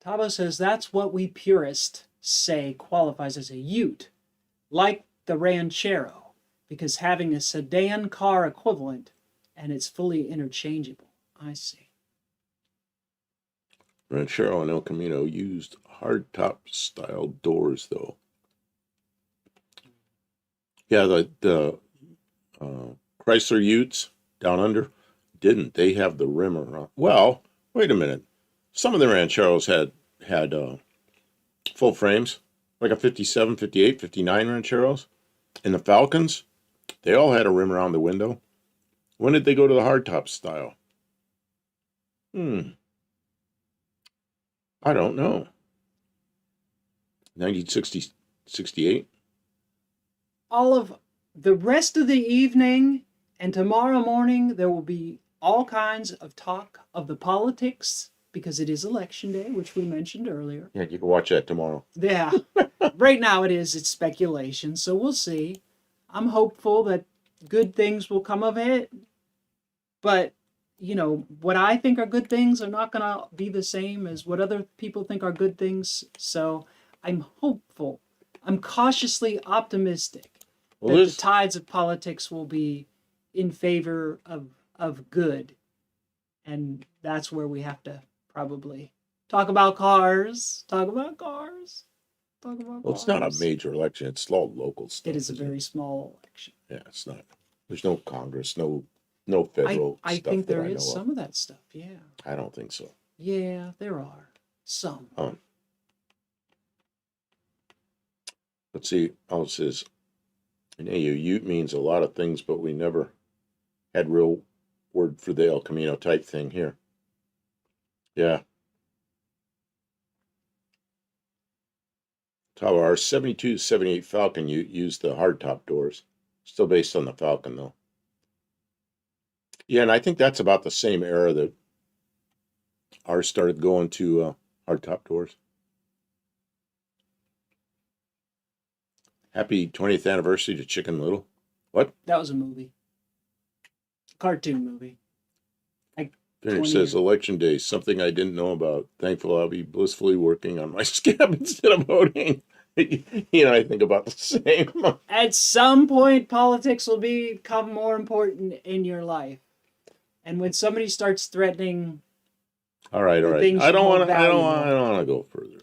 Tabo says that's what we purists say qualifies as a ute, like the Ranchero, because having a sedan car equivalent and it's fully interchangeable. I see. Ranchero and El Camino used hardtop style doors, though. Yeah, the Chrysler Utes down under didn't. They have the rim around. Well, wait a minute. Some of the Rancheros had full frames, like a 57, 58, 59 Rancheros. And the Falcons, they all had a rim around the window. When did they go to the hardtop style? I don't know. 1960, 68? All of the rest of the evening and tomorrow morning, there will be all kinds of talk of the politics because it is election day, which we mentioned earlier. Yeah, you can watch that tomorrow. Yeah. Right now it's speculation, so we'll see. I'm hopeful that good things will come of it. But, what I think are good things are not going to be the same as what other people think are good things. So I'm hopeful. I'm cautiously optimistic that the tides of politics will be in favor of good. And that's where we have to probably talk about cars. Well, it's not a major election. It's all local stuff. It is a very small election. Yeah, it's not. There's no Congress, no federal I stuff. think there is some of that stuff, yeah. I don't think so. Yeah, there are. Some. Let's see. It says, an Ute means a lot of things, but we never had real word for the El Camino type thing here. Yeah. Our 72 78 Falcon used the hardtop doors. Still based on the Falcon, though. Yeah, and I think that's about the same era that ours started going to hardtop doors. Happy 20th anniversary to Chicken Little. What? That was a movie. Cartoon movie. Like Finish 20 says years. election day, something I didn't know about. Thankful I'll be blissfully working on my scab instead of voting. I think about the same. At some point, politics will become more important in your life. And when somebody starts threatening All right. things I you don't hold want to. valuable. I don't want to go further.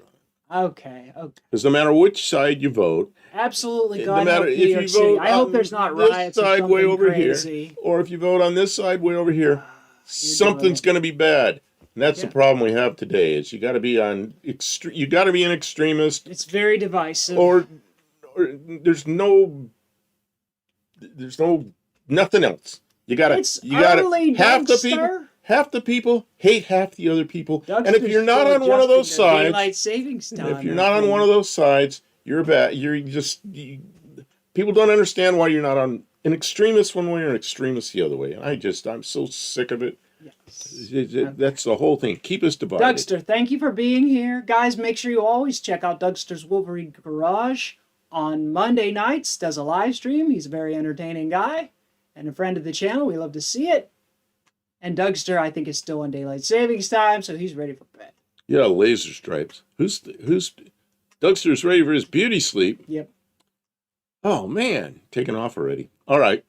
Okay. Because no matter which side you vote, Absolutely, no God matter help if New you York City. vote I hope on there's not this riots or side way something over crazy. here, or if you vote on this side way over here, something's going to be bad. And that's the problem we have today. Is you got to be on you got to be an extremist. It's very divisive. Or there's nothing else. You got to half the people hate half the other people. Doug's and if you're not on one of those sides, daylight savings time. if you're not on one of those sides, you're bad. People don't understand why you're not on an extremist one way or an extremist the other way. And I'm so sick of it. Yes. That's the whole thing. Keep us divided. Dougster, thank you for being here. Guys, make sure you always check out Dougster's Wolverine Garage on Monday nights. Does a live stream. He's a very entertaining guy and a friend of the channel. We love to see it. And Dougster, I think, is still on daylight savings time, so he's ready for bed. Yeah, laser stripes. Who's Dougster's ready for his beauty sleep? Yep. Oh man, taking off already. All right.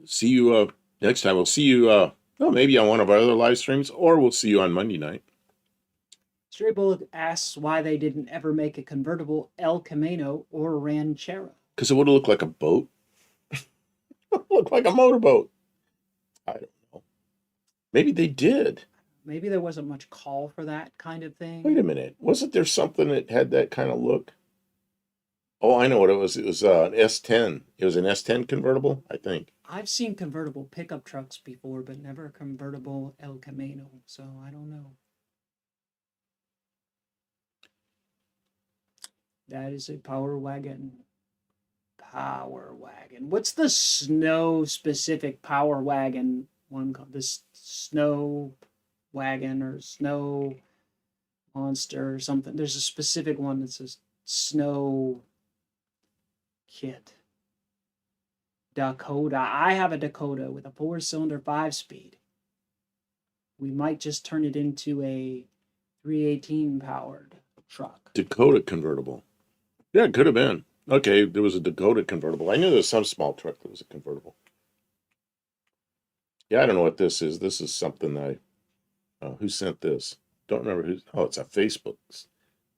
See you next time. We'll see you maybe on one of our other live streams, or we'll see you on Monday night. Stray Bullet asks why they didn't ever make a convertible El Camino or Ranchero. Because it would have looked like a boat. Looked like a motorboat. I don't know. Maybe they did. Maybe there wasn't much call for that kind of thing. Wait a minute. Wasn't there something that had that kind of look? Oh, I know what it was. It was an S10. It was an S10 convertible, I think. I've seen convertible pickup trucks before, but never a convertible El Camino, so I don't know. That is a power wagon. Power wagon. What's the snow-specific power wagon one called? This snow wagon or snow monster or something. There's a specific one that says snow kit. Dakota. I have a Dakota with a 4-cylinder 5-speed. We might just turn it into a 318 powered truck. Dakota convertible. Yeah, it could have been. Okay, there was a Dakota convertible. I knew there was some small truck that was a convertible. Yeah, I don't know what this is. This is something who sent this? Don't remember who. Oh, it's a Facebook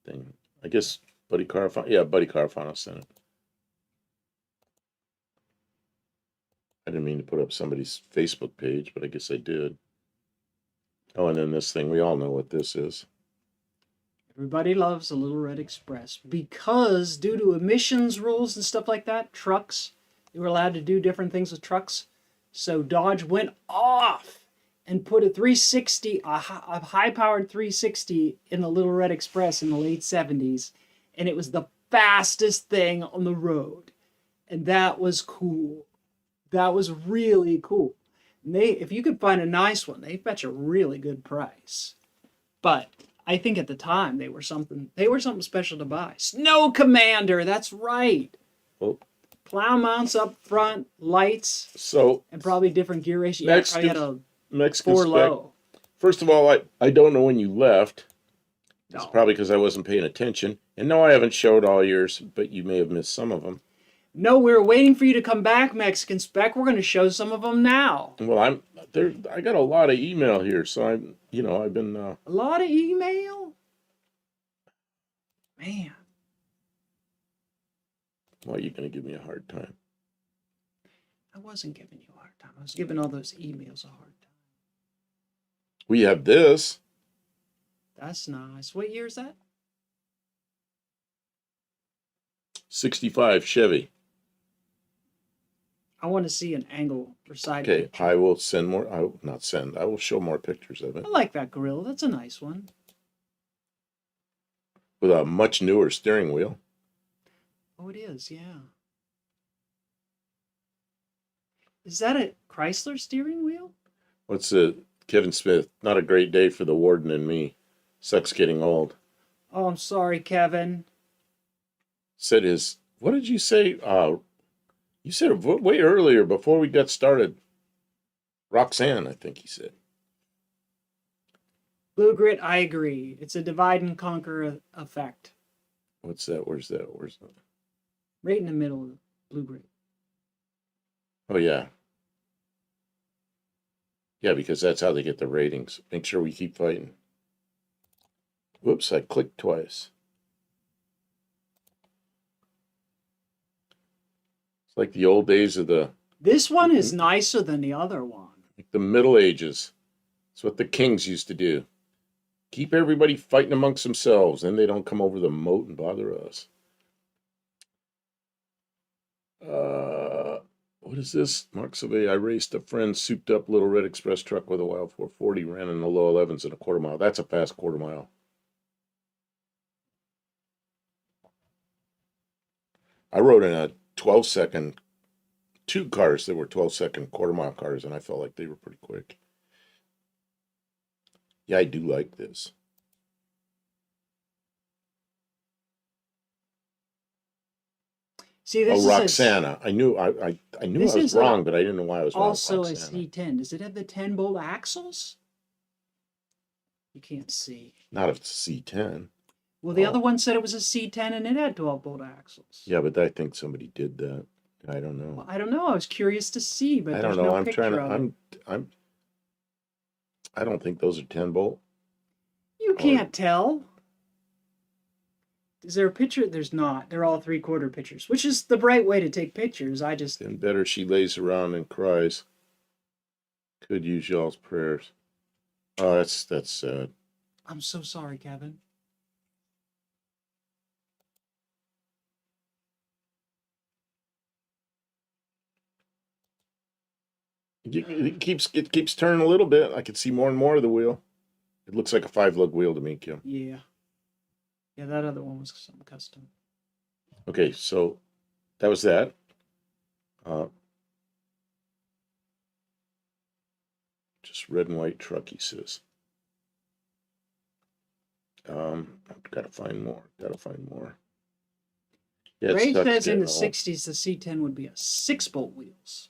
thing. I guess Buddy Carafano. Yeah, Buddy Carafano sent it. I didn't mean to put up somebody's Facebook page, but I guess I did. Oh, and then this thing. We all know what this is. Everybody loves a Little Red Express because due to emissions rules and stuff like that, trucks, they were allowed to do different things with trucks. So Dodge went off and put a 360, a high-powered 360 in the Little Red Express in the late 70s. And it was the fastest thing on the road. And that was cool. That was really cool. And if you could find a nice one, they fetch a really good price. But I think at the time they were something special to buy. Snow Commander, that's right. Well, plow mounts up front, lights, and probably different gear ratio. Yeah, probably had a Mexican 4 low. First of all, I don't know when you left. No. It's probably because I wasn't paying attention. And no, I haven't showed all yours, but you may have missed some of them. No, we were waiting for you to come back, Mexican Spec. We're going to show some of them now. Well, I got a lot of email here, so I've been a lot of email. Man, why are you going to give me a hard time? I wasn't giving you a hard time. I was giving all those emails a hard time. We have this. That's nice. What year is that? 65 Chevy. I want to see an angle or side Okay, picture. I will send more. I will show more pictures of it. I like that grill. That's a nice one. With a much newer steering wheel. Oh, it is, yeah. Is that a Chrysler steering wheel? What's Kevin Smith? Not a great day for the warden and me. Sucks getting old. Oh, I'm sorry, Kevin. Said What did you say? You said it way earlier before we got started. Roxanne, I think he said. Blue grit, I agree. It's a divide and conquer effect. What's that? Where's that? Where's that? Right in the middle of blue grit. Oh, yeah. Yeah, because that's how they get the ratings. Make sure we keep fighting. Whoops, I clicked twice. It's like the old days of This one is nicer than the other one. like the Middle Ages. It's what the kings used to do. Keep everybody fighting amongst themselves, then they don't come over the moat and bother us. What is this? Mark Survey. I raced a friend's souped up little red express truck with a wild 440, ran in the low 11s in a quarter mile. That's a fast quarter mile. I rode in a 12-second, two cars that were 12-second quarter mile cars, and I felt like they were pretty quick. Yeah, I do like this. See, this oh, Roxana. I knew I knew I was wrong, but I didn't know why I was wrong. Also a Roxana. C10. Does it have the 10-bolt axles? You can't see. Not if it's a C10. Well, the other one said it was a C10 and it had 12-bolt axles. Yeah, but I think somebody did that. I don't know. Well, I don't know. I was curious to see, but I there's don't know. no I'm picture trying to. of it. I don't think those are 10-bolt. You can't tell. Is there a picture? There's not. They're all 3/4 pictures, which is the right way to take pictures. I just. Then better she lays around and cries. Could use y'all's prayers. Oh, that's sad. I'm so sorry, Kevin. It keeps turning a little bit. I can see more and more of the wheel. It looks like a 5-lug wheel to me, Kim. Yeah. Yeah, that other one was some custom. Okay, so that was that. Just red and white truck, he says. I've got to find more. Yeah, Ray says in the 60s the C10 would be a 6-bolt wheels.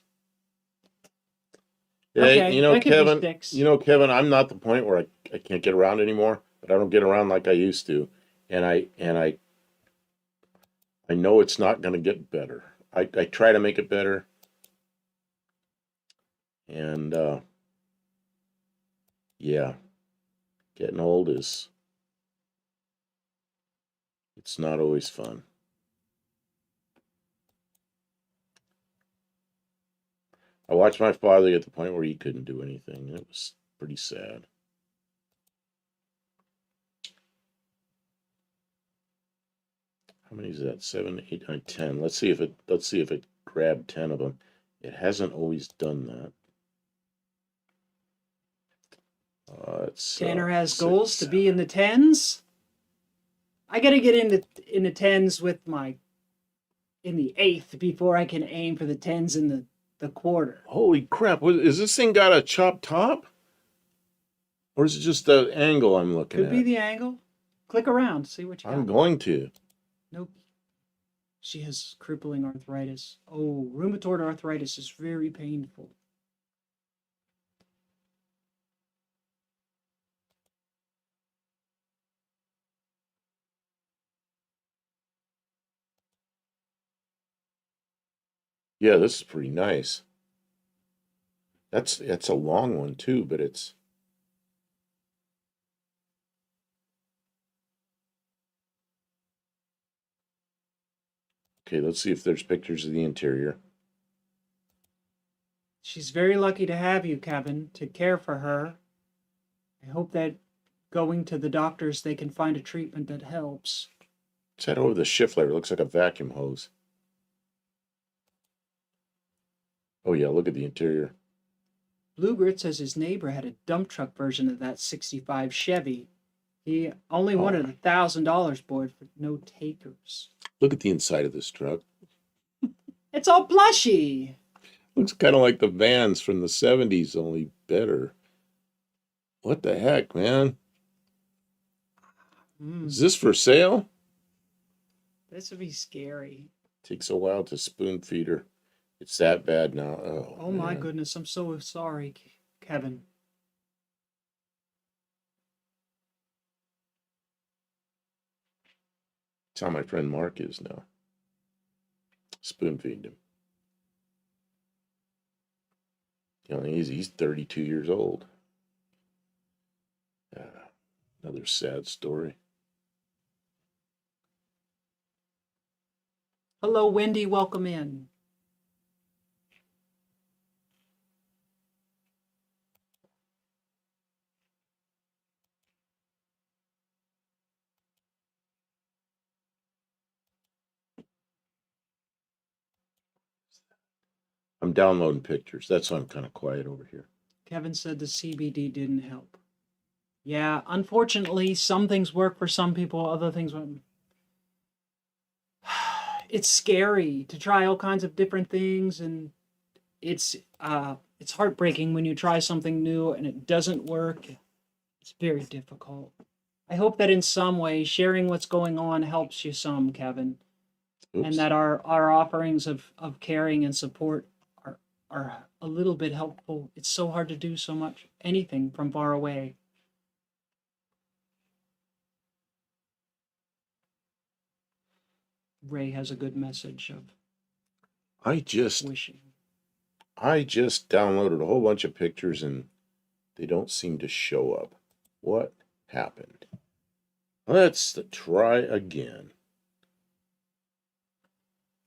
Hey, Okay, Kevin, I'm not the point where I can't get around anymore, but I don't get around like I used to. And I know it's not going to get better. I try to make it better. And yeah, getting old it's not always fun. I watched my father get to the point where he couldn't do anything. It was pretty sad. How many is that? 7, 8, 9, 10. Let's see if it grabbed 10 of them. It hasn't always done that. Tanner has goals to be in the 10s. I got to get in the 10s with in the 8th before I can aim for the 10s in the quarter. Holy crap! Is this thing got a chopped top? Or is it just the angle I'm looking at? Could be the angle. Click around, see what you got. I'm going to. Nope. She has crippling arthritis. Oh, rheumatoid arthritis is very painful. Yeah, this is pretty nice. That's a long one too, but it's okay. Let's see if there's pictures of the interior. She's very lucky to have you, Kevin, to care for her. I hope that going to the doctors, they can find a treatment that helps. It's that over the shift lever. It looks like a vacuum hose. Oh yeah, look at the interior. Blue Grit says his neighbor had a dump truck version of that 65 Chevy. He only wanted $1,000 for it, for no takers. Look at the inside of this truck. It's all plushy. Looks kind of like the vans from the 70s, only better. What the heck, man? Is this for sale? This would be scary. Takes a while to spoon feed her. It's that bad now. Oh my man. goodness, I'm so sorry, Kevin. That's how my friend Mark is now. Spoon feeding him. You know, he's 32 years old. Another sad story. Hello, Wendy. Welcome in. I'm downloading pictures. That's why I'm kind of quiet over here. Kevin said the CBD didn't help. Yeah, unfortunately, some things work for some people, other things won't. It's scary to try all kinds of different things, and it's heartbreaking when you try something new and it doesn't work. It's very difficult. I hope that in some way sharing what's going on helps you some, Kevin. Oops. And that our offerings of caring and support are a little bit helpful. It's so hard to do so much, anything from far away. Ray has a good message of wishing. I just downloaded a whole bunch of pictures and they don't seem to show up. What happened? Let's try again.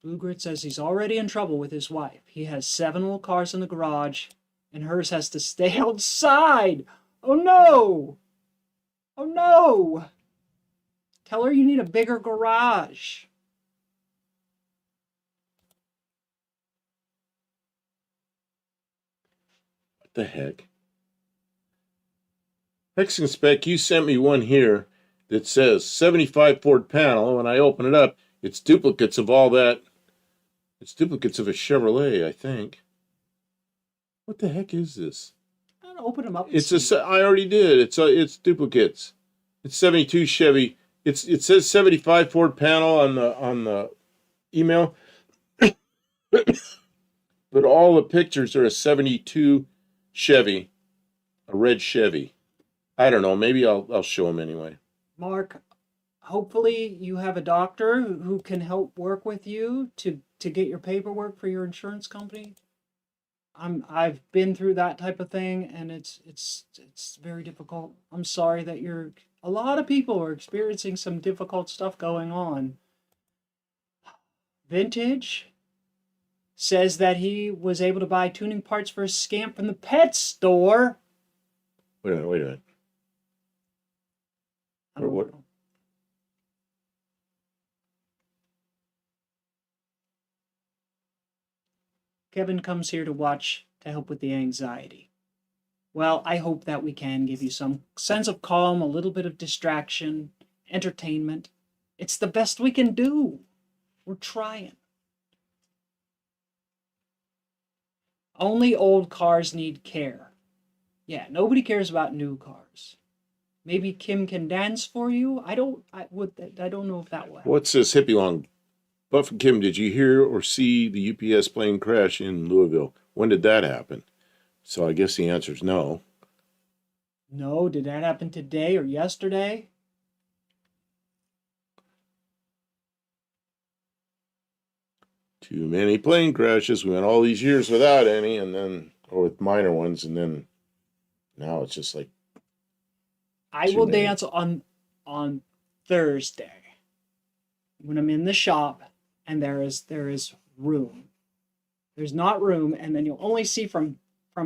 Blue Grit says he's already in trouble with his wife. He has 7 old cars in the garage, and hers has to stay outside. Oh no! Oh no! Tell her you need a bigger garage. What the heck? Mexican Spec, you sent me one here that says 75 Ford panel. When I open it up, it's duplicates of all that. It's duplicates of a Chevrolet, I think. What the heck is this? I'm gonna open them up. I already did. It's duplicates. It's 72 Chevy. It says 75 Ford panel on the email, but all the pictures are a 72 Chevy, a red Chevy. I don't know. Maybe I'll show them anyway. Mark, hopefully you have a doctor who can help work with you to get your paperwork for your insurance company. I've been through that type of thing, and it's very difficult. I'm sorry that a lot of people are experiencing some difficult stuff going on. Vintage says that he was able to buy tuning parts for his scamp from the pet store. Wait a minute. What? Kevin comes here to help with the anxiety. Well, I hope that we can give you some sense of calm, a little bit of distraction, entertainment. It's the best we can do. We're trying. Only old cars need care. Yeah, nobody cares about new cars. Maybe Kim can dance for you. I don't know if that will help. What's this hippie long? Buff and Kim, did you hear or see the UPS plane crash in Louisville? When did that happen? So I guess the answer is no. No, did that happen today or yesterday? Too many plane crashes. We went all these years without any, or with minor ones, and then now it's just like. I will dance on Thursday when I'm in the shop and there is room. There's not room, and then you'll only see from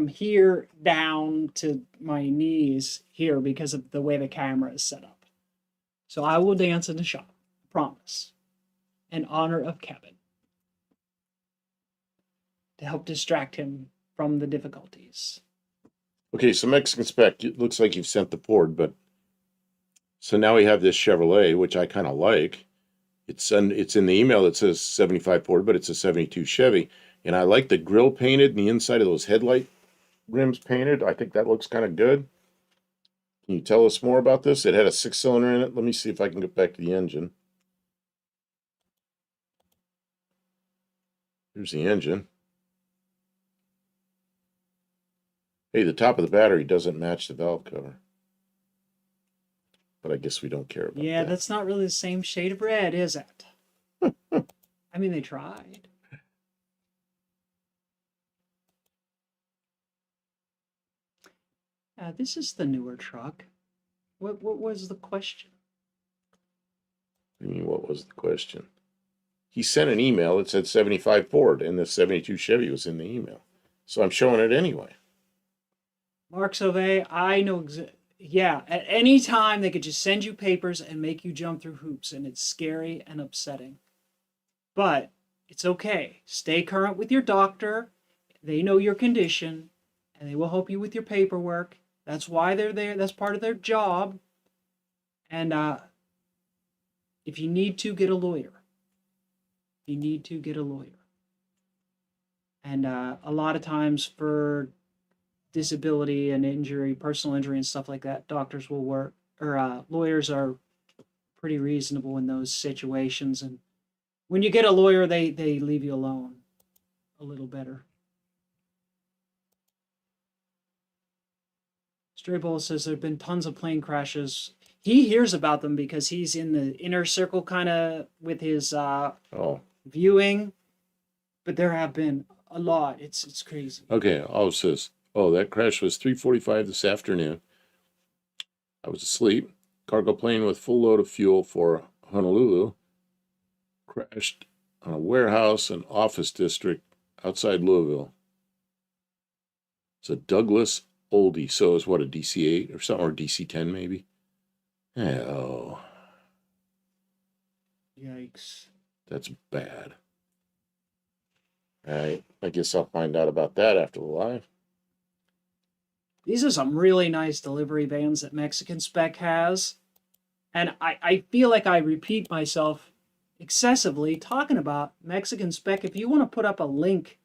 here down to my knees here because of the way the camera is set up. So I will dance in the shop, I promise, in honor of Kevin, to help distract him from the difficulties. Okay, so Mexican Spec, it looks like you've sent the Ford, but so now we have this Chevrolet, which I kind of like. It's in the email that says 75 Ford, but it's a 72 Chevy, and I like the grill painted and the inside of those headlight rims painted. I think that looks kind of good. Can you tell us more about this? It had a 6-cylinder in it. Let me see if I can get back to the engine. Here's the engine. Hey, the top of the battery doesn't match the valve cover. But I guess we don't care about Yeah, that. that's not really the same shade of red, is it? I mean, they tried. This is the newer truck. What was the question? I mean, what was the question? He sent an email that said 75 Ford, and the 72 Chevy was in the email. So I'm showing it anyway. Mark Sauvé, I know. Yeah, at any time they could just send you papers and make you jump through hoops, and it's scary and upsetting. But it's okay. Stay current with your doctor. They know your condition, and they will help you with your paperwork. That's why they're there. That's part of their job. And if you need to, get a lawyer. You need to get a lawyer. And a lot of times for disability and injury, personal injury and stuff like that, doctors will work, or lawyers are pretty reasonable in those situations. And when you get a lawyer, they leave you alone a little better. Stray Bull says there have been tons of plane crashes. He hears about them because he's in the inner circle kind of with his viewing, but there have been a lot. It's crazy. Okay, oh, it says, that crash was 3:45 this afternoon. I was asleep. Cargo plane with full load of fuel for Honolulu crashed on a warehouse and office district outside Louisville. It's a Douglas oldie, so it's what, a DC-8 or something, or DC-10 maybe? Oh. Yikes. That's bad. All right, I guess I'll find out about that after the live. These are some really nice delivery vans that Mexican Spec has. And I feel like I repeat myself excessively talking about Mexican Spec. If you want to put up a link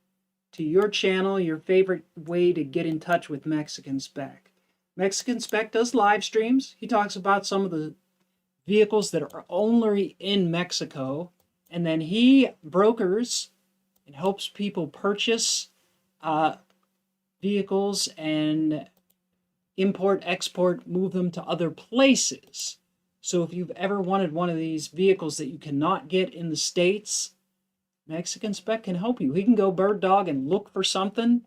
to your channel, your favorite way to get in touch with Mexican Spec. Mexican Spec does live streams. He talks about some of the vehicles that are only in Mexico. And then he brokers and helps people purchase vehicles and import, export, move them to other places. So if you've ever wanted one of these vehicles that you cannot get in the States, Mexican Spec can help you. He can go bird dog and look for something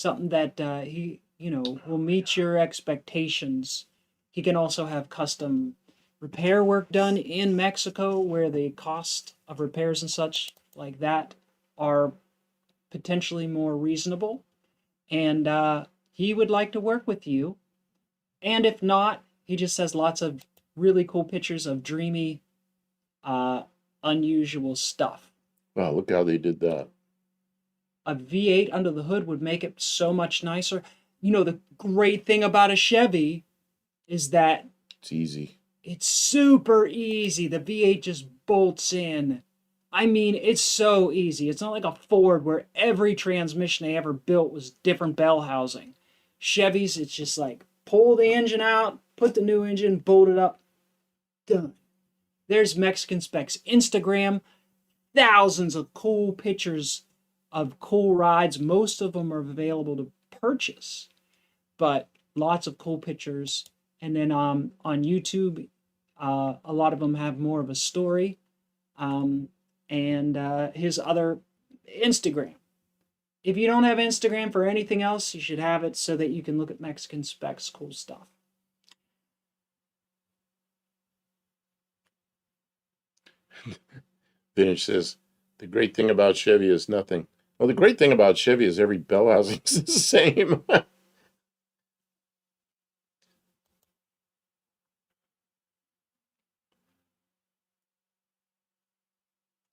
that he will meet your expectations. He can also have custom repair work done in Mexico where the cost of repairs and such like that are potentially more reasonable. And he would like to work with you. And if not, he just has lots of really cool pictures of dreamy, unusual stuff. Wow, look how they did that. A V8 under the hood would make it so much nicer. You know, the great thing about a Chevy is that it's easy. It's super easy. The V8 just bolts in. I mean, it's so easy. It's not like a Ford where every transmission they ever built was different bell housing. Chevys, it's just like pull the engine out, put the new engine, bolt it up, done. There's Mexican Spec's Instagram. Thousands of cool pictures of cool rides. Most of them are available to purchase, but lots of cool pictures. And then on YouTube, a lot of them have more of a story. And his other Instagram. If you don't have Instagram for anything else, you should have it so that you can look at Mexican Spec's cool stuff. Vintage says, the great thing about Chevy is nothing. Well, the great thing about Chevy is every bell housing is the same.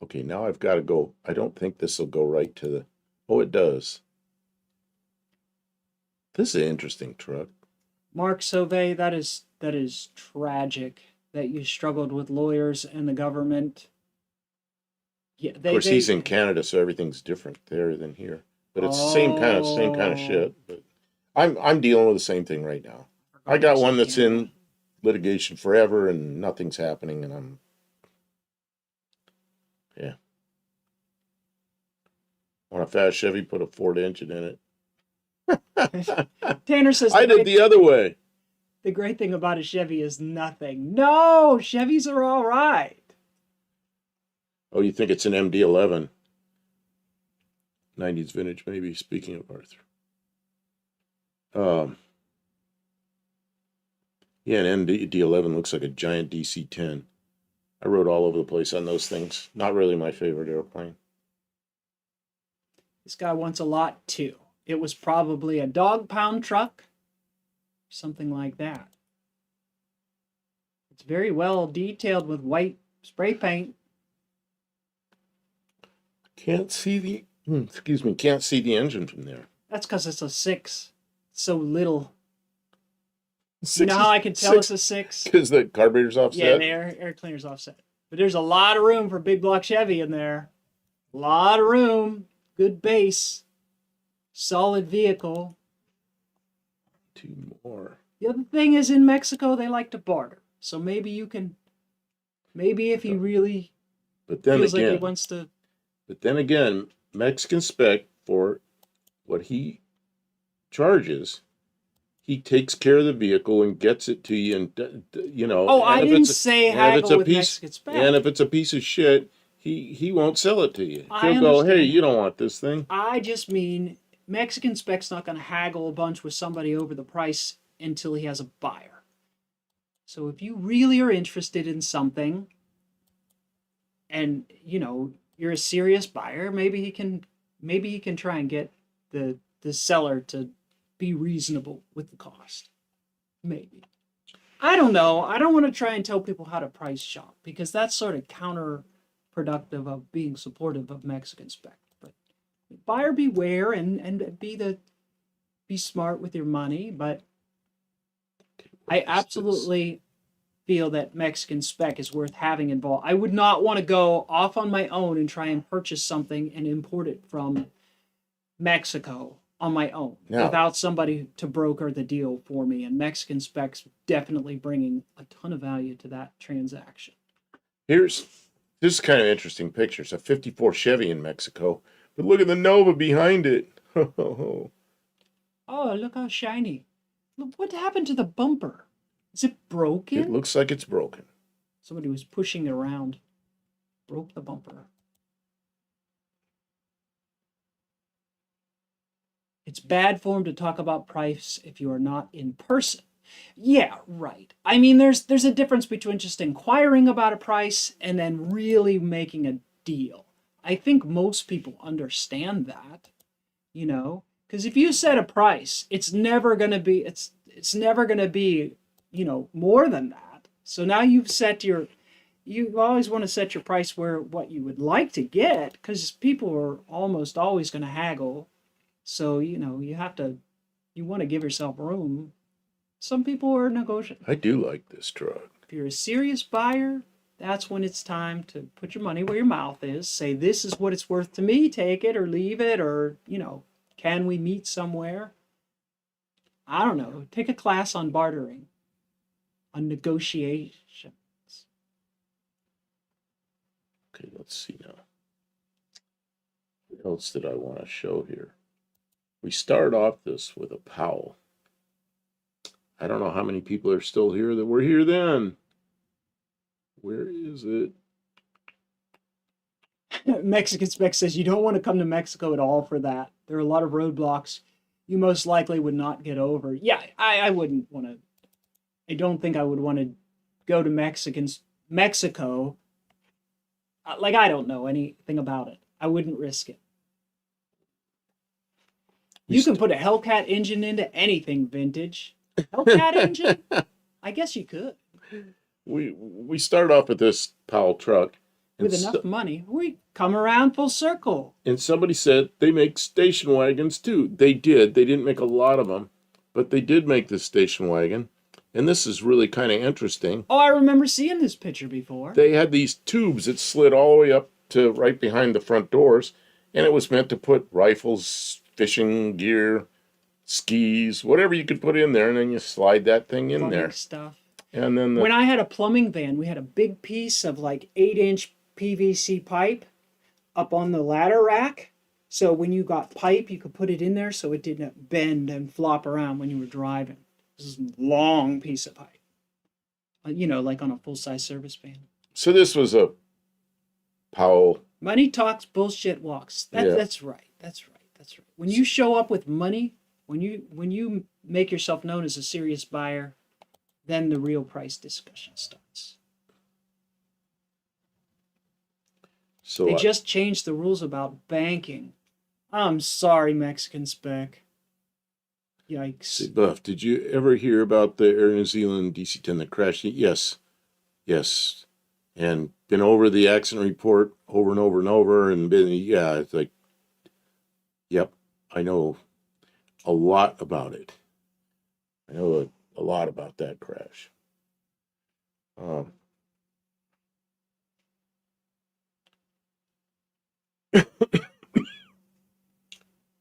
Okay, now I've got to go. I don't think this will go right to the... Oh, it does. This is an interesting truck. Mark Sauvé, that is tragic that you struggled with lawyers and the government. Yeah, of course, he's in Canada, so everything's different there than here. But it's the same kind of shit. But I'm dealing with the same thing right now. I got one that's in litigation forever, and nothing's happening, and yeah. On a fast Chevy, put a Ford engine in it. Tanner says I did the other way. the great thing about a Chevy is nothing. No, Chevys are all right. Oh, you think it's an MD-11? 90s vintage, maybe. Speaking of Arthur. Yeah, an MD-11 looks like a giant DC-10. I rode all over the place on those things. Not really my favorite airplane. This guy wants a lot too. It was probably a dog pound truck, something like that. It's very well detailed with white spray paint. Can't see the, excuse me, can't see the engine from there. That's because it's a 6. It's so little. Six You know how I can tell it's a 6? Because the carburetor's offset? Yeah, the air cleaner's offset. But there's a lot of room for big block Chevy in there. A lot of room. Good base. Solid vehicle. 2 more. The other thing is in Mexico, they like to barter. So maybe you can, maybe if he really But then feels again, like he wants to. But then again, Mexican spec, for what he charges, he takes care of the vehicle and gets it to you, and you know. Oh, I and if didn't it's a- say and if it's haggle a with piece, Mexican spec. and if it's a piece of shit, he won't sell it to you. I He'll go, understand hey, that. you don't want this thing. I just mean Mexican spec's not going to haggle a bunch with somebody over the price until he has a buyer. So if you really are interested in something, and you know you're a serious buyer, maybe he can try and get the seller to be reasonable with the cost. Maybe. I don't know. I don't want to try and tell people how to price shop because that's sort of counterproductive of being supportive of Mexican spec. But buyer beware and be smart with your money. But I absolutely feel that Mexican spec is worth having involved. I would not want to go off on my own and try and purchase something and import it from Mexico on my own without somebody to broker the deal for me. And Mexican spec's definitely bringing a ton of value to that transaction. This is kind of interesting picture. It's a 54 Chevy in Mexico, but look at the Nova behind it. Oh, look how shiny. Look, what happened to the bumper? Is it broken? It looks like it's broken. Somebody was pushing it around. Broke the bumper. It's bad form to talk about price if you are not in person. Yeah, right. I mean, there's a difference between just inquiring about a price and then really making a deal. I think most people understand that, you know, because if you set a price, it's never going to be you know, more than that. So now you always want to set your price where what you would like to get, because people are almost always going to haggle. So, you know, you want to give yourself room. Some people are negotiable. I do like this truck. If you're a serious buyer, that's when it's time to put your money where your mouth is. Say, this is what it's worth to me. Take it or leave it, or, you know, can we meet somewhere? I don't know. Take a class on bartering, on negotiations. Okay, let's see now. What else did I want to show here? We start off this with a Powell. I don't know how many people are still here that were here then. Where is it? Mexican Spec says you don't want to come to Mexico at all for that. There are a lot of roadblocks you most likely would not get over. Yeah, I wouldn't want to. I don't think I would want to go to Mexico. Like, I don't know anything about it. I wouldn't risk it. You can put a Hellcat engine into anything vintage. Hellcat engine? I guess you could. We start off with this Powell truck. With enough money, we come around full circle. And somebody said they make station wagons too. They did. They didn't make a lot of them, but they did make this station wagon. And this is really kind of interesting. Oh, I remember seeing this picture before. They had these tubes that slid all the way up to right behind the front doors, and it was meant to put rifles, fishing gear, skis, whatever you could put in there, and then you slide that thing in there. Stuff. And then when I had a plumbing van, we had a big piece of like 8-inch PVC pipe up on the ladder rack, So when you got pipe, you could put it in there so it didn't bend and flop around when you were driving. This is a long piece of pipe. Like on a full-size service van. So this was a Powell. Money talks, bullshit walks. That's right. That's right. That's right. When you show up with money, when you make yourself known as a serious buyer, then the real price discussion starts. So they just changed the rules about banking. I'm sorry, Mexican spec. Yikes. Say, Buff, did you ever hear about the Air New Zealand DC-10 that crashed? Yes. And been over the accident report over and over and over, and it's like, yep, I know a lot about it. I know a lot about that crash.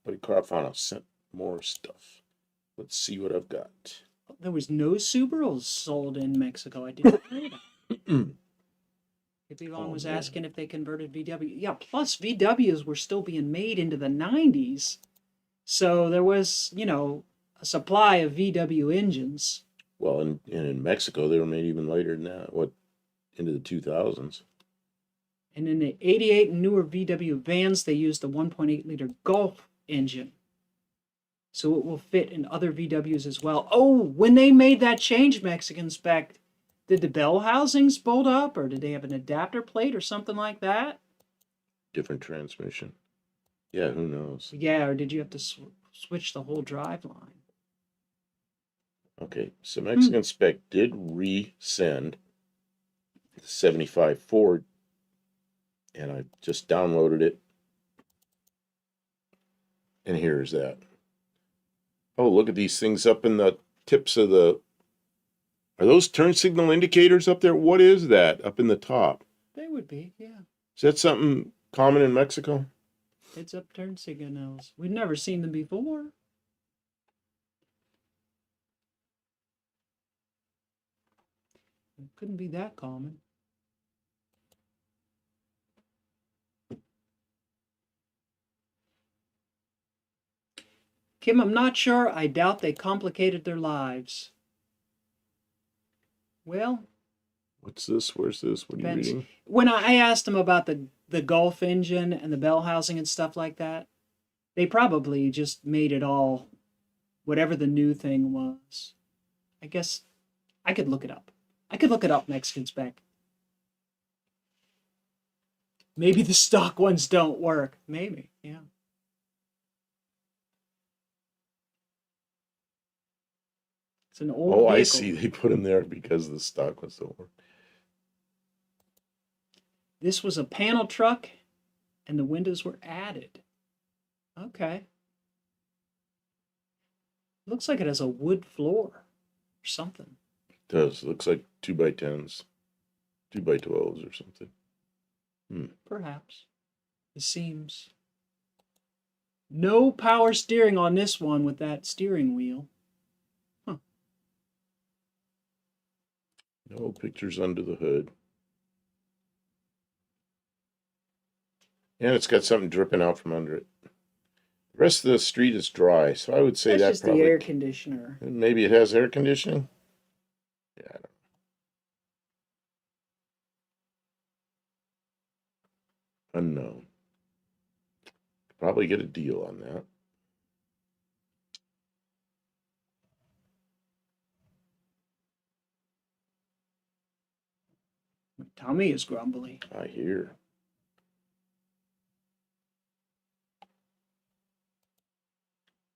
Buddy Carfano sent more stuff. Let's see what I've got. There was no Subarus sold in Mexico. I didn't know that. Hippie Long was asking if they converted VW. Yeah, plus VWs were still being made into the 90s. So there was, a supply of VW engines. Well, and in Mexico, they were made even later than that. Into the 2000s. And in the 88 and newer VW vans, they used the 1.8-liter Golf engine. So it will fit in other VWs as well. Oh, when they made that change, Mexican spec, did the bell housings bolt up, or did they have an adapter plate or something like that? Different transmission. Yeah, who knows? Yeah, or did you have to switch the whole drive line? Okay, so Mexican spec did resend the 75 Ford, and I just downloaded it. And here's that. Oh, look at these things up in the tips of the... Are those turn signal indicators up there? What is that up in the top? They would be, yeah. Is that something common in Mexico? It's up turn signals. We've never seen them before. It couldn't be that common. Kim, I'm not sure. I doubt they complicated their lives. Well, what's this? Where's this? What are you reading? When I asked them about the Golf engine and the bell housing and stuff like that, they probably just made it all whatever the new thing was. I guess I could look it up. Mexican spec. Maybe the stock ones don't work. Maybe, yeah. It's an old vehicle. I see. They put them there because the stock was don't work. This was a panel truck, and the windows were added. Okay. Looks like it has a wood floor or something. It does. It looks like 2x10s, 2x12s or something. Perhaps. It seems. No power steering on this one with that steering wheel. No pictures under the hood. And it's got something dripping out from under it. The rest of the street is dry, so I would say that's that just probably... the air conditioner. Maybe it has air conditioning? Yeah, I don't know. Unknown. Probably get a deal on that. Tommy is grumbly. I hear.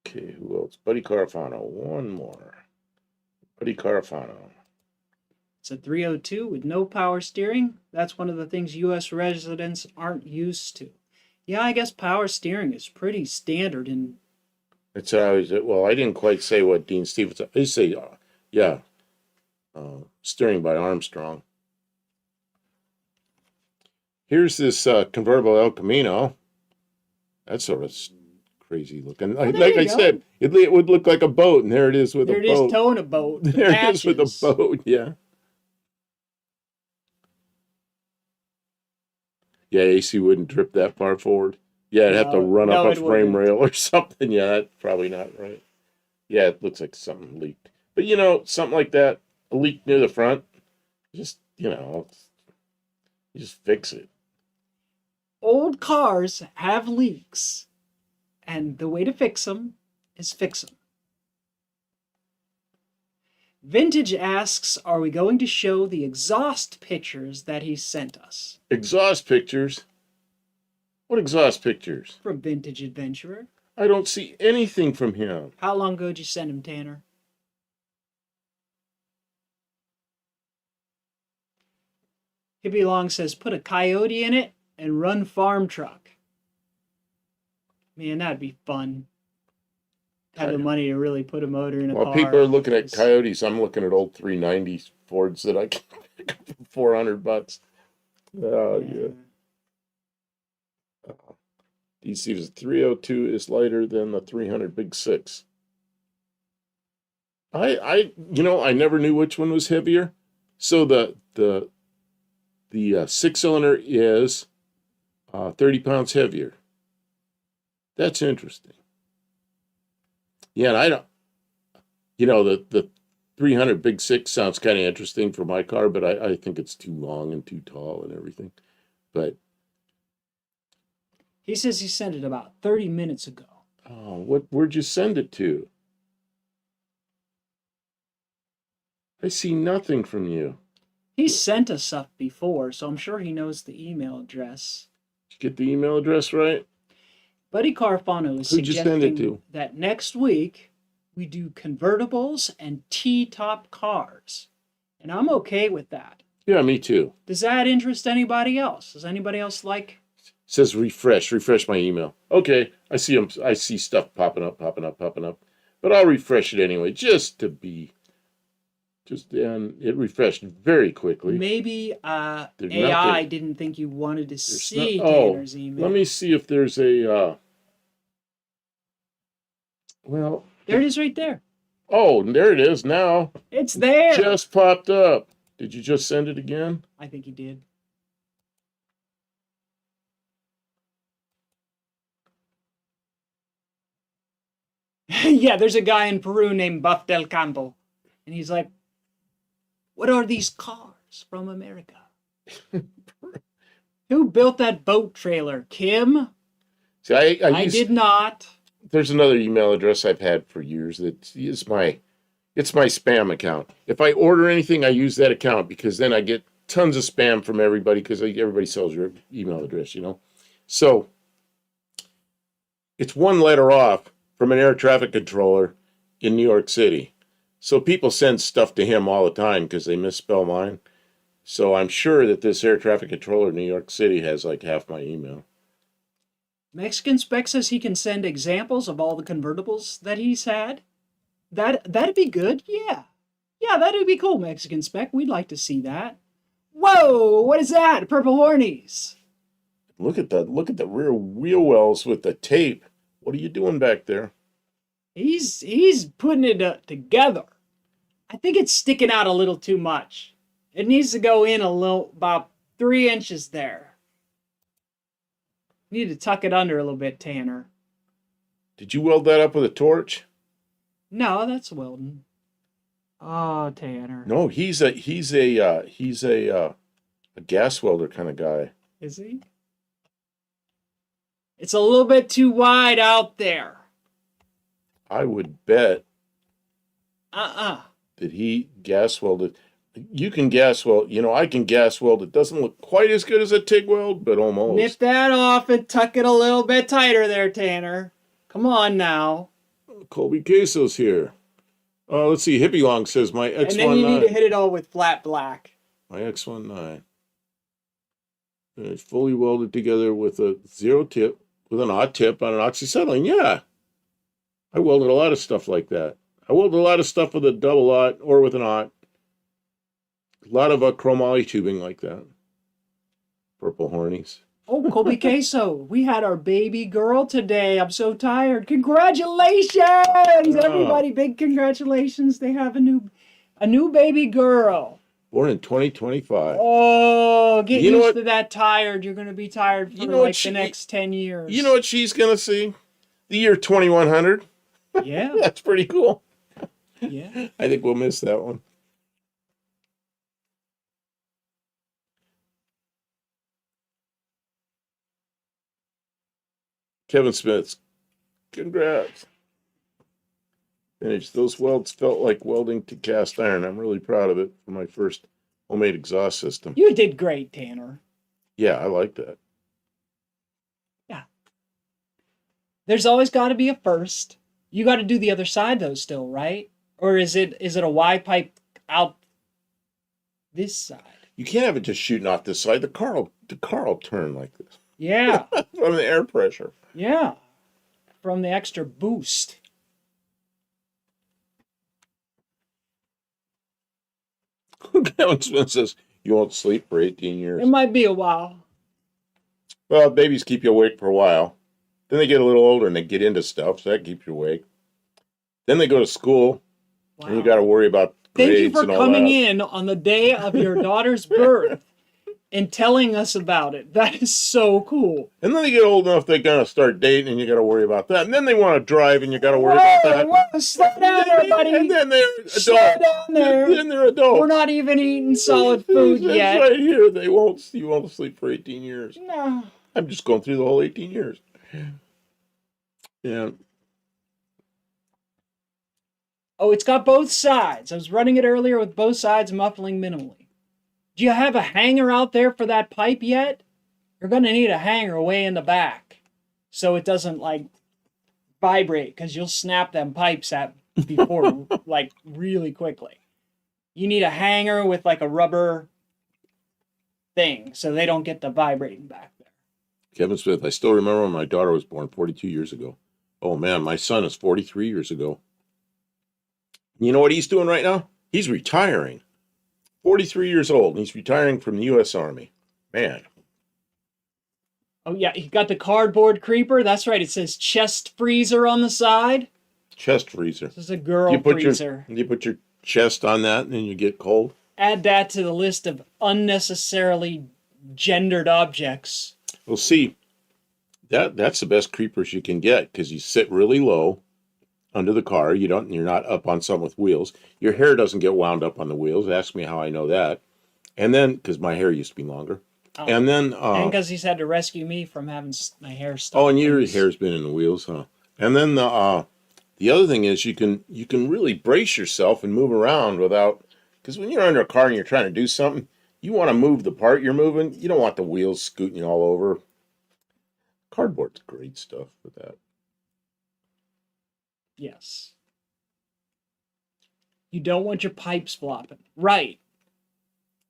Okay, who else? Buddy Carfano. One more. Buddy Carfano. It's a 302 with no power steering. That's one of the things U.S. residents aren't used to. Yeah, I guess power steering is pretty standard in... It's always... Well, I didn't quite say what Dean Stevens... I say, steering by Armstrong. Here's this convertible El Camino. That's sort of crazy looking. Like I said, it would look like a boat, and there it is with a boat. There it is towing a boat. There it is with a boat, yeah. Yeah, AC wouldn't drip that far forward. Yeah, it'd have to run no, up a it frame wouldn't. rail or something. Yeah, that's probably not right. Yeah, it looks like something leaked. But something like that, a leak near the front, just, you just fix it. Old cars have leaks, and the way to fix them is fix them. Vintage asks, are we going to show the exhaust pictures that he sent us? Exhaust pictures? What exhaust pictures? From Vintage Adventurer. I don't see anything from him. How long ago did you send him, Tanner? Hippie Long says, put a coyote in it and run farm truck. Man, that'd be fun. Have the money to really put a motor in a car. While people are looking at coyotes, I'm looking at old 390 Fords that I can pick up for $400. Oh, yeah. DC was 302 is lighter than the 300 Big Six. I never knew which one was heavier. So the 6-cylinder is 30 pounds heavier. That's interesting. Yeah, and I don't, the 300 Big Six sounds kind of interesting for my car, but I think it's too long and too tall and everything. But he says he sent it about 30 minutes ago. Oh, where'd you send it to? I see nothing from you. He sent us stuff before, so I'm sure he knows the email address. Did you get the email address right? Buddy Carfano is Who'd you send it suggesting to? that next week we do convertibles and T-top cars. And I'm okay with that. Yeah, me too. Does that interest anybody else? Does anybody else like? It says refresh my email. Okay, I see stuff popping up. But I'll refresh it anyway, and it refreshed very quickly. Maybe AI didn't think you wanted to see Tanner's email. Let me see if there's a, well. There it is right there. Oh, there it is now. It's there. Just popped up. Did you just send it again? I think he did. Yeah, there's a guy in Peru named Buff del Campo. And he's like, what are these cars from America? Who built that boat trailer? Kim? See, I did not. There's another email address I've had for years that is my spam account. If I order anything, I use that account because then I get tons of spam from everybody because everybody sells your email address, So it's one letter off from an air traffic controller in New York City. So people send stuff to him all the time because they misspell mine. So I'm sure that this air traffic controller in New York City has like half my email. Mexican Spec says he can send examples of all the convertibles that he's had. That'd be good, yeah. Yeah, that'd be cool, Mexican Spec. We'd like to see that. Whoa, what is that? Purple Hornies. Look at the rear wheel wells with the tape. What are you doing back there? He's putting it together. I think it's sticking out a little too much. It needs to go in a little, about 3 inches there. You need to tuck it under a little bit, Tanner. Did you weld that up with a torch? No, that's welding. Oh, Tanner. No, he's a gas welder kind of guy. Is he? It's a little bit too wide out there. I would bet that he gas welded. You can gas weld. I can gas weld. It doesn't look quite as good as a TIG weld, but almost. Nip that off and tuck it a little bit tighter there, Tanner. Come on now. Colby Queso's here. Let's see. Hippie Long says my X19. And then you need to hit it all with flat black. My X19. And it's fully welded together with a zero tip, with an odd tip on an oxyacetylene. Yeah. I welded a lot of stuff like that. I welded a lot of stuff with a double aught or with an aught. A lot of chromoly tubing like that. Purple Hornies. Oh, Colby Queso, we had our baby girl today. I'm so tired. Congratulations, everybody! Big congratulations. They have a new baby girl. Born in 2025. Oh, get You know used what? to that tired. You're going to be tired for You know what like she- the next 10 years. You know what she's going to see? The year 2100. Yeah. That's pretty cool. Yeah. I think we'll miss that one. Kevin Smith's. Congrats. Finished. Those welds felt like welding to cast iron. I'm really proud of it for my first homemade exhaust system. You did great, Tanner. Yeah, I like that. Yeah. There's always got to be a first. You got to do the other side though still, right? Or is it a Y pipe out this side? You can't have it just shooting off this side. The car will turn like this. Yeah. From the air pressure. Yeah. From the extra boost. Kevin Smith says, you won't sleep for 18 years. It might be a while. Well, babies keep you awake for a while. Then they get a little older and they get into stuff, so that keeps you awake. Then they go to school, Wow. and you got to worry about grades. Thank you for and all coming that. in on the day of your daughter's birth and telling us about it. That is so cool. And then they get old enough they're gonna start dating, and you got to worry about that. And then they want to drive, and you got to worry about that. Whoa, slow down there, buddy. And then they're adults. Slow down there. Then they're adults. We're not even eating solid food That's yet. right here. You won't sleep for 18 years. No. I'm just going through the whole 18 years. Yeah. Oh, it's got both sides. I was running it earlier with both sides muffling minimally. Do you have a hanger out there for that pipe yet? You're going to need a hanger way in the back so it doesn't like vibrate because you'll snap them pipes at before like really quickly. You need a hanger with like a rubber thing so they don't get the vibrating back there. Kevin Smith, I still remember when my daughter was born 42 years ago. Oh man, my son is 43 years ago. You know what he's doing right now? He's retiring. 43 years old, and he's retiring from the U.S. Army. Man. Oh yeah, he got the cardboard creeper. That's right. It says chest freezer on the side. Chest freezer. This is a girl freezer. You put your chest on that, and then you get cold. Add that to the list of unnecessarily gendered objects. Well, see, that's the best creepers you can get because you sit really low under the car. You're not up on something with wheels. Your hair doesn't get wound up on the wheels. Ask me how I know that. And then, because my hair used to be longer. Oh. And then, and because he's had to rescue me from having my hair stuck. Oh, and your hair's been in the wheels, huh? And then the other thing is you can really brace yourself and move around without, because when you're under a car and you're trying to do something, you want to move the part you're moving. You don't want the wheels scooting you all over. Cardboard's great stuff for that. Yes. You don't want your pipes flopping. Right.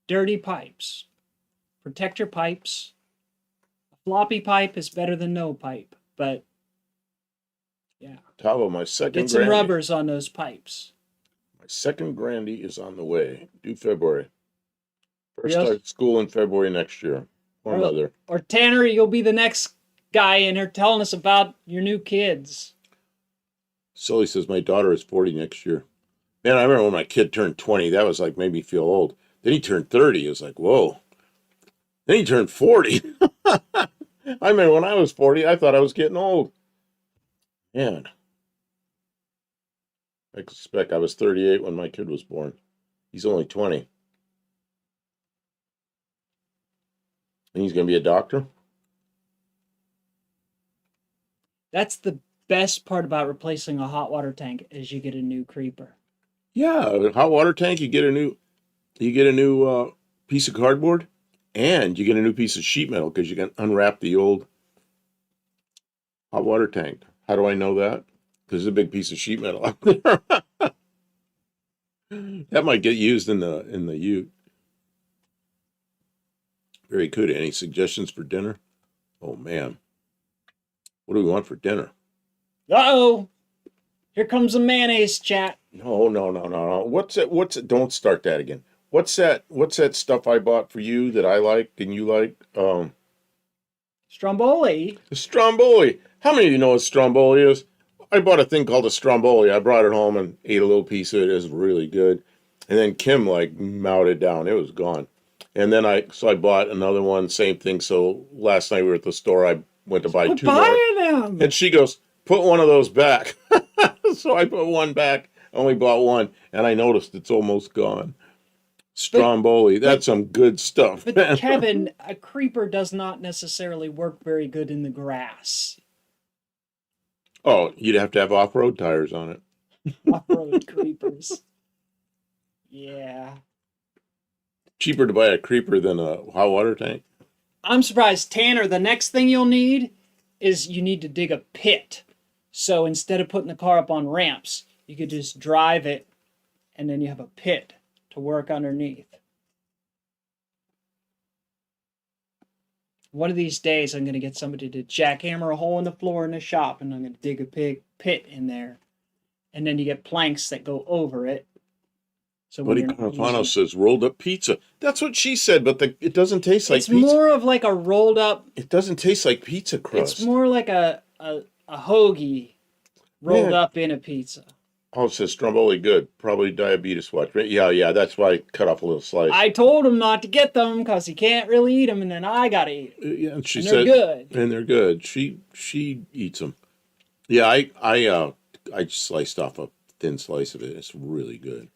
Dirty pipes. Protect your pipes. A floppy pipe is better than no pipe, but yeah. Tavo, my second Get some Grandy. rubbers on those pipes. My second Grandy is on the way. Due February. First Yes. start school in February next year. Or another. Or Tanner, you'll be the next guy in here telling us about your new kids. Sully says my daughter is 40 next year. Man, I remember when my kid turned 20. That was like made me feel old. Then he turned 30. It was like, whoa. Then he turned 40. I remember when I was 40, I thought I was getting old. Man. I suspect I was 38 when my kid was born. He's only 20. And he's going to be a doctor? That's the best part about replacing a hot water tank is you get a new creeper. Yeah, a hot water tank, you get a new piece of cardboard, and you get a new piece of sheet metal because you can unwrap the old hot water tank. How do I know that? Because there's a big piece of sheet metal out there. That might get used in the ute. Very good. Any suggestions for dinner? Oh man, what do we want for dinner? Uh-oh! Here comes the mayonnaise chat. No. What's it? Don't start that again. What's that stuff I bought for you that I like and you like? Stromboli. The Stromboli. How many of you know what Stromboli is? I bought a thing called a Stromboli. I brought it home and ate a little piece of it. It was really good. And then Kim like melted down. It was gone. And then I bought another one, same thing. So last night we were at the store. I went to buy Quit 2 more. buying them. And she goes, put one of those back. So I put one back, only bought one, and I noticed it's almost gone. Stromboli, that's some good stuff. But Kevin, a creeper does not necessarily work very good in the grass. Oh, you'd have to have off-road tires on it. Off-road creepers. Yeah. Cheaper to buy a creeper than a hot water tank. I'm surprised. Tanner, the next thing you'll need is you need to dig a pit. So instead of putting the car up on ramps, you could just drive it and then you have a pit to work underneath. One of these days, I'm going to get somebody to jackhammer a hole in the floor in the shop, and I'm going to dig a big pit in there. And then you get planks that go over it. So Buddy Carfano says rolled up pizza. That's what she said, but it doesn't taste like pizza. It's more of like a rolled up. It doesn't taste like pizza crust. It's more like a hoagie rolled up in a pizza. Oh, it says Stromboli good. Probably diabetes watch. Yeah, that's why I cut off a little slice. I told him not to get them because he can't really eat them, and then I got to eat them. Yeah, and she they're said, good. And they're good. She eats them. Yeah, I sliced off a thin slice of it. It's really good.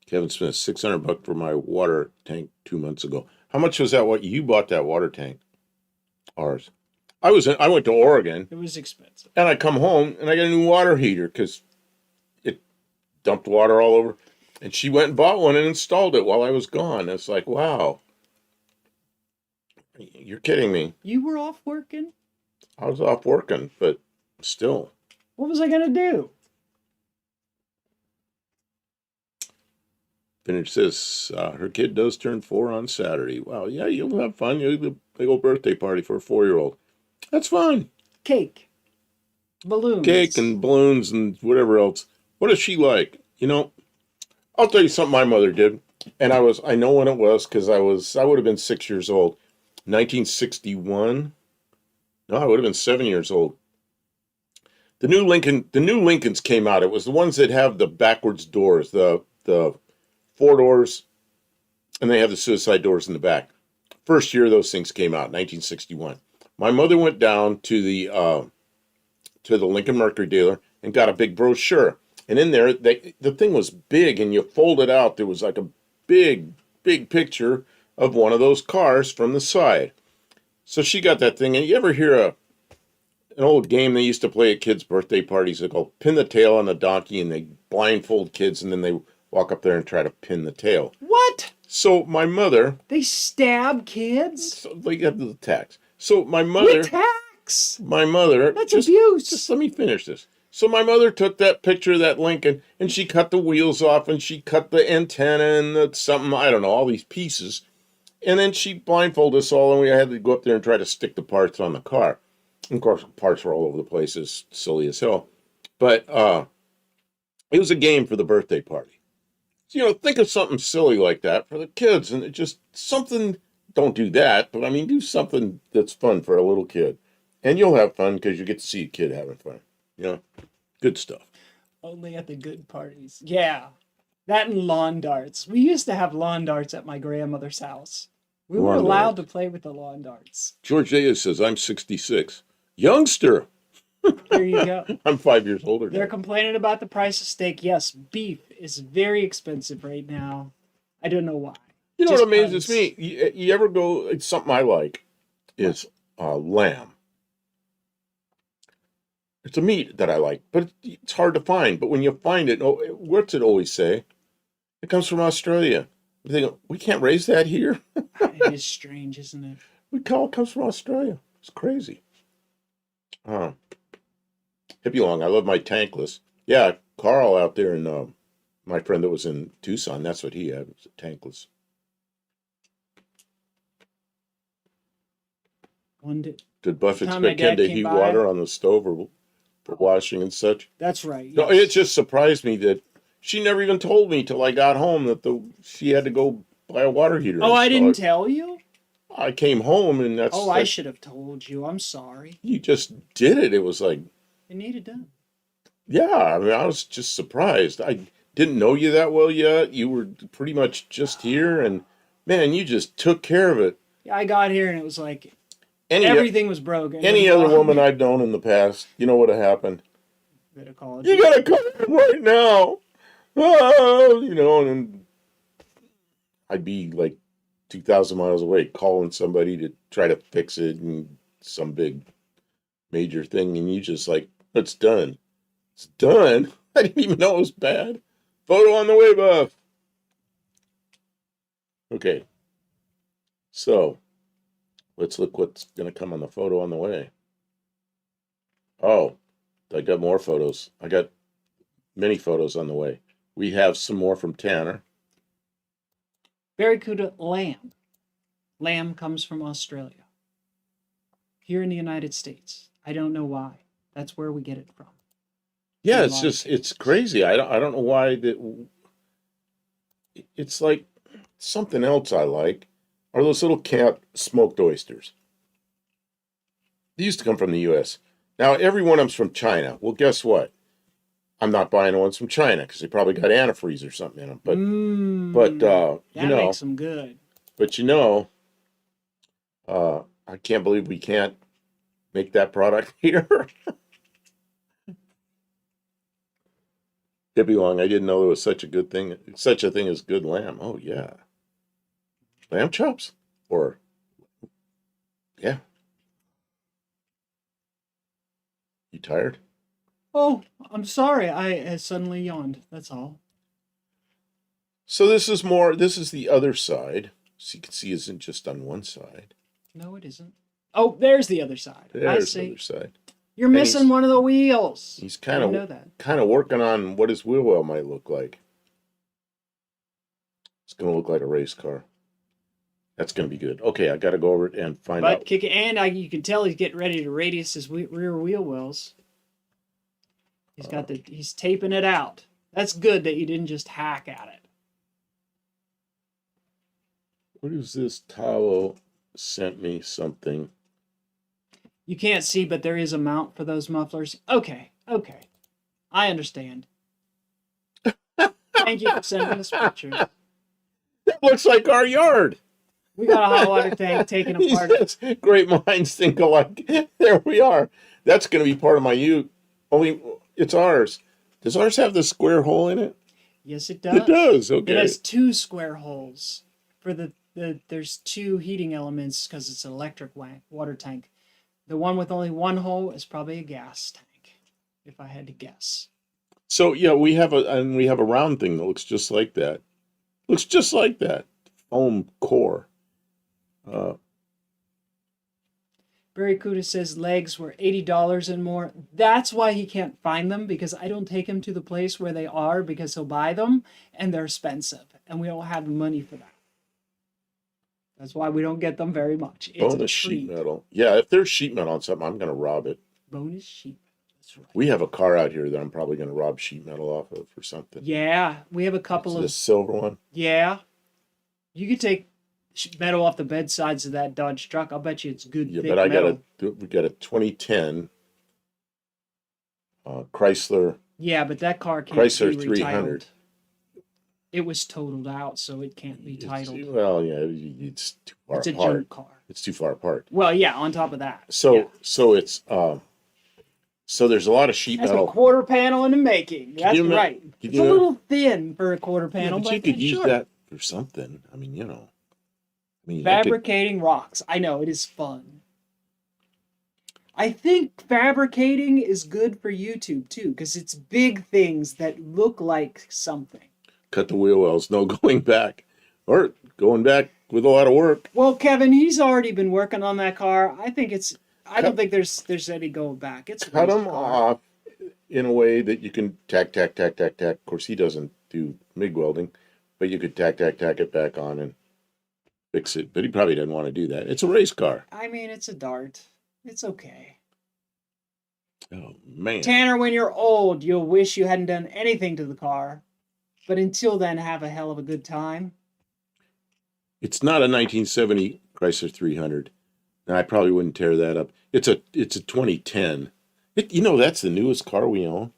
Kevin spent $600 for my water tank 2 months ago. How much was that? What you bought that water tank? Ours. I went to Oregon. It was expensive. And I come home and I got a new water heater because it dumped water all over. And she went and bought one and installed it while I was gone. It's like, wow. You're kidding me. You were off working? I was off working, but still. What was I going to do? Vintage says her kid does turn 4 on Saturday. Wow, yeah, you'll have fun. You'll have a big old birthday party for a 4-year-old. That's fun. Cake. Balloons. Cake and balloons and whatever else. What does she like? You know, I'll tell you something my mother did. And I know when it was because I would have been 6 years old. 1961. No, I would have been 7 years old. The new Lincolns came out. It was the ones that have the backwards doors, the 4 doors, and they have the suicide doors in the back. First year those things came out, 1961. My mother went down to the Lincoln Mercury dealer and got a big brochure. And in there, the thing was big, and you fold it out. There was like a big picture of one of those cars from the side. So she got that thing. And you ever hear an old game they used to play at kids' birthday parties? They go pin the tail on the donkey, and they blindfold kids, and then they walk up there and try to pin the tail. What? So my mother... They stab kids? So they have the tax. So my mother... With tax? My mother... That's abuse. Just let me finish this. So my mother took that picture of that Lincoln, and she cut the wheels off, and she cut the antenna and I don't know, all these pieces. And then she blindfolded us all, and we had to go up there and try to stick the parts on the car. And of course, parts were all over the place, as silly as hell. But it was a game for the birthday party. So, think of something silly like that for the kids, and it just something. Don't do that, but I mean, do something that's fun for a little kid, and you'll have fun because you get to see a kid having fun. Good stuff. Only at the good parties. Yeah, that and lawn darts. We used to have lawn darts at my grandmother's house. We were allowed to play with the lawn darts. George Diaz says, I'm 66. Youngster. There you go. I'm 5 years older now. They're complaining about the price of steak. Yes, beef is very expensive right now. I don't know why. You know what amazes me? You ever go, it's something I like, is lamb. It's a meat that I like, but it's hard to find. But when you find it, what's it always say? It comes from Australia. You think, we can't raise that here? It is strange, isn't it? It comes from Australia. It's crazy. Hippie Long, I love my tankless. Yeah, Carl out there and my friend that was in Tucson, that's what he had. It was a tankless. Did Buffett spend 10 to heat water on the stove or for washing and such? That's right. Yes. No, it just surprised me that she never even told me till I got home that she had to go buy a water heater. Oh, I didn't tell you? I came home and that's... Oh, I should have told you. I'm sorry. You just did it. It was like... It needed done. Yeah, I mean, I was just surprised. I didn't know you that well yet. You were pretty much just here, and man, you just took care of it. I got here and it was like Any everything was broken and any other woman wrong. I've known in the past, you know what would have happened? Bit of college. You gotta come in right now. Oh, and then I'd be like 2,000 miles away calling somebody to try to fix it and some big major thing, and you just like, it's done. It's done. I didn't even know it was bad. Photo on the way, Buff. Okay, so let's look what's gonna come on the photo on the way. Oh, I got more photos. I got many photos on the way. We have some more from Tanner. Barracuda lamb. Lamb comes from Australia. Here in the United States. I don't know why. That's where we get it from. Yeah, In a it's lot of just it's cases. crazy. I don't know why that. It's like something else I like are those little camp smoked oysters. They used to come from the U.S. Now every one of them's from China. Well, guess what? I'm not buying the ones from China because they probably got antifreeze or something in them. But That makes them good. but I can't believe we can't make that product here. Hippie Long, I didn't know there was such a thing as good lamb. Oh yeah, lamb chops, or yeah. You tired? Oh, I'm sorry. I suddenly yawned. That's all. So this is more. This is the other side. So you can see, isn't just on one side. No, it isn't. Oh, there's the other side. I There's the see. other side. You're And missing one of the wheels. he's I didn't know that. kind of working on what his wheel well might look like. It's going to look like a race car. That's going to be good. Okay, I got to go over it and find But out. kick it, and you can tell he's getting ready to radius his rear wheel wells. He's taping it out. That's good that you didn't just hack at it. What is this? Tao sent me something. You can't see, but there is a mount for those mufflers. Okay. I understand. Thank you for sending us pictures. That looks like our yard. We got a hot water tank taken He apart. says, great minds think alike. There we are. That's going to be part of my ute. Only it's ours. Does ours have the square hole in it? Yes, it does. It does. Okay. It has two square holes for there's two heating elements because it's an electric water tank. The one with only one hole is probably a gas tank, if I had to guess. So yeah, we have a round thing that looks just like that. Looks just like that foam core. Barracuda says legs were $80 and more. That's why he can't find them, because I don't take him to the place where they are, because he'll buy them and they're expensive and we don't have the money for that. That's why we don't get them very much. It's Bonus sheet metal. Yeah, if there's sheet metal on something, I'm going to rob it. Bonus sheet. That's right. We have a car out here that I'm probably going to rob sheet metal off of or something. Yeah, we have a couple of this silver one. Yeah, you could take metal off the bedsides of that Dodge truck. I'll bet you it's good. Yeah, thick but metal. we got a 2010 Chrysler. Yeah, but that car can't Chrysler be 300. retitled. It was totaled out, so it can't be titled. Well, yeah, it's too far apart. It's a junk car. It's too far apart. Well, yeah. On top of that, So yeah. it's so there's a lot of sheet That's metal. a quarter panel in the making. That's right. It's a little thin for a quarter panel, but but you could use sure. that for something. I mean, Fabricating rocks. I know, it is fun. I think fabricating is good for YouTube too, because it's big things that look like something. cut the wheel wells, no going back, or going back with a lot of work. Well, Kevin, he's already been working on that car. I don't think there's any going back. It's Cut them off in a way that you can tack. Of course, he doesn't do MIG welding, but you could tack it back on and fix it. But he probably doesn't want to do that. It's a race car. I mean, it's a Dart. It's okay. Oh man, Tanner, when you're old, you'll wish you hadn't done anything to the car, but until then, have a hell of a good time. it's not a 1970 Chrysler 300. Now, I probably wouldn't tear that up. It's a 2010. That's the newest car we own.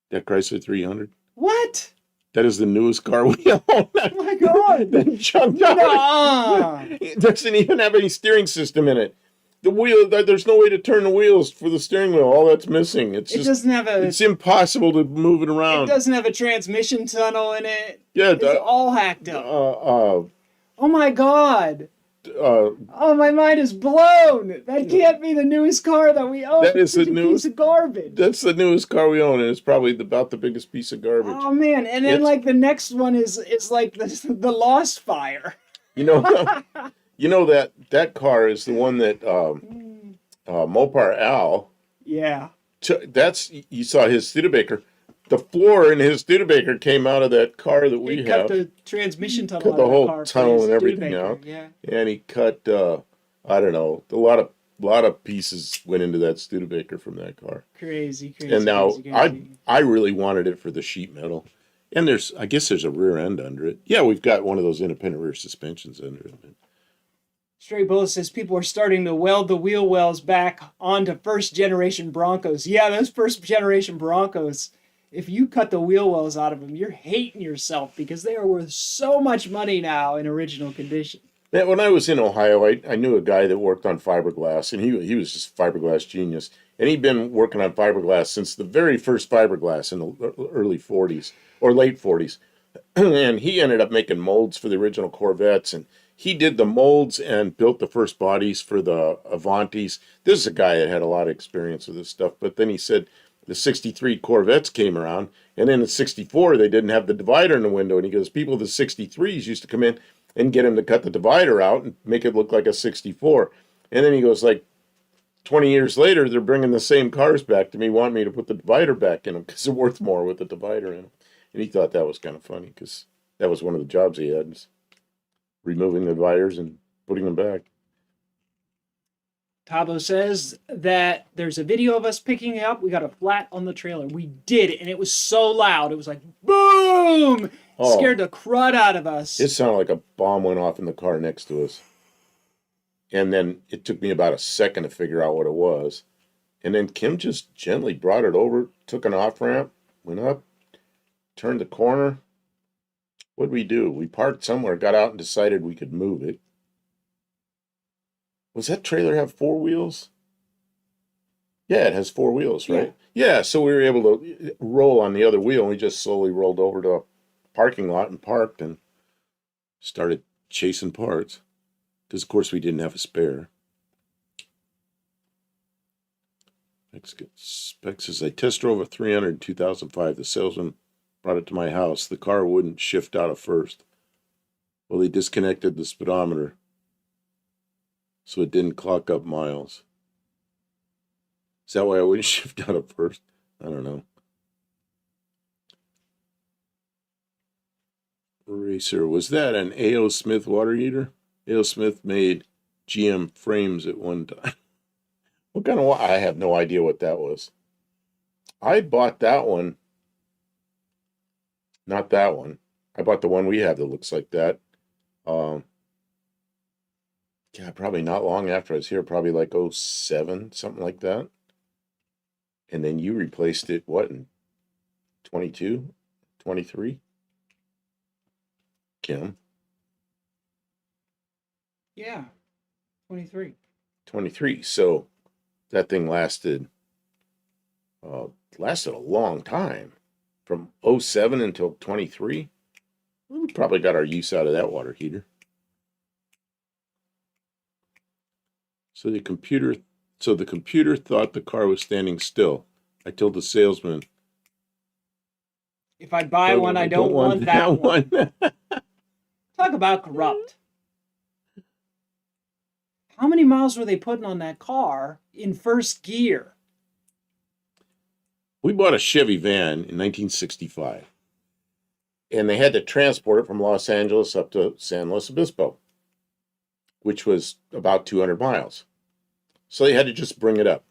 That Chrysler 300. What? That is the newest car we own. Oh my God. That jumped out. It doesn't even have any steering system in it. The wheel, there's no way to turn the wheels for the steering wheel. All that's missing. It doesn't have a. It's impossible to move it around. It doesn't have a transmission tunnel in it. Yeah, it's all hacked up. Oh my God. Oh, my mind is blown. That can't be the newest car that we own. That is the newest piece of garbage. That's the newest car we own, and it's probably about the biggest piece of garbage. Oh man! And then like the next one is like the Lost Fire. You know, that car is the one that Mopar Al. Yeah. You saw his Studebaker. The floor in his Studebaker came out of that car that we have. He cut the transmission tunnel cut out the of whole car tunnel and everything Studebaker. out. Yeah. And he cut I don't know, a lot of pieces went into that Studebaker from that car. Crazy. And now crazy. I really wanted it for the sheet metal. And I guess there's a rear end under it. Yeah, we've got one of those independent rear suspensions under it. Stray Bullet says people are starting to weld the wheel wells back onto first generation Broncos. Yeah, those first generation Broncos. If you cut the wheel wells out of them, you're hating yourself because they are worth so much money now in original condition. Man, when I was in Ohio, I knew a guy that worked on fiberglass, and he was just fiberglass genius. And he'd been working on fiberglass since the very first fiberglass in the early 40s or late 40s. And he ended up making molds for the original Corvettes, and he did the molds and built the first bodies for the Avantis. This is a guy that had a lot of experience with this stuff. But then he said the 63 Corvettes came around, and then in 64, they didn't have the divider in the window. And he goes, people of the 63s used to come in and get him to cut the divider out and make it look like a 64. And then he goes, like, 20 years later, they're bringing the same cars back to me, wanting me to put the divider back in them because they're worth more with the divider in them. And he thought that was kind of funny because that was one of the jobs he had, was removing the dividers and putting them back. Tabo says that there's a video of us picking it up. We got a flat on the trailer. We did it, and it was so loud. It was like, boom! Oh, scared the crud out of us. It sounded like a bomb went off in the car next to us. And then it took me about a second to figure out what it was. And then Kim just gently brought it over, took an off-ramp, went up, turned the corner. What'd we do? We parked somewhere, got out, and decided we could move it. Does that trailer have four wheels? Yeah, it has four wheels, right? Yeah, so we were able to roll on the other wheel, and we just slowly rolled over to a parking lot and parked and started chasing parts. Because, of course, we didn't have a spare. Specs says, I test drove a 300 in 2005. The salesman brought it to my house. The car wouldn't shift out of first. Well, he disconnected the speedometer, so it didn't clock up miles. Is that why I wouldn't shift out of first? I don't know. Racer, was that an A.O. Smith water heater? A.O. Smith made GM frames at one time. What kind of I have no idea what that was. I bought that one. Not that one. I bought the one we have that looks like that. Yeah, probably not long after I was here, probably like 07, something like that. And then you replaced it, what, in 22, 23? Kim? Yeah, 23. 23. So that thing lasted a long time. From 07 until 23. We probably got our use out of that water heater. So the computer thought the car was standing still. I told the salesman, if I buy one, I don't want that one. Talk about corrupt. How many miles were they putting on that car in first gear? We bought a Chevy van in 1965. And they had to transport it from Los Angeles up to San Luis Obispo, which was about 200 miles. So they had to just bring it up.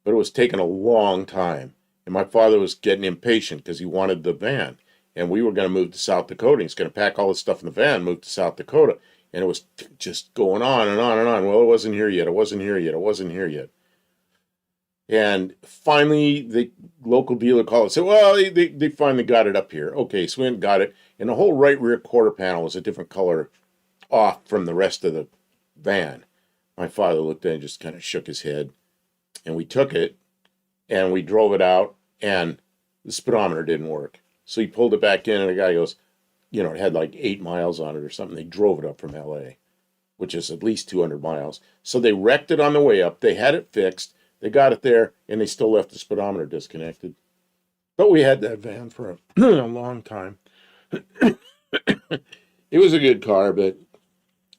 But it was taking a long time. And my father was getting impatient because he wanted the van. And we were going to move to South Dakota. He's going to pack all his stuff in the van, move to South Dakota. And it was just going on and on and on. Well, it wasn't here yet. It wasn't here yet. It wasn't here yet. And finally, the local dealer called and said, well, they finally got it up here. Okay, so we went and got it. And the whole right rear quarter panel was a different color off from the rest of the van. My father looked at it and just kind of shook his head. And we took it and we drove it out, and the speedometer didn't work. So he pulled it back in, and the guy goes, you know, it had like 8 miles on it or something. They drove it up from LA, which is at least 200 miles. So they wrecked it on the way up. They had it fixed. They got it there, and they still left the speedometer disconnected. But we had that van for a long time. It was a good car, but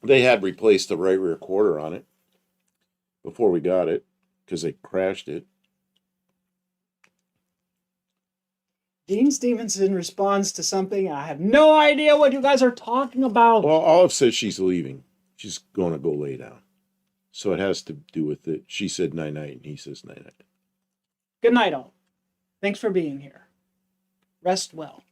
they had replaced the right rear quarter on it before we got it because they crashed it. Dean Stevenson responds to something. I have no idea what you guys are talking about. Well, Olive says she's leaving. She's going to go lay down. So it has to do with it. She said night-night, and he says night-night. Good night, all. Thanks for being here. Rest well.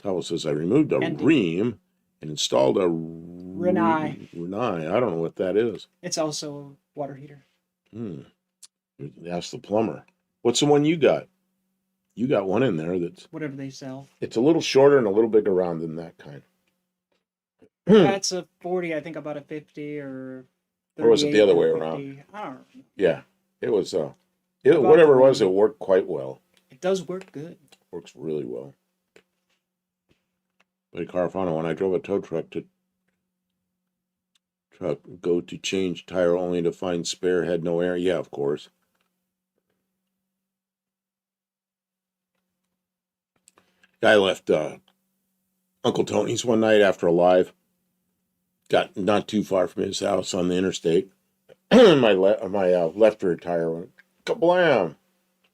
Towel says, I removed a ream and installed a Renai. I don't know what that is. It's also a water heater. Ask the plumber. What's the one you got? You got one in there that's... Whatever they sell. It's a little shorter and a little bigger round than that kind. That's a 40, I think about a 50 or... Or was it the other way around? I don't know. Yeah. It was... whatever it was, it worked quite well. It does work good. Works really well. But Carafano, when I drove a tow truck to go to change tire only to find spare had no air. Yeah, of course. Guy left Uncle Tony's one night after a live. Got not too far from his house on the interstate. my left rear tire went kablam!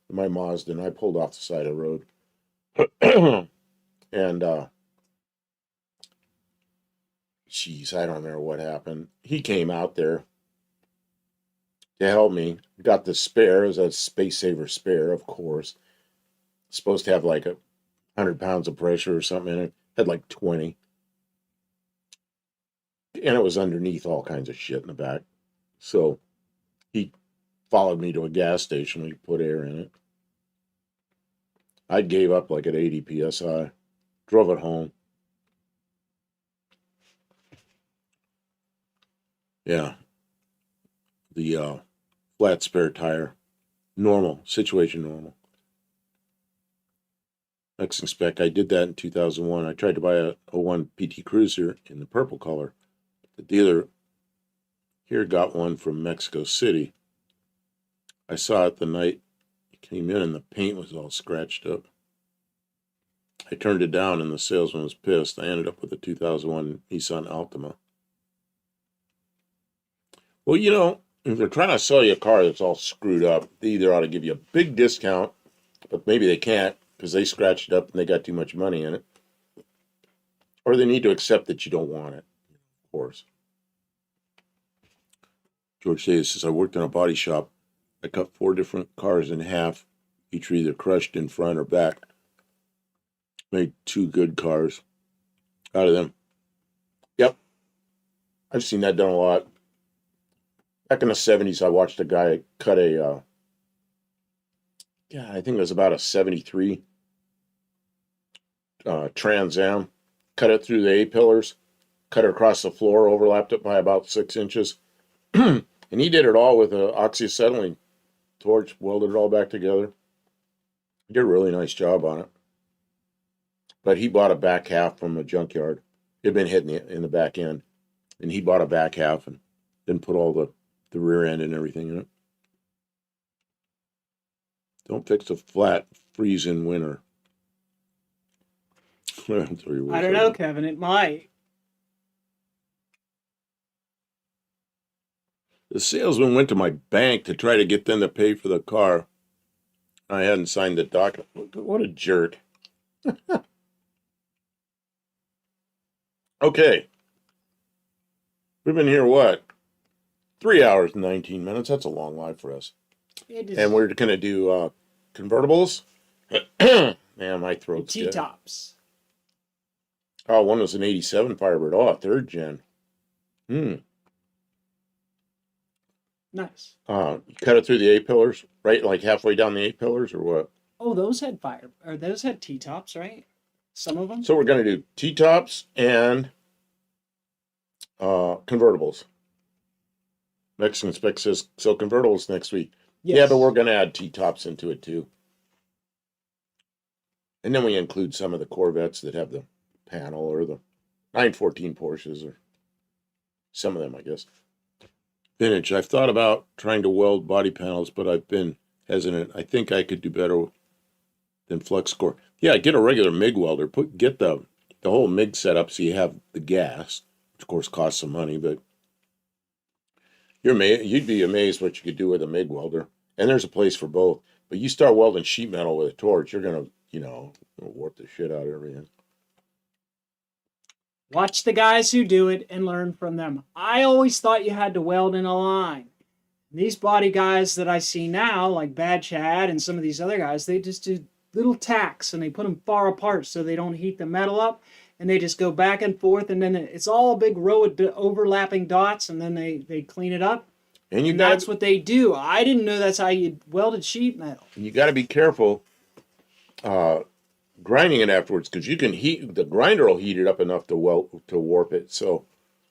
My Mazda, and I pulled off the side of the road. And geez, I don't remember what happened. He came out there to help me. Got the spare. It was a Space Saver spare, of course. Supposed to have like 100 pounds of pressure or something in it. Had like 20. And it was underneath all kinds of shit in the back. So he followed me to a gas station. We put air in it. I gave up like at 80 psi. Drove it home. Yeah. The flat spare tire. Normal. Situation normal. Lexing spec. I did that in 2001. I tried to buy a 01 PT Cruiser in the purple color. The dealer here got one from Mexico City. I saw it the night it came in and the paint was all scratched up. I turned it down and the salesman was pissed. I ended up with a 2001 Nissan Altima. Well, you know, if they're trying to sell you a car that's all screwed up, they either ought to give you a big discount, but maybe they can't because they scratched it up and they got too much money in it. Or they need to accept that you don't want it, of course. George Davis says, I worked in a body shop. I cut 4 different cars in half. Each were either crushed in front or back. Made 2 good cars out of them. Yep. I've seen that done a lot. Back in the 70s, I watched a guy cut a, I think it was about a 73 Trans Am. Cut it through the A-pillars, cut it across the floor, overlapped it by about 6 inches. And he did it all with an oxyacetylene torch, welded it all back together. He did a really nice job on it. But he bought a back half from a junkyard. It had been hit in the back end. And he bought a back half and then put all the rear end and everything in it. Don't fix a flat, freeze in winter. I don't know, Kevin. It might. The salesman went to my bank to try to get them to pay for the car. I hadn't signed the document. What a jerk. Okay. We've been here, what? 3 hours and 19 minutes. That's a long life for us. It is. And we're going to do convertibles. Man, my throat's dead. T-tops. Oh, one was an 87 Firebird. Oh, a 3rd gen. Nice. You cut it through the A-pillars, right? Like halfway down the A-pillars or what? Oh, those had fire, or those had T-tops, right? Some of them? So we're going to do T-tops and convertibles. Mexican spec says, so convertibles next week. Yes. Yeah, but we're going to add T-tops into it too. And then we include some of the Corvettes that have the panel or the 914 Porsches or some of them, I guess. Vintage. I've thought about trying to weld body panels, but I've been hesitant. I think I could do better than flux core. Yeah, get a regular MIG welder. Get the whole MIG setup so you have the gas, which of course costs some money, but you'd be amazed what you could do with a MIG welder. And there's a place for both. But you start welding sheet metal with a torch, you're gonna warp the shit out of everything. Watch the guys who do it and learn from them. I always thought you had to weld in a line. These body guys that I see now, like Bad Chad and some of these other guys, they just do little tacks and they put them far apart so they don't heat the metal up, and they just go back and forth, and then it's all a big row of overlapping dots, and then they clean it up. And that's what they do. I didn't know that's how you welded sheet metal. And you got to be careful grinding it afterwards, because you can the grinder will heat it up enough to warp it. So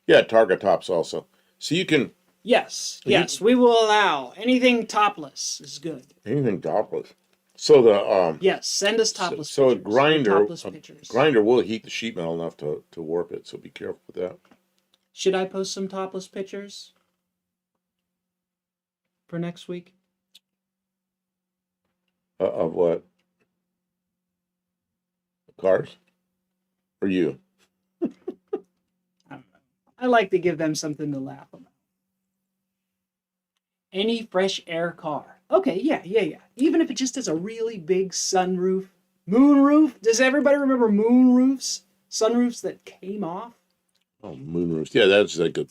yeah, target tops also. So you can. Yes, we will allow anything topless is good. Anything topless. So the yes, send us topless. So pictures. a grinder will heat the sheet metal enough to warp it. So be careful with that. Should I post some topless pictures for next week? Of what? Cars? Or you? I don't know. I like to give them something to laugh about. Any fresh air car. Okay, yeah. Even if it just has a really big sunroof. Moonroof? Does everybody remember moonroofs? Sunroofs that came off? Oh, moonroofs. Yeah, that's like it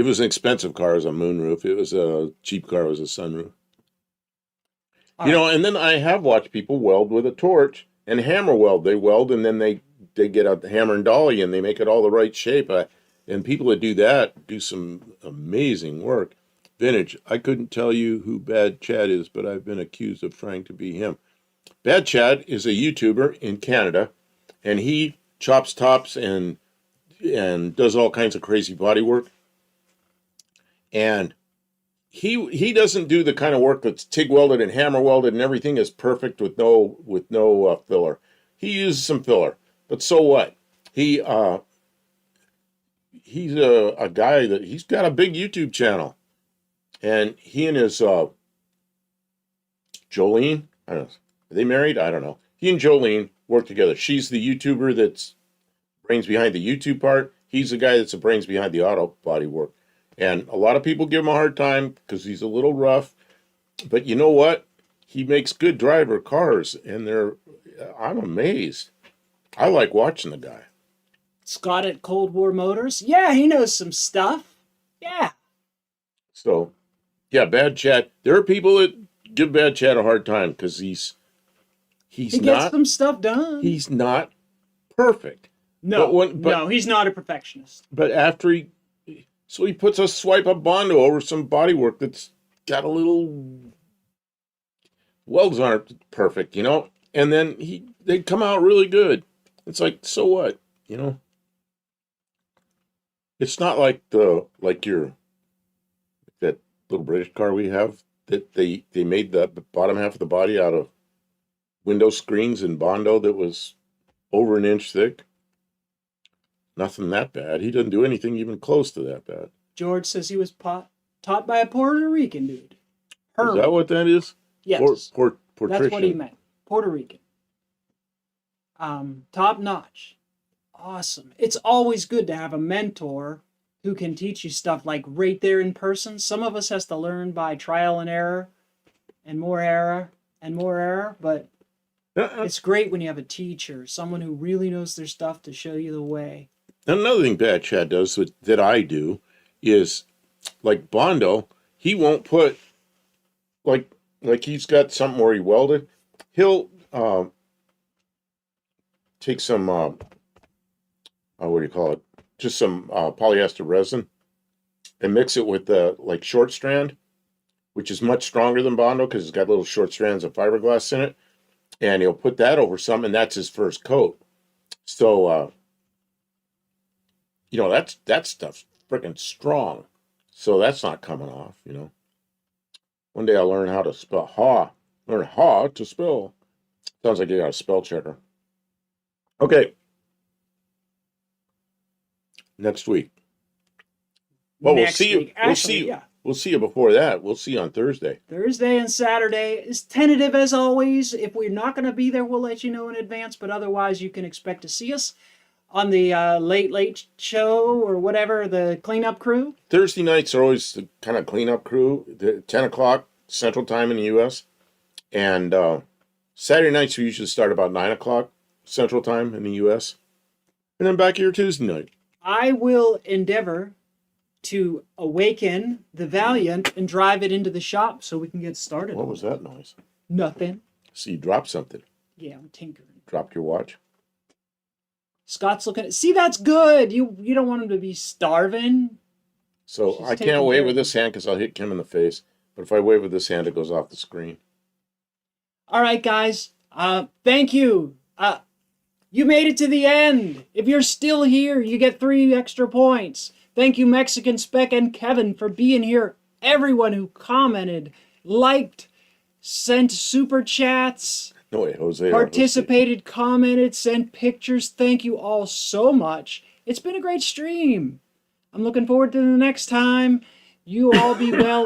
was an expensive car, it was a moonroof. It was a cheap car, it was a sunroof. And then I have watched people weld with a torch and hammer weld. They weld and then they get out the hammer and dolly and they make it all the right shape. And people that do that do some amazing work. Vintage. I couldn't tell you who Bad Chad is, but I've been accused of trying to be him. Bad Chad is a YouTuber in Canada, and he chops tops and does all kinds of crazy body work. And he doesn't do the kind of work that's TIG welded and hammer welded and everything is perfect with no filler. He uses some filler, but so what? He's a guy that he's got a big YouTube channel. And he and his Jolene, I don't know, are they married? I don't know. He and Jolene work together. She's the YouTuber that's brains behind the YouTube part. He's the guy that's the brains behind the auto body work. And a lot of people give him a hard time because he's a little rough. But you know what? He makes good driver cars, and I'm amazed. I like watching the guy. Scott at Cold War Motors? Yeah, he knows some stuff. Yeah. So, yeah, Bad Chad. There are people that give Bad Chad a hard time because he gets some stuff done. He's not perfect. No, no, he's not a perfectionist. But after he puts a swipe up Bondo over some body work that's got a little welds aren't perfect, and then they come out really good. It's like, so what, It's not like that little British car we have that they made the bottom half of the body out of window screens and Bondo that was over an inch thick. Nothing that bad. He doesn't do anything even close to that bad. George says he was taught by a Puerto Rican dude. Herman. Is that what that is? Yes. That's what he meant. Puerto Rican. Top notch. Awesome. It's always good to have a mentor who can teach you stuff like right there in person. Some of us has to learn by trial and error and more error and more error, but it's great when you have a teacher, someone who really knows their stuff to show you the way. Another thing Bad Chad does that I do is, like Bondo, he won't put, like he's got something where he welded. He'll take some, what do you call it? Just some polyester resin and mix it with short strand which is much stronger than Bondo because it's got little short strands of fiberglass in it. And he'll put that over some, and that's his first coat. So, that stuff's freaking strong. So that's not coming off, One day I'll learn how to spell learn how to spell. Sounds like you got a spell checker. Okay. Next week. Well, we'll see you. We'll see you before that. We'll see you on Thursday. Thursday and Saturday is tentative as always. If we're not going to be there, we'll let you know in advance. But otherwise, you can expect to see us on the late show or whatever, the cleanup crew. Thursday nights are always the kind of cleanup crew, 10 o'clock Central Time in the U.S. And Saturday nights we usually start about 9 o'clock Central Time in the U.S. And then back here Tuesday night. I will endeavor to awaken the Valiant and drive it into the shop so we can get started. What was that noise? Nothing. So you dropped something. Yeah, I'm tinkering. Dropped your watch? Scott's looking at... See, that's good. You don't want him to be starving. So I can't wave with this hand because I'll hit Kim in the face. But if I wave with this hand, it goes off the screen. All right, guys. Thank you. You made it to the end. If you're still here, you get 3 extra points. Thank you, Mexican Spec and Kevin, for being here. Everyone who commented, liked, sent super chats, no, wait, Jose, participated, commented, sent pictures. Thank you all so much. It's been a great stream. I'm looking forward to the next time. You all be well.